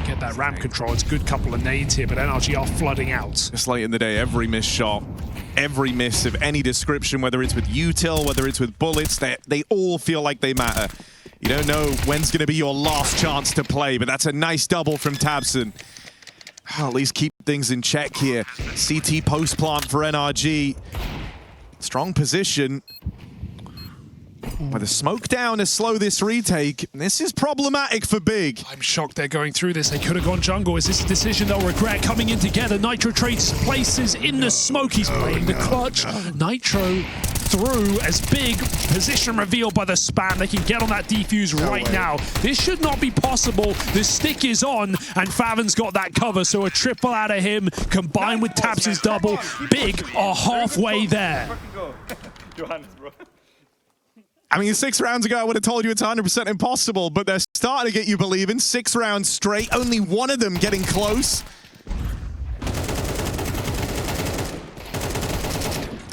Get that ramp control. It's a good couple of nades here, but NRG are flooding out. Just late in the day, every missed shot, every miss of any description, whether it's with util, whether it's with bullets, they all feel like they matter. You don't know when's going to be your last chance to play, but that's a nice double from tabseN. At least keep things in check here. CT post plant for NRG. Strong position. With a smoke down to slow this retake, this is problematic for Big. I'm shocked they're going through this. They could have gone jungle. Is this a decision they'll regret? Coming in together, Nitro trades places in the smoke. He's playing the clutch. Nitro through as Big position revealed by the spam. They can get on that defuse right now. This should not be possible. The stick is on, and Faven's got that cover, so a triple out of him combined with Tabs' double. Big are halfway there. I mean, 6 rounds ago, I would have told you it's 100% impossible, but they're starting to get you believing. 6 rounds straight, only one of them getting close.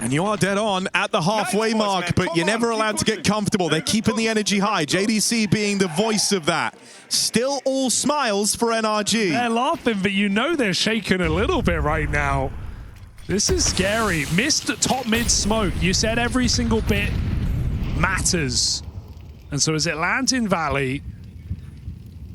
And you are dead on at the halfway mark, but you're never allowed to get comfortable. They're keeping the energy high. JDC being the voice of that. Still all smiles for NRG. They're laughing, but you know they're shaking a little bit right now. This is scary. Missed top mid smoke. You said every single bit matters. And so as it lands in Valley,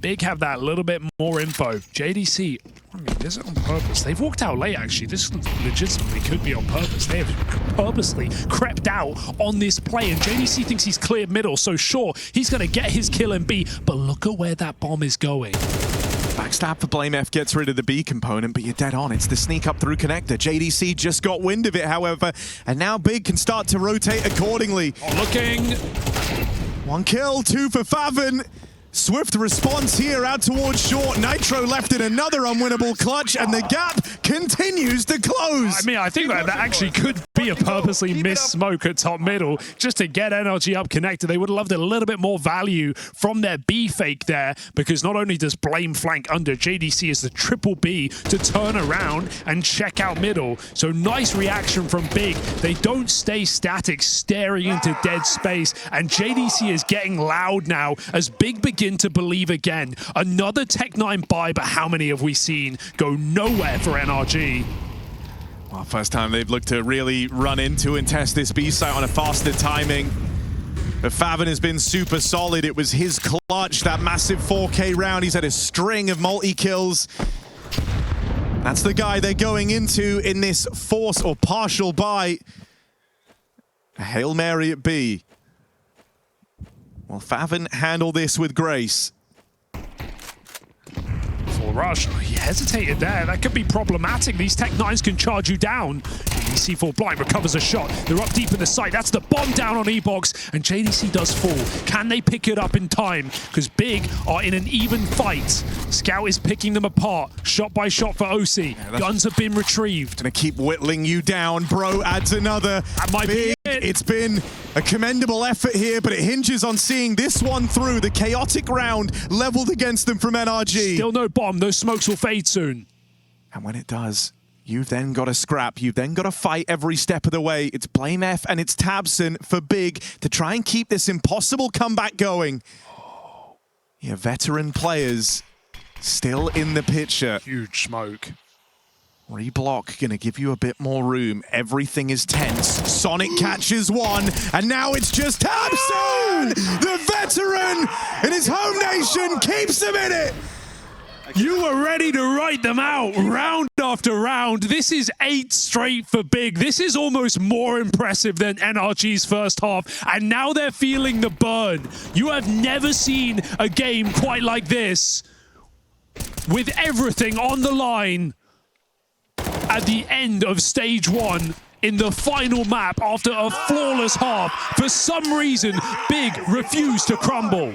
Big have that little bit more info. JDC, I mean, this is on purpose. They've walked out late, actually. This legitimately could be on purpose. They have purposely crept out on this play, and JDC thinks he's cleared middle, so sure, he's going to get his kill in B, but look at where that bomb is going. Backstab for BlameF gets rid of the B component, but you're dead on. It's the sneak up through connector. JDC just got wind of it, however, and now Big can start to rotate accordingly. Looking. 1 kill, 2 for Faven. Swift response here out towards short. Nitro left in another unwinnable clutch, and the gap continues to close. I mean, I think that actually could be a purposely missed smoke at top middle just to get NRG up connected. They would have loved a little bit more value from their B fake there, because not only does Blame flank under, JDC is the triple B to turn around and check out middle. So nice reaction from Big. They don't stay static, staring into dead space, and JDC is getting loud now as Big begins to believe again. Another Tech9 buy, but how many have we seen go nowhere for NRG? Well, first time they've looked to really run into and test this B site on a faster timing. But Faven has been super solid. It was his clutch, that massive 4K round. He's had a string of multi-kills. That's the guy they're going into in this force or partial buy. A Hail Mary at B. Well, Faven handled this with grace. Full rush. Oh, he hesitated there. That could be problematic. These Tech9s can charge you down. JDC blind recovers a shot. They're up deep in the site. That's the bomb down on E-Box, and JDC does fall. Can they pick it up in time? Because Big are in an even fight. Scout is picking them apart, shot by shot for OC. Yeah, guns have been retrieved. Gonna keep whittling you down. Bro adds another. That might be it. It's been a commendable effort here, but it hinges on seeing this one through. The chaotic round leveled against them from NRG. Still no bomb. Those smokes will fade soon. And when it does, you've then got to scrap. You've then got to fight every step of the way. It's BlameF and it's Tabson for Big to try and keep this impossible comeback going. Yeah, veteran players still in the picture. Huge smoke. Reblock gonna give you a bit more room. Everything is tense. Sonic catches one, and now it's just Tabson! The veteran in his home nation keeps him in it! You were ready to write them out round after round. This is 8 straight for Big. This is almost more impressive than NRG's first half, and now they're feeling the burn. You have never seen a game quite like this, with everything on the line at the end of stage 1 in the final map after a flawless half. For some reason, Big refused to crumble.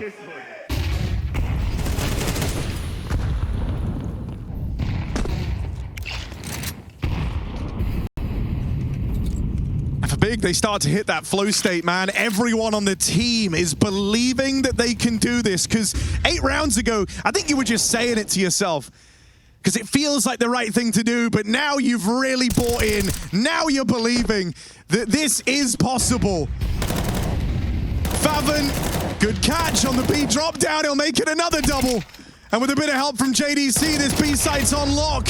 For Big, they start to hit that flow state, man. Everyone on the team is believing that they can do this, because 8 rounds ago, I think you were just saying it to yourself, because it feels like the right thing to do, but now you've really bought in. Now you're believing that this is possible. Faven, good catch on the B drop down. He'll make it another double. And with a bit of help from JDC, this B site's on lock.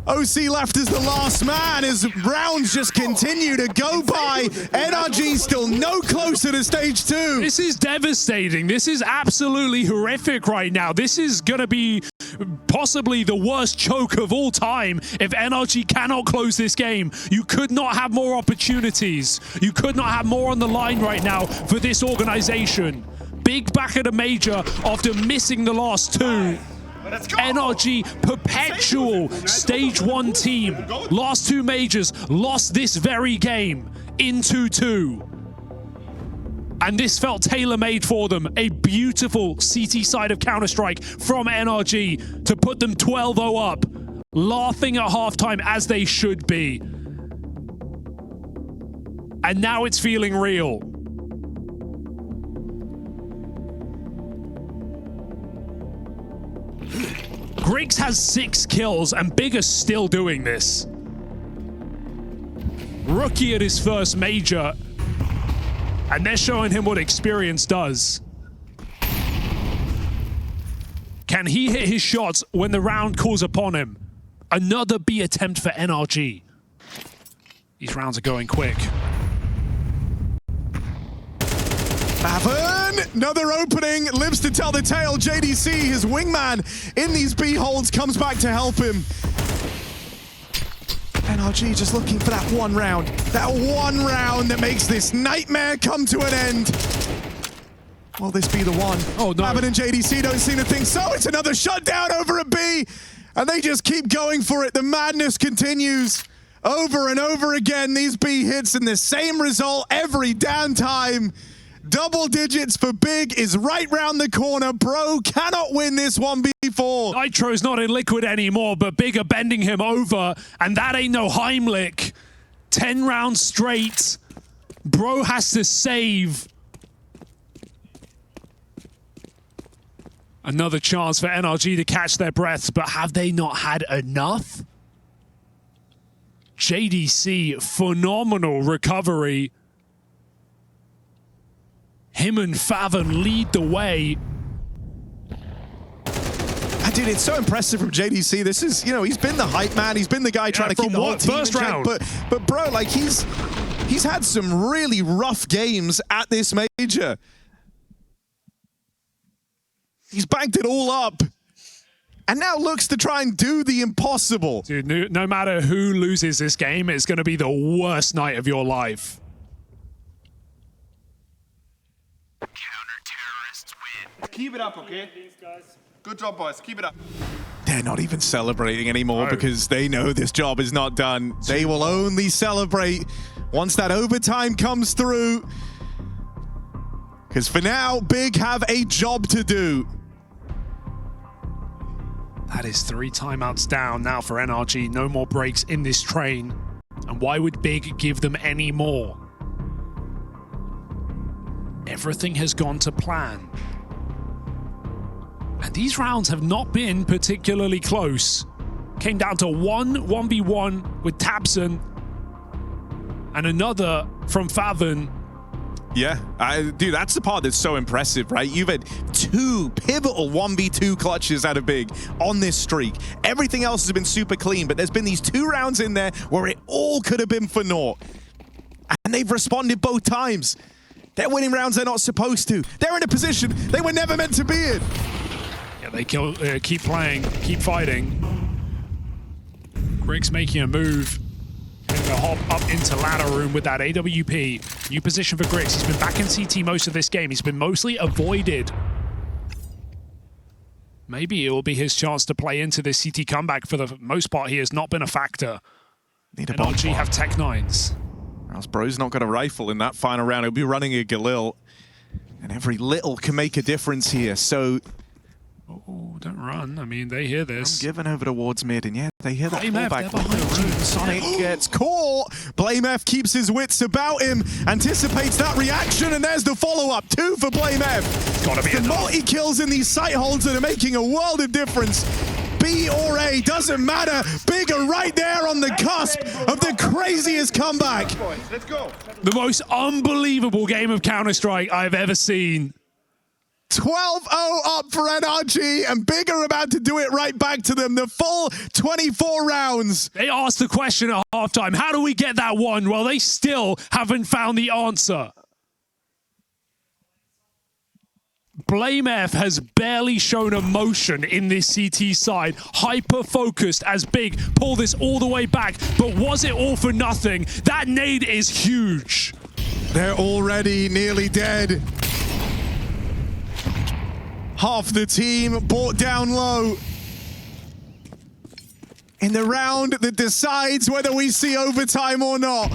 OC left as the last man as rounds just continue to go by. NRG still no closer to stage 2. This is devastating. This is absolutely horrific right now. This is going to be possibly the worst choke of all time. If NRG cannot close this game, you could not have more opportunities. You could not have more on the line right now for this organization. Big back at a major after missing the last two. NRG, perpetual stage 1 team. Last 2 majors, lost this very game in 2-2. And this felt tailor-made for them. A beautiful CT side of Counter-Strike from NRG to put them 12-0 up, laughing at halftime as they should be. And now it's feeling real. Griggs has 6 kills and Big is still doing this. Rookie at his first major. And they're showing him what experience does. Can he hit his shots when the round calls upon him? Another B attempt for NRG. These rounds are going quick. Favon, another opening, lives to tell the tale. JDC, his wingman in these B holds, comes back to help him. NRG just looking for that one round that makes this nightmare come to an end. Will this be the one? Oh no. Favon and JDC don't seem to think so. It's another shutdown over a B, and they just keep going for it. The madness continues over and over again. These B hits and the same result every damn time. Double digits for Big is right round the corner. Bro cannot win this 1v4. Nitro's not in liquid anymore, but Big are bending him over, and that ain't no Heimlich. 10 rounds straight. Bro has to save. Another chance for NRG to catch their breaths, but have they not had enough? JDC, phenomenal recovery. Him and Favon lead the way. Dude, it's so impressive from JDC. This is, you know, he's been the hype man. He's been the guy trying to keep the whole team first in check. round. But bro, like he's had some really rough games at this major. He's banked it all up. And now looks to try and do the impossible. Dude, no matter who loses this game, it's going to be the worst night of your life. Keep it up, okay? Good job, boys. Keep it up. They're not even celebrating anymore because they know this job is not done. They will only celebrate once that overtime comes through. Because for now, Big have a job to do. That is 3 timeouts down now for NRG. No more breaks in this train. And why would Big give them any more? Everything has gone to plan. And these rounds have not been particularly close. Came down to 1v1 with Tabson. And another from Favon. Yeah, dude, that's the part that's so impressive, right? You've had 2 pivotal 1v2 clutches out of Big on this streak. Everything else has been super clean, but there's been these 2 rounds in there where it all could have been for naught. And they've responded both times. They're winning rounds they're not supposed to. They're in a position they were never meant to be in. Yeah, they keep playing, keep fighting. Griggs making a move. Going to hop up into ladder room with that AWP. New position for Griggs. He's been back in CT most of this game. He's been mostly avoided. Maybe it will be his chance to play into this CT comeback. For the most part, he has not been a factor. NRG have Tech 9s. Else Bro's not got a rifle in that final round. He'll be running a Galil. And every little can make a difference here. So... Oh, don't run. I mean, they hear this. I'm giving over towards mid, and yeah, they hear that fallback. Sonic gets caught. BlameF keeps his wits about him, anticipates that reaction, and there's the follow-up. 2 for BlameF. It's gotta be the multi-kills in these sight holds that are making a world of difference. B or A, doesn't matter. Big are right there on the cusp of the craziest comeback. Let's go. The most unbelievable game of Counter-Strike I've ever seen. 12-0 up for NRG, and Big are about to do it right back to them. The full 24 rounds. They asked the question at halftime, how do we get that one? Well, they still haven't found the answer. BlameF has barely shown emotion in this CT side. Hyper-focused as Big pull this all the way back. But was it all for nothing? That nade is huge. They're already nearly dead. Half the team brought down low. In the round that decides whether we see overtime or not.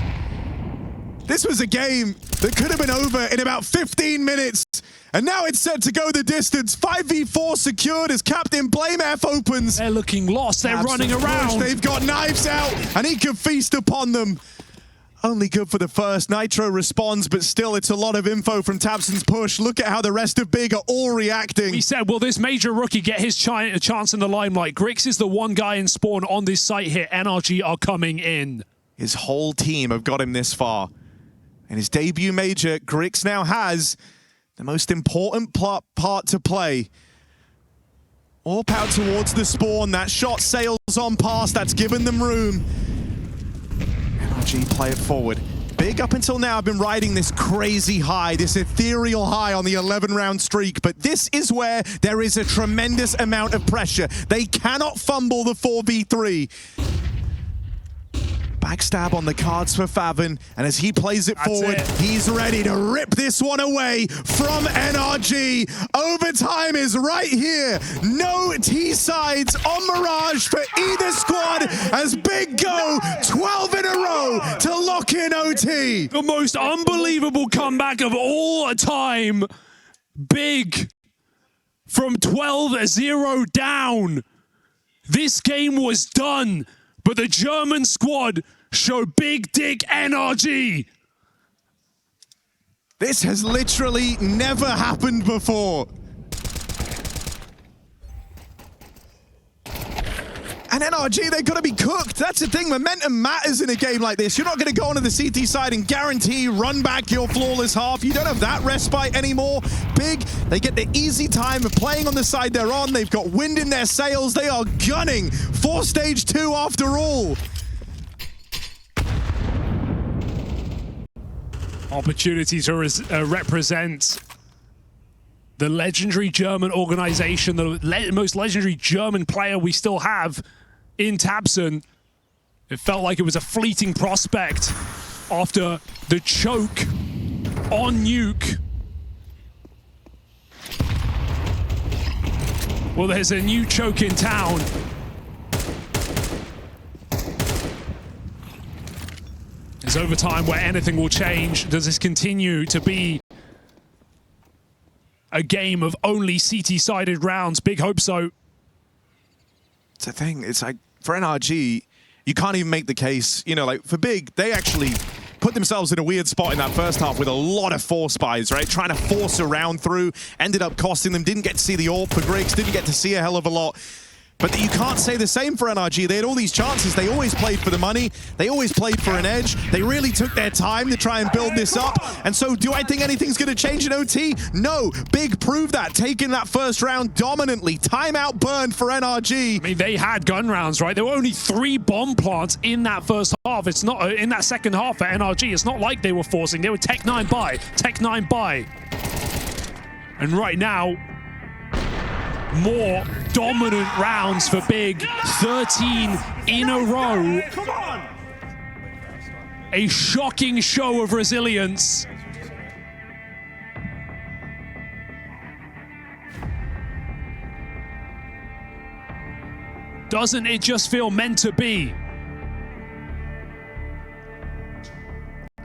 This was a game that could have been over in about 15 minutes. And now it's set to go the distance. 5v4 secured as Captain BlameF opens. They're looking lost. They're running around. They've got knives out, and he can feast upon them. Only good for the first. Nitro responds, but still it's a lot of info from tabseN's push. Look at how the rest of Big are all reacting. We said, will this major rookie get his chance in the limelight? Grix is the one guy in spawn on this site here. NRG are coming in. His whole team have got him this far. In his debut major, Grix now has the most important part to play. Warp out towards the spawn. That shot sails on past. That's given them room. NRG play it forward. Big up until now have been riding this crazy high, this ethereal high on the 11-round streak, but this is where there is a tremendous amount of pressure. They cannot fumble the 4v3. Backstab on the cards for Faven, and as he plays it forward, he's ready to rip this one away from NRG. Overtime is right here. No T-sides on Mirage for either squad as Big go 12 in a row to lock in OT. The most unbelievable comeback of all time. Big from 12-0 down. This game was done, but the German squad show big dick NRG. This has literally never happened before. And NRG, they've got to be cooked. That's the thing. Momentum matters in a game like this. You're not going to go onto the CT side and guarantee run back your flawless half. You don't have that respite anymore. Big, they get the easy time of playing on the side they're on. They've got wind in their sails. They are gunning for stage 2 after all. Opportunity to represent the legendary German organization, the most legendary German player we still have in tabseN. It felt like it was a fleeting prospect after the choke on Nuke. Well, there's a new choke in town. It's overtime where anything will change. Does this continue to be a game of only CT-sided rounds? Big hope so. It's the thing. It's like, for NRG, you can't even make the case. You know, like, for Big, they actually put themselves in a weird spot in that first half with a lot of force buys, right? Trying to force a round through, ended up costing them, didn't get to see the AWP for Grix, didn't get to see a hell of a lot. But you can't say the same for NRG. They had all these chances. They always played for the money. They always played for an edge. They really took their time to try and build this up. And so do I think anything's going to change in OT? No. Big proved that, taking that first round dominantly. Timeout burned for NRG. I mean, they had gun rounds, right? There were only 3 bomb plants in that first half. It's not in that second half for NRG. It's not like they were forcing. They were Tech 9 buy. Tech 9 buy. And right now, more dominant rounds for Big. 13 in a row. Come on! A shocking show of resilience. Doesn't it just feel meant to be?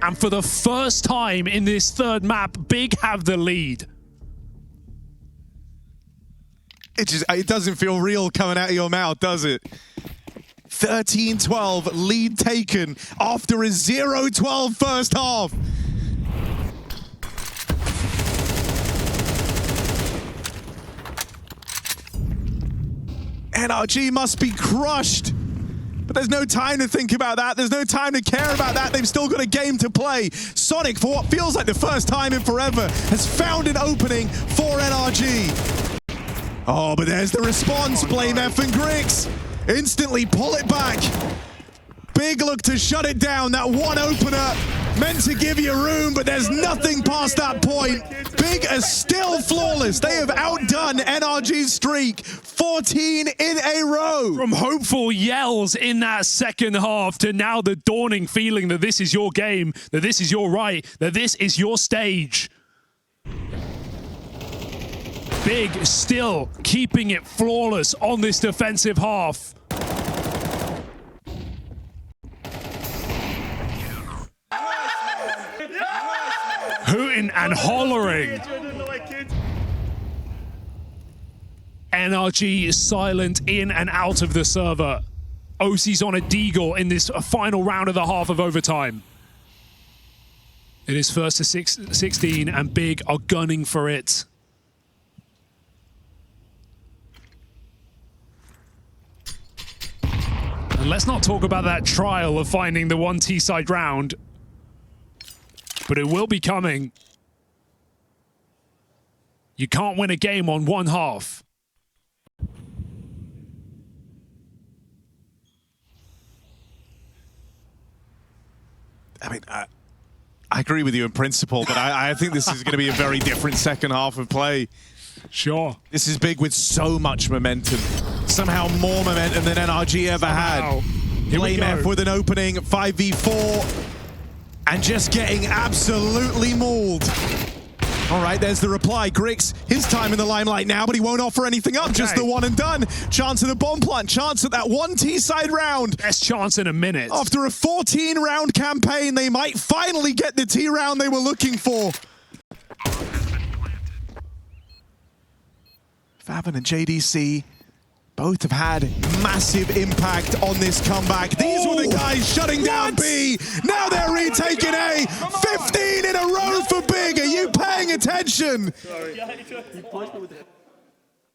And for the first time in this third map, Big have the lead. It doesn't feel real coming out of your mouth, does it? 13-12, lead taken after a 0-12 first half. NRG must be crushed. But there's no time to think about that. There's no time to care about that. They've still got a game to play. Sonic, for what feels like the first time in forever, has found an opening for NRG. Oh, but there's the response. BlameF and Grix instantly pull it back. Big look to shut it down. That one opener meant to give you room, but there's nothing past that point. Big are still flawless. They have outdone NRG's streak, 14 in a row. From hopeful yells in that second half to now the dawning feeling that this is your game, that this is your right, that this is your stage. Big still keeping it flawless on this defensive half. Hooting and hollering. NRG is silent in and out of the server. OC's on a deagle in this final round of the half of overtime. It is first to 16 and Big are gunning for it. And let's not talk about that trial of finding the 1 T-side round. But it will be coming. You can't win a game on one half. I mean, I agree with you in principle, but I think this is going to be a very different second half of play. Sure. This is Big with so much momentum. Somehow more momentum than NRG ever had. Blame F with an opening 5v4 and just getting absolutely mauled. All right, there's the reply. Grix, his time in the limelight now, but he won't offer anything up. Just the one and done. Chance of the bomb plant. Chance at that 1 T-side round. Best chance in a minute. After a 14-round campaign, they might finally get the T round they were looking for. Faven and JDC both have had massive impact on this comeback. These were the guys shutting down B. Now they're retaking A. 15 in a row for Big. Are you paying attention?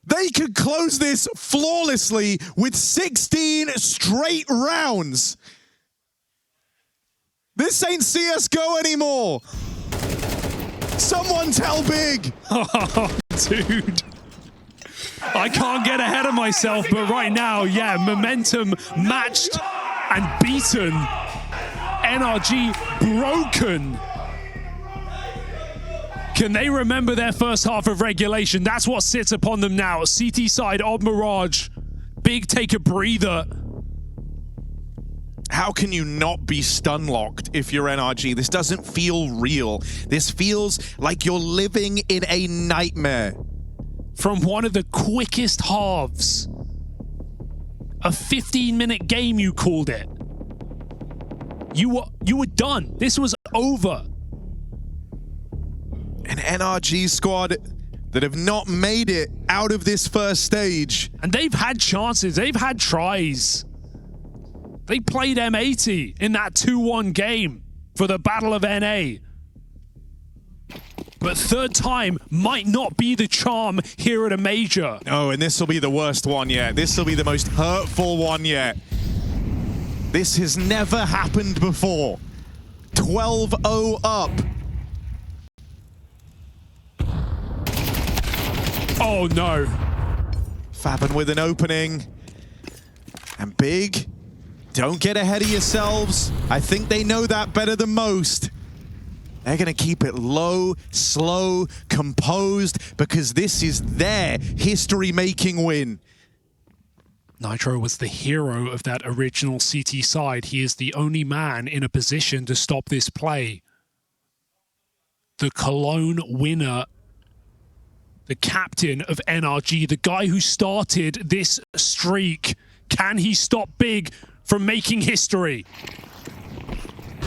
They could close this flawlessly with 16 straight rounds. This ain't CSGO anymore. Someone tell Big. Oh, dude. I can't get ahead of myself, but right now, yeah, momentum matched and beaten. NRG broken. Can they remember their first half of regulation? That's what sits upon them now. CT side of Mirage. Big take a breather. How can you not be stun locked if you're NRG? This doesn't feel real. This feels like you're living in a nightmare. From one of the quickest halves. A 15-minute game, you called it. You were done. This was over. An NRG squad that have not made it out of this first stage. And they've had chances. They've had tries. They played M80 in that 2-1 game for the Battle of NA. But third time might not be the charm here at a major. Oh, and this will be the worst one yet. This will be the most hurtful one yet. This has never happened before. 12-0 up. Oh no. Faven with an opening. And Big, don't get ahead of yourselves. I think they know that better than most. They're going to keep it low, slow, composed, because this is their history-making win. Nitro was the hero of that original CT side. He is the only man in a position to stop this play. The Cologne winner, the captain of NRG, the guy who started this streak. Can he stop Big from making history?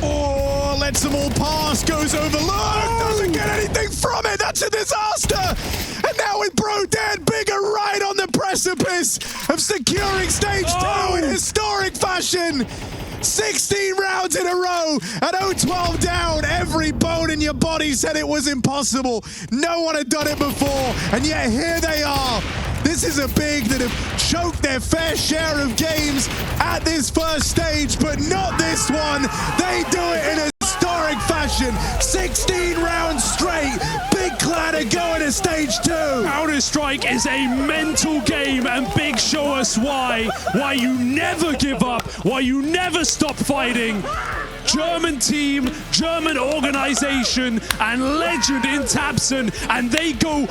Oh, lets them all pass, goes overlooked, doesn't get anything from it. That's a disaster. And now with Bro dead, Big are right on the precipice of securing stage 2 in historic fashion. 16 rounds in a row at 0-12 down. Every bone in your body said it was impossible. No one had done it before, and yet here they are. This is a Big that have choked their fair share of games at this first stage, but not this one. They do it in a historic fashion. 16 rounds straight. Big Clan are going to stage 2. Counter-Strike is a mental game, and Big show us why. Why you never give up, why you never stop fighting. German team, German organization, and legend in Tabson, and they go